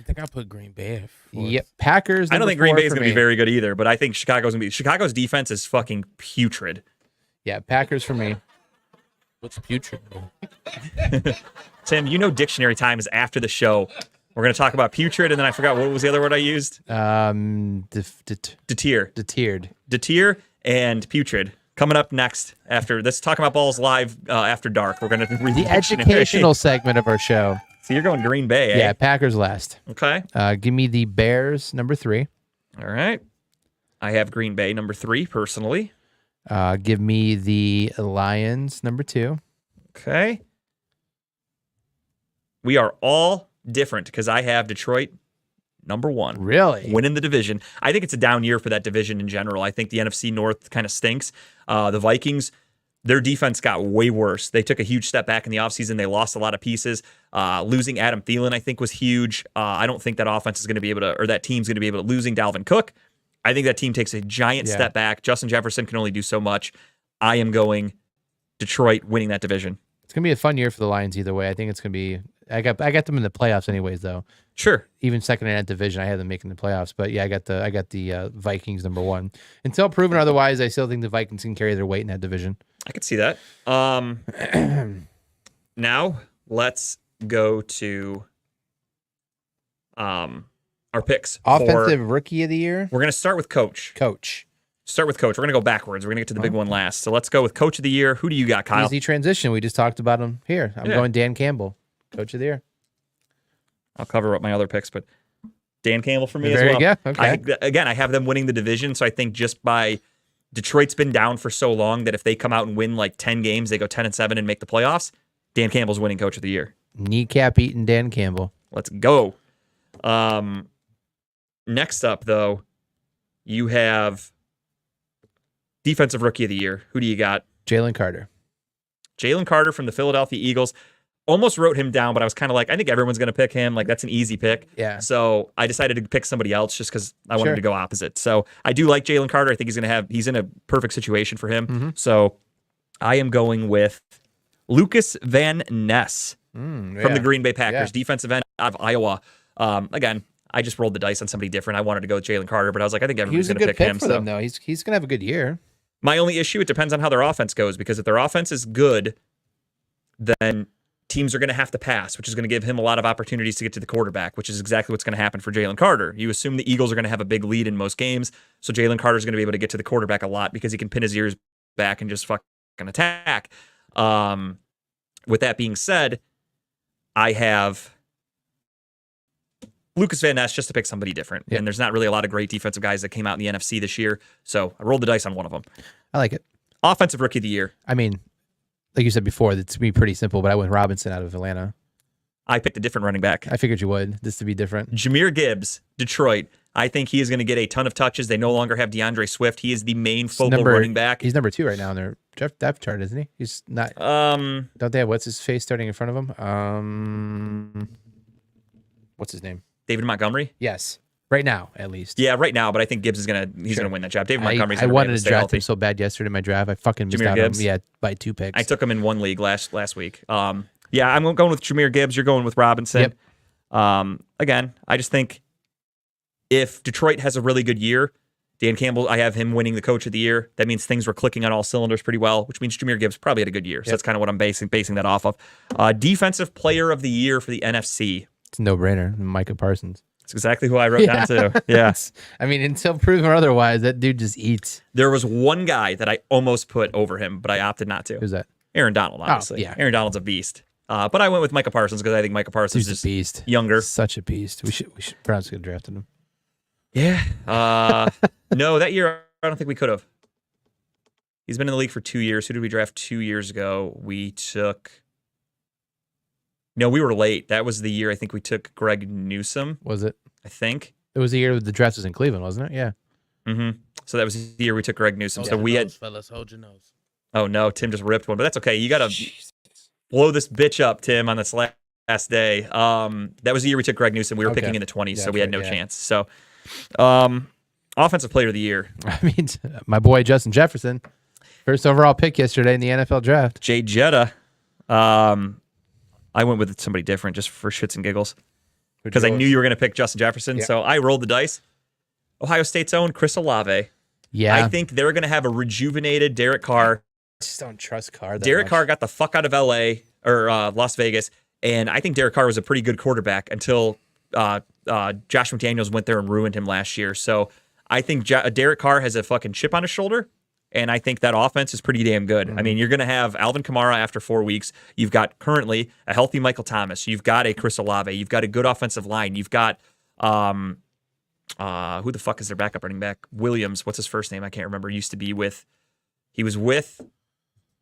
think I put Green Bay at fourth. Yep. Packers. I don't think Green number Bay is 4 going to be very good either, but I think Chicago's going to be. Chicago's defense is fucking putrid. Yeah, Packers for me. What's putrid? Tim, you know dictionary time is after the show. We're going to talk about putrid, and then I forgot what was the other word I used? Deter. Deter and putrid. Coming up next after this, talking about balls live after dark. We're going to read The educational segment of our show. So you're going Green Bay, eh? Yeah, Packers last. Okay. Give me the Bears, number 3. All right. I have Green Bay number 3 personally. Give me the Lions, number 2. Okay. We are all different because I have Detroit number 1. Really? Winning the division. I think it's a down year for that division in general. I think the NFC North kind of stinks. The Vikings, their defense got way worse. They took a huge step back in the offseason. They lost a lot of pieces. Losing Adam Thielen, I think, was huge. I don't think that offense is going to be able to, or that team's going to be able to, losing Dalvin Cook. I think that team takes a giant step back. Justin Jefferson can only do so much. I am going Detroit winning that division. It's going to be a fun year for the Lions either way. I think it's going to be I got them in the playoffs anyways though. Sure. Even second in that division, I had them making the playoffs. But yeah, I got the Vikings number 1. Until proven otherwise, I still think the Vikings can carry their weight in that division. I could see that. Now let's go to our picks. Offensive rookie of the year. We're going to start with coach. Start with coach. We're going to go backwards. We're going to get to the big one last. So let's go with coach of the year. Who do you got, Kyle? Easy transition. We just talked about him here. I'm going Dan Campbell, coach of the year. I'll cover up my other picks, but Dan Campbell for me There as well. you go. Okay. I have them winning the division. So I think just by Detroit's been down for so long that if they come out and win like 10 games, they go 10-7 and make the playoffs. Dan Campbell's winning coach of the year. Kneecap eating Dan Campbell. Let's go. Next up, though, you have defensive rookie of the year. Who do you got? Jalen Carter. Jalen Carter from the Philadelphia Eagles. Almost wrote him down, but I was kind of like, I think everyone's going to pick him. Like, that's an easy pick. Yeah. So I decided to pick somebody else just because I wanted to go opposite. So I do like Jalen Carter. I think he's in a perfect situation for him. Mm-hmm. So I am going with Lucas Van Ness from the Green Bay Packers, defensive end out of Iowa. Again, I just rolled the dice on somebody different. I wanted to go with Jalen Carter, but I was like, I think everybody's going to pick him. For them, though. He's going to have a good year. My only issue, it depends on how their offense goes, because if their offense is good, then teams are going to have to pass, which is going to give him a lot of opportunities to get to the quarterback, which is exactly what's going to happen for Jalen Carter. You assume the Eagles are going to have a big lead in most games, so Jalen Carter is going to be able to get to the quarterback a lot because he can pin his ears back and just fucking attack. With that being said, I have Lucas Van Ness just to pick somebody different. Yep. And there's not really a lot of great defensive guys that came out in the NFC this year, so I rolled the dice on one of them. I like it. Offensive rookie of the year. I mean, like you said before, it's to be pretty simple, but I went Robinson out of Atlanta. I picked a different running back. I figured you would, this to be different. Jahmyr Gibbs, Detroit. I think he is going to get a ton of touches. They no longer have DeAndre Swift. He is the main focal running back. He's number 2 right now in their depth chart, isn't he? He's not. Don't they have what's his face starting in front of him? What's his name? David Montgomery. Yes. right now, at least. Yeah, right now, but I think Gibbs is gonna win that job. David Montgomery's I gonna wanted to stay draft healthy. him so bad yesterday in my draft. I fucking missed Jahmyr out on Gibbs? him. Yeah, by 2 picks. I took him in one league last week. Yeah, I'm going with Jahmyr Gibbs. You're going with Robinson. Yep. Again, I just think if Detroit has a really good year, Dan Campbell, I have him winning the coach of the year. That means things were clicking on all cylinders pretty well, which means Jahmyr Gibbs probably had a good year. So that's kind of what I'm basing that off of. Defensive player of the year for the NFC. It's a no-brainer. Micah Parsons. It's exactly who I wrote down too. Yeah. I mean, until proven otherwise, that dude just eats. There was one guy that I almost put over him, but I opted not to. Who's that? Aaron Donald, obviously. yeah. Aaron Donald's a beast. But I went with Micah Parsons because I think Micah Parsons He's is a beast. younger. Such a beast. We should perhaps have drafted him. Yeah. No, that year I don't think we could have. He's been in the league for 2 years. Who did we draft 2 years ago? No, we were late. That was the year I think we took Greg Newsome. Was it? I think. It was the year the draft was in Cleveland, wasn't it? Yeah. Mm-hmm. So that was the year we took Greg Newsome. Hold So your we nose, had. fellas, hold your nose. Oh no, Tim just ripped one, but that's okay. You gotta blow this bitch up, Tim, on this last day. That was the year we took Greg Newsome. We were picking in the 20s, so we had no chance. So, offensive player of the year. I mean, my boy Justin Jefferson, first overall pick yesterday in the NFL draft. Jay Jetta. I went with somebody different just for shits and giggles because I knew you were going to pick Justin Jefferson. Yeah. So I rolled the dice. Ohio State's own Chris Olave. Yeah. I think they're going to have a rejuvenated Derek Carr. I just don't trust Carr. Derek Carr got the fuck out of L.A. or Las Vegas, and I think Derek Carr was a pretty good quarterback until Josh McDaniels went there and ruined him last year. So I think Derek Carr has a fucking chip on his shoulder, and I think that offense is pretty damn good. I mean, you're going to have Alvin Kamara after 4 weeks. You've got currently a healthy Michael Thomas. You've got a Chris Olave. You've got a good offensive line. You've got who the fuck is their backup running back? Williams. What's his first name? I can't remember. He was with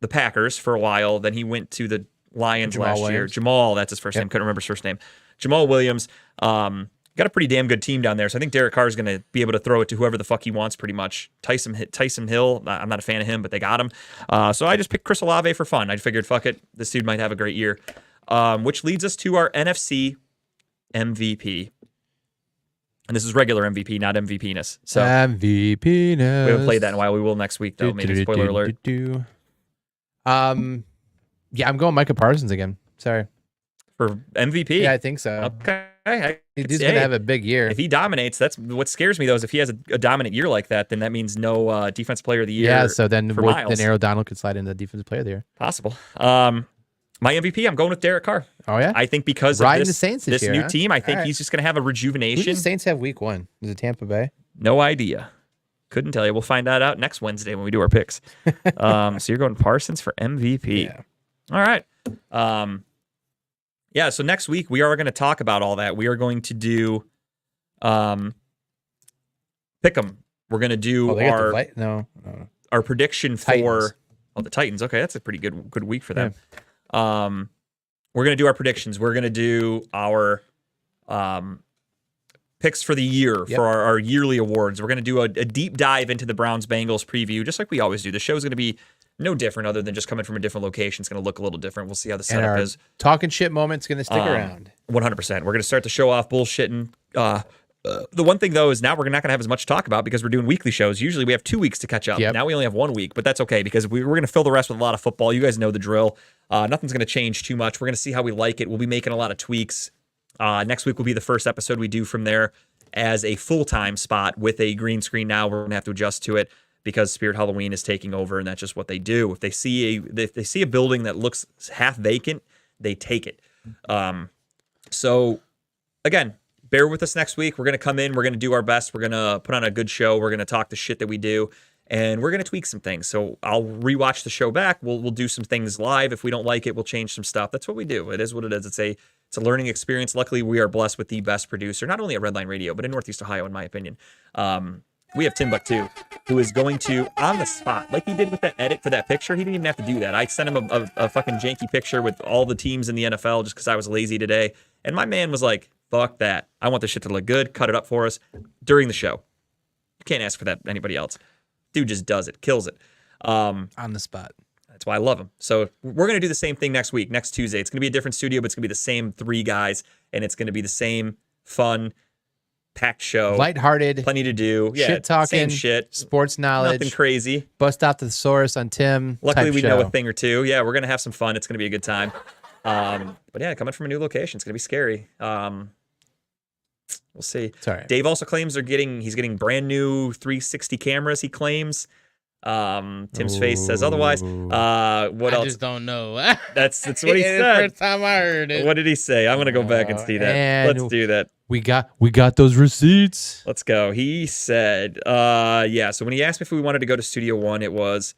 the Packers for a while. Then he went to the Lions Jamal last year. Williams. Jamal, that's his first name. Couldn't remember his first name. Jamal Williams. Got a pretty damn good team down there. So I think Derek Carr is going to be able to throw it to whoever the fuck he wants pretty much. Tyson Hill, I'm not a fan of him, but they got him. So I just picked Chris Olave for fun. I figured, fuck it, this dude might have a great year. Which leads us to our NFC MVP. And this is regular MVP, not MVP-ness. So MVP. we haven't played that in a while. We will next week, though. Maybe spoiler alert. Yeah, I'm going Micah Parsons again. Sorry. For MVP? Yeah, I think so. Okay. He's going to have a big year. If he dominates, that's what scares me, though, is if he has a dominant year like that, then that means no defensive player of the year. Yeah, so then Miles. Aaron Donald could slide into defensive player of the year. Possible. My MVP, I'm going with Derek Carr. Oh, yeah? I think because Riding of the Saints this year, new huh? team, I think All right. he's just going to have a Who did rejuvenation. the Saints have week 1? Is it Tampa Bay? No idea. Couldn't tell you. We'll find that out next Wednesday when we do our picks. So you're going Parsons for MVP. Yeah. All right. Yeah, so next week we are going to talk about all that. We are going to do pick 'em. We're going to do They got the fight? No. our prediction Titans. for the Titans. Okay, that's a pretty good week for them. We're going to do our predictions. We're going to do our picks for the year for our yearly awards. We're going to do a deep dive into the Browns-Bengals preview, just like we always do. The show's going to be no different other than just coming from a different location. It's going to look a little different. We'll see how the And setup our is. talking shit moment's going to stick around. 100%. We're going to start the show off bullshitting. The one thing, though, is now we're not going to have as much to talk about because we're doing weekly shows. Usually we have 2 weeks to catch up. Yep. Now we only have 1 week, but that's okay because we're going to fill the rest with a lot of football. You guys know the drill. Nothing's going to change too much. We're going to see how we like it. We'll be making a lot of tweaks. Next week will be the first episode we do from there as a full-time spot with a green screen now. We're going to have to adjust to it because Spirit Halloween is taking over, and that's just what they do. If they see a building that looks half vacant, they take it. So, again, bear with us next week. We're going to come in. We're going to do our best. We're going to put on a good show. We're going to talk the shit that we do, and we're going to tweak some things. So I'll rewatch the show back. We'll do some things live. If we don't like it, we'll change some stuff. That's what we do. It is what it is. It's a learning experience. Luckily, we are blessed with the best producer, not only at Redline Radio, but in Northeast Ohio, in my opinion. We have Timbuktu, who is going to, on the spot, like he did with that edit for that picture, he didn't even have to do that. I sent him a fucking janky picture with all the teams in the NFL just because I was lazy today. And my man was like, fuck that. I want this shit to look good. Cut it up for us during the show. You can't ask for that anybody else. Dude just does it. Kills it. On the spot. That's why I love him. So we're going to do the same thing next week, next Tuesday. It's going to be a different studio, but it's going to be the same 3 guys, and it's going to be the same fun packed show. Lighthearted. Plenty to do. Yeah, Shit talking. same shit. Sports knowledge. Nothing crazy. Bust out the thesaurus on Tim. Luckily, type we show. know a thing or two. Yeah, we're gonna have some fun. It's gonna be a good time. But yeah, coming from a new location, it's gonna be scary. We'll see. Sorry. Dave also claims he's getting brand new 360 cameras. He claims. Tim's face says otherwise. What I else? just don't know. That's what he It's the said. first time I heard it. What did he say? I'm gonna go back and see that. And Let's do that. We got those receipts. Let's go. He said, yeah. So when he asked me if we wanted to go to Studio One, it was,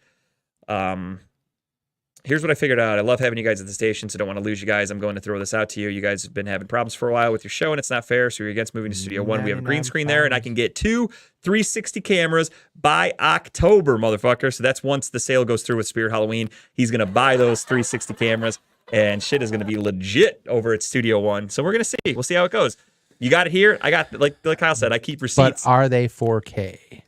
here's what I figured out. I love having you guys at the station, so don't want to lose you guys. I'm going to throw this out to you. You guys have been having problems for a while with your show, and it's not fair. So you're against moving to Studio One. We have a green screen there, and I can get 2 360 cameras by October, motherfucker. So that's once the sale goes through with Spirit Halloween. He's gonna buy those 360 cameras, and shit is gonna be legit over at Studio One. So we're gonna see. We'll see how it goes. You got it here. I got like Kyle said. I keep receipts. But are they 4K?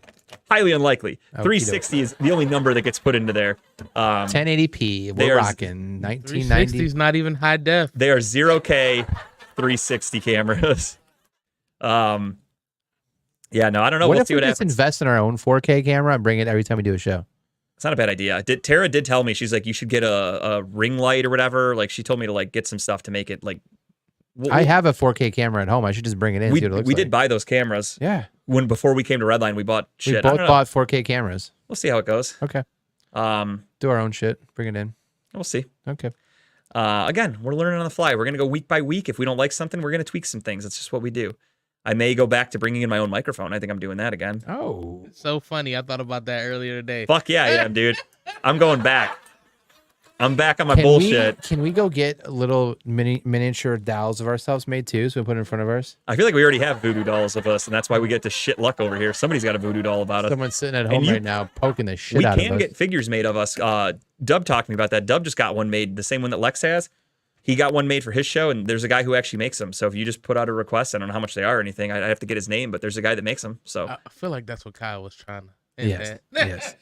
Highly unlikely. Okey-doke. 360 is the only number that gets put into there. 1080p. they We're are- rocking 360 1990. is not even high def. They are 0K 360 cameras. Yeah, no, I don't know. What We'll if see we what just happens. invest in our own 4K camera and bring it every time we do a show? It's not a bad idea. Tara did tell me, she's like, you should get a ring light or whatever. Like she told me to like get some stuff to make it like. I have a 4K camera at home. I should just bring it in. And We see what it looks we like. did buy those cameras Yeah. before we came to Redline. We bought We shit. I both don't know. bought 4K cameras. We'll see how it goes. Okay. Um, Do our own shit. Bring it in. we'll see. Okay. Again, we're learning on the fly. We're gonna go week by week. If we don't like something, we're gonna tweak some things. That's just what we do. I may go back to bringing in my own microphone. I think I'm doing that again. Oh. So funny. I thought about that earlier today. Fuck yeah, I am, dude. I'm going back. I'm back on my bullshit. Can we go get little miniature dolls of ourselves made too, so we put it in front of ours? I feel like we already have voodoo dolls of us, and that's why we get to shit luck over here. Somebody's got a voodoo doll about us. Someone's sitting at home you- right now poking the shit We out of can us. get figures made of us. Dub talked to me about that. Dub just got one made, the same one that Lex has. He got one made for his show, and there's a guy who actually makes them. So if you just put out a request, I don't know how much they are or anything. I have to get his name, but there's a guy that makes them. So I feel like that's what Kyle was trying to. hint Yes. at. Yes.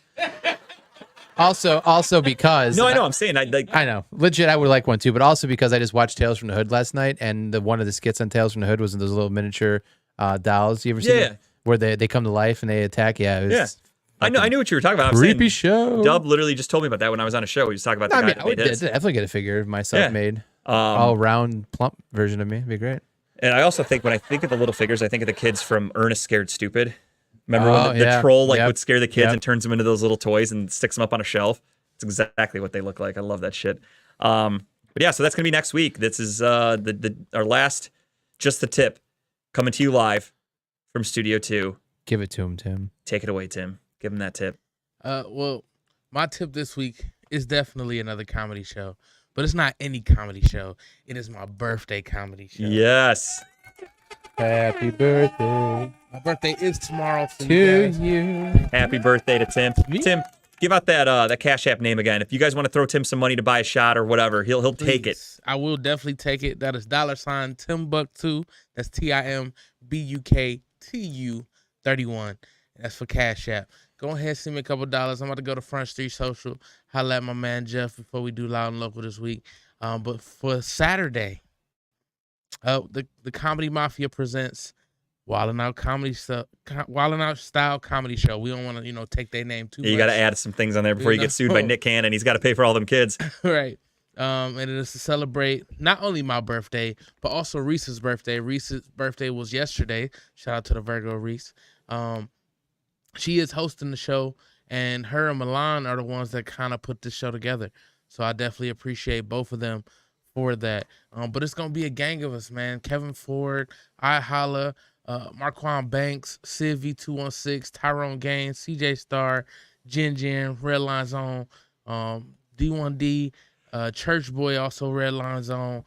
Also because no, I know. I'm saying I like. I know. Legit, I would like one too, but also because I just watched Tales from the Hood last night, and one of the skits on Tales from the Hood was in those little miniature dolls. You ever seen Yeah. it? Where they come to life and they attack? Yeah. It was Yeah. I knew what you were talking about. I'm creepy saying, show. Dub literally just told me about that when I was on a show. He was talking about the I guy mean, that I would made his. definitely get a figure of myself Yeah. made. All round, plump version of me. It'd be great. And I also think when I think of the little figures, I think of the kids from Ernest Scared Stupid. Remember Oh, when the yeah. troll like Yep. would scare the kids Yep. and turns them into those little toys and sticks them up on a shelf? It's exactly what they look like. I love that shit. But yeah, so that's gonna be next week. This is our last, just the tip, coming to you live from Studio 2. Give it to him, Tim. Take it away, Tim. Give him that tip. Well, my tip this week is definitely another comedy show, but it's not any comedy show. It is my birthday comedy show. Yes. Happy birthday My birthday is tomorrow for you to guys. you. Happy birthday to Tim. Me? Tim, give out that Cash App name again. If you guys want to throw Tim some money to buy a shot or whatever, he'll take it. Please. I will definitely take it. That is $ Timbuktu. That's TIMBUKTU 31. That's for Cash App. Go ahead, send me a couple dollars. I'm about to go to Front Street Social, holla at my man Jeff before we do Loud and Local this week. But for Saturday, the Comedy Mafia presents Wildin' Out Style Comedy Show. We don't want to, take their name too much. You got to add some things on there before you get sued by Nick Cannon. He's got to pay for all them kids. Right. And it is to celebrate not only my birthday, but also Reese's birthday. Reese's birthday was yesterday. Shout out to the Virgo Reese. She is hosting the show, and her and Milan are the ones that kind of put this show together. So I definitely appreciate both of them for that. But it's going to be a gang of us, man. Kevin Ford, I Holla, Marquand Banks, Civ V216, Tyrone Gaines, CJ Starr, Jin, Red Line Zone, D1D, Church Boy, also Red Line Zone,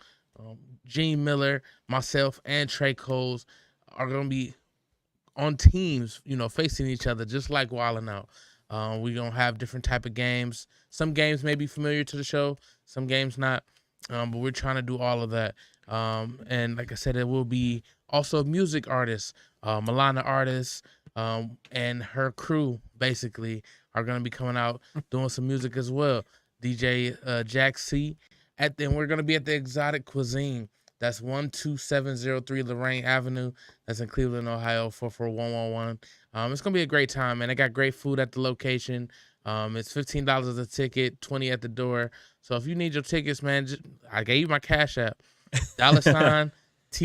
Gene Miller, myself, and Trey Coles are going to be on teams, facing each other, just like Wildin' Out. We're going to have different type of games. Some games may be familiar to the show, some games not, but we're trying to do all of that. And like I said, it will be also music artists, Milana artists, and her crew basically are going to be coming out doing some music as well. DJ Jack C. Then we're going to be at the Exotic Cuisine That's 12703 Lorraine Avenue. That's in Cleveland, Ohio, 44111. It's gonna be a great time, man. They got great food at the location. It's $15 a ticket, 20 at the door. So if you need your tickets, man, I gave you my Cash App. $TIL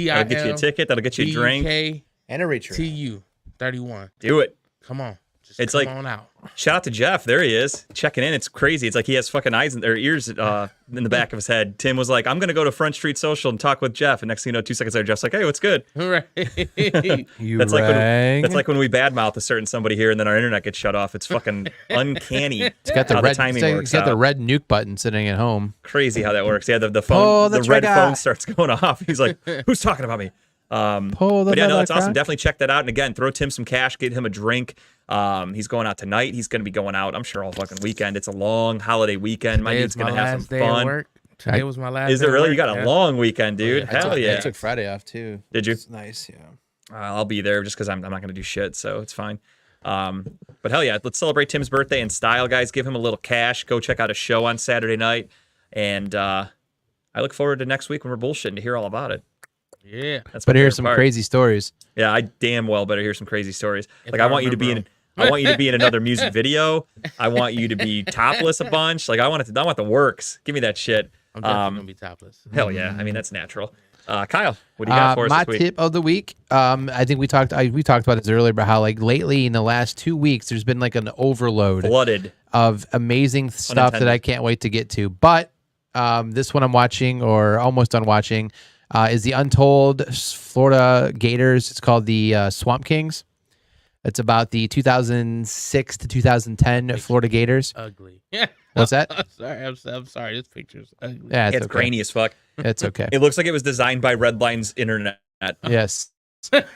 That'll get you a ticket. That'll get you a drink. And a reach. TU 31. Do it. Come on. It's come like on out. Shout out to Jeff. There he is, checking in. It's crazy. It's like he has fucking eyes or ears in the back of his head. Tim was like, I'm going to go to Front Street Social and talk with Jeff. And next thing you know, 2 seconds later, Jeff's like, hey, what's good? Right. That's like when we badmouth a certain somebody here and then our internet gets shut off. It's fucking uncanny. It's got the how red timing works It's got the out. red nuke button sitting at home. Crazy how that works. Yeah, the phone, the red phone starts going off. He's like, who's talking about me? But yeah, no, it's awesome. Definitely check that out. And again, throw Tim some cash, get him a drink. He's going out tonight. He's going to be going out, I'm sure, all fucking weekend. It's a long holiday weekend. My dude's going to have some fun. Today was my last day. Is it really? You got a a long weekend, dude. Hell yeah. I took Friday off too. Did you? It's nice, yeah. I'll be there just because I'm not going to do shit, so it's fine. But hell yeah, let's celebrate Tim's birthday in style, guys. Give him a little cash. Go check out a show on Saturday night. And I look forward to next week when we're bullshitting to hear all about it. Yeah. But here's some crazy stories. Yeah, I damn well better hear some crazy stories. Like I want you to be in another music video. I want you to be topless a bunch. Like I want the works. Give me that shit. I'm definitely gonna be topless. Hell yeah. I mean that's natural. Kyle, what do you got for us my this week? tip of the week. I think we talked about this earlier about how like lately in the last 2 weeks there's been like an overload Flooded of amazing stuff that I can't wait to get to. But this one I'm watching or almost done watching is the Untold Florida Gators. It's called the Swamp Kings. It's about the 2006 to 2010 Florida Gators. Ugly. What's that? I'm sorry. This picture's ugly. Yeah, it's grainy as fuck. It's okay. It looks like it was designed by Redline's Internet. Yes. But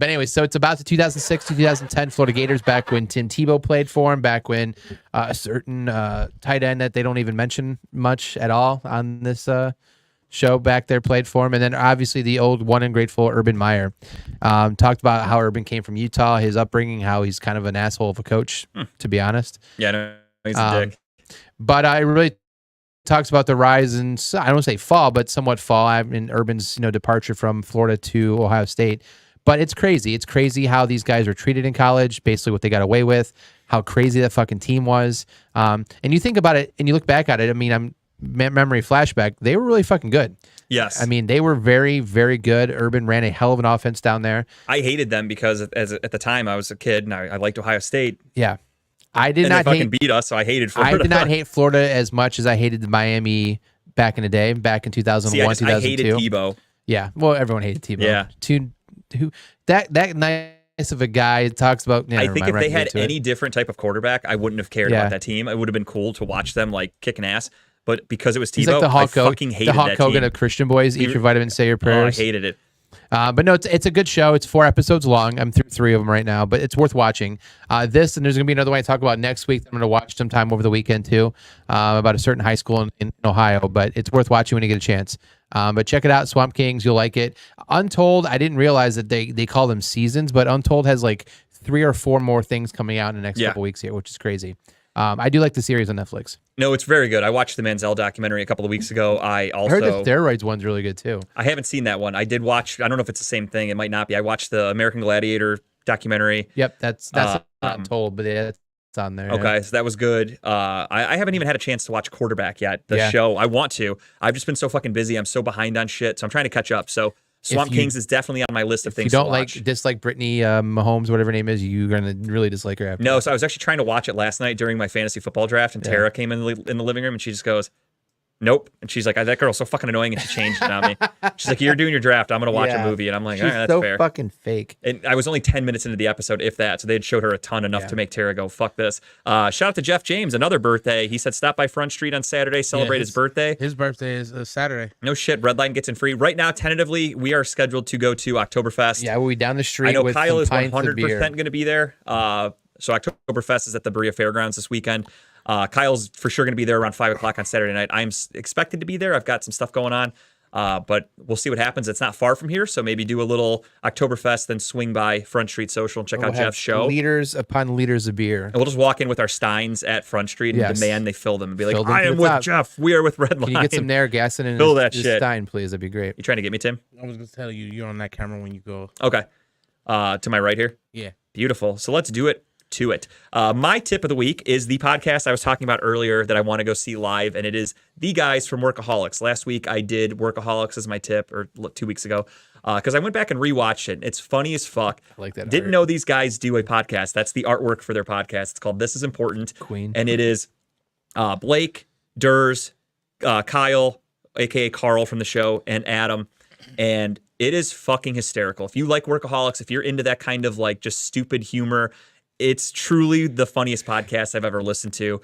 anyway, so it's about the 2006 to 2010 Florida Gators, back when Tim Tebow played for him, back when a certain tight end that they don't even mention much at all on this show back there played for him. And then obviously the old one and grateful Urban Meyer talked about how Urban came from Utah, his upbringing, how he's kind of an asshole of a coach, to be honest. Yeah, no, he's a dick. But I really talks about the rise and I don't say fall, but somewhat fall in Urban's departure from Florida to Ohio State. But it's crazy. It's crazy how these guys were treated in college, basically what they got away with, how crazy that fucking team was. And you think about it and you look back at it. I mean, I'm memory flashback. They were really fucking good. Yes. I mean, they were very, very good. Urban ran a hell of an offense down there. I hated them because at the time I was a kid and I liked Ohio State. Yeah. I did not fucking beat us, so I hated Florida. I did not hate Florida as much as I hated the Miami back in the day, back in 2001, 2002. I hated Tebow. Yeah. Well, everyone hated Tebow. Yeah. That nice of a guy talks about. I think if they had any different type of quarterback, I wouldn't have cared about that team. It would have been cool to watch them like kicking ass. But because it was Tebow, he's like the Hulk I fucking hated the Hulk that Hogan team. of Christian boys. Eat your vitamins, say your prayers. Oh, I hated it. But no, it's a good show. It's 4 episodes long. I'm through 3 of them right now, but it's worth watching. And there's going to be another one I talk about next week. I'm going to watch sometime over the weekend too, about a certain high school in Ohio. But it's worth watching when you get a chance. But check it out, Swamp Kings. You'll like it. Untold, I didn't realize that they call them seasons, but Untold has like 3 or 4 more things coming out in the next couple weeks here, which is crazy. I do like the series on Netflix. No, it's very good. I watched the Manziel documentary a couple of weeks ago. I heard the steroids one's really good too. I haven't seen that one. I did watch. I don't know if it's the same thing. It might not be. I watched the American Gladiator documentary. Yep, that's not told, but it's on there. Okay, so that was good. I haven't even had a chance to watch Quarterback yet. The show. I want to. I've just been so fucking busy. I'm so behind on shit. So I'm trying to catch up. So Swamp Kings is definitely on my list of things to watch. If you don't dislike Brittany Mahomes, whatever her name is, you're going to really dislike her after. No, so I was actually trying to watch it last night during my fantasy football draft, and Tara came in the living room, and she just goes, nope. And she's like, that girl's so fucking annoying, and she changed it on me. She's like, you're doing your draft. I'm going to watch a movie. And I'm like, all right, that's so fair. Fucking fake. And I was only 10 minutes into the episode, if that. So they had showed her a ton enough to make Tara go, fuck this. Shout out to Jeff James, another birthday. He said, stop by Front Street on Saturday, celebrate his birthday. His birthday is Saturday. No shit. Redline gets in free. Right now, tentatively, we are scheduled to go to Oktoberfest. Yeah, we'll be down the street. I know with Kyle is some pints 100% going to be there. So Oktoberfest is at the Berea Fairgrounds this weekend. Kyle's for sure going to be there around 5 o'clock on Saturday night. I'm expected to be there. I've got some stuff going on. But we'll see what happens. It's not far from here, so maybe do a little Oktoberfest, then swing by Front Street Social and check We'll out have Jeff's show. Liters upon liters of beer. And we'll just walk in with our Steins at Front Street and Yes. demand they fill them and be Fill like, them I to am the with top. Jeff. We are with Red Line. Can you get some Narragansett in Fill his, that his shit. Stein, please? That'd be great. You trying to get me, Tim? I was gonna tell you, you're on that camera when you go. Okay. To my right here. Yeah. Beautiful. So let's do it to it. My tip of the week is the podcast I was talking about earlier that I want to go see live, and it is the guys from Workaholics. Last week I did Workaholics as my tip, or 2 weeks ago, because I went back and rewatched it. It's funny as fuck. I like that. Didn't know these guys do a podcast. That's the artwork for their podcast. It's called This Is Important. Queen. And it is Blake, Durs, Kyle, aka Carl from the show, and Adam. And it is fucking hysterical. If you like Workaholics, if you're into that kind of like just stupid humor, it's truly the funniest podcast I've ever listened to.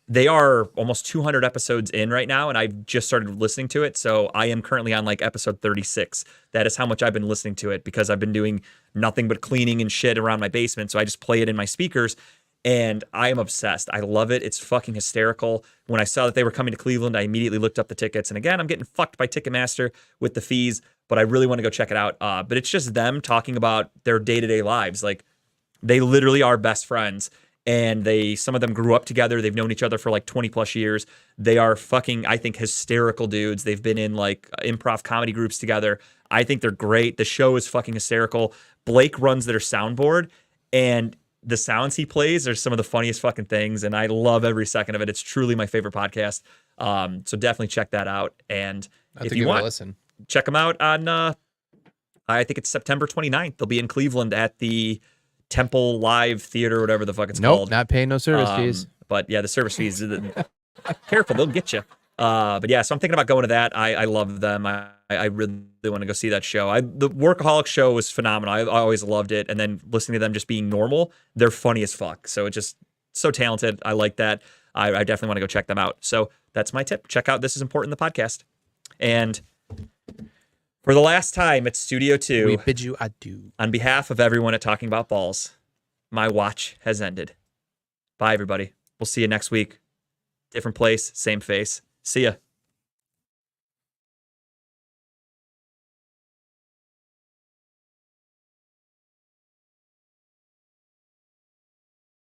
They are almost 200 episodes in right now, and I've just started listening to it. So I am currently on like episode 36. That is how much I've been listening to it because I've been doing nothing but cleaning and shit around my basement. So I just play it in my speakers, and I am obsessed. I love it. It's fucking hysterical. When I saw that they were coming to Cleveland, I immediately looked up the tickets. And again, I'm getting fucked by Ticketmaster with the fees, but I really want to go check it out. But it's just them talking about their day-to-day lives. Like, they literally are best friends, and some of them grew up together. They've known each other for like 20 plus years. They are fucking, I think, hysterical dudes. They've been in like improv comedy groups together. I think they're great. The show is fucking hysterical. Blake runs their soundboard, and the sounds he plays are some of the funniest fucking things, and I love every second of it. It's truly my favorite podcast. So definitely check that out. And if you want, listen. check them out on, I think it's September 29th. They'll be in Cleveland at the Temple Live Theater, whatever the fuck it's called. Not paying no service fees. But yeah, the service fees, careful, they'll get you. But yeah, so I'm thinking about going to that. I love them. I really want to go see that show. The Workaholics show was phenomenal. I always loved it. And then listening to them just being normal, they're funny as fuck. So it's just so talented. I like that. I definitely want to go check them out. So that's my tip. Check out This Is Important, the podcast. And for the last time at Studio 2, We bid you adieu. on behalf of everyone at Talking About Balls, my watch has ended. Bye, everybody. We'll see you next week. Different place, same face. See ya.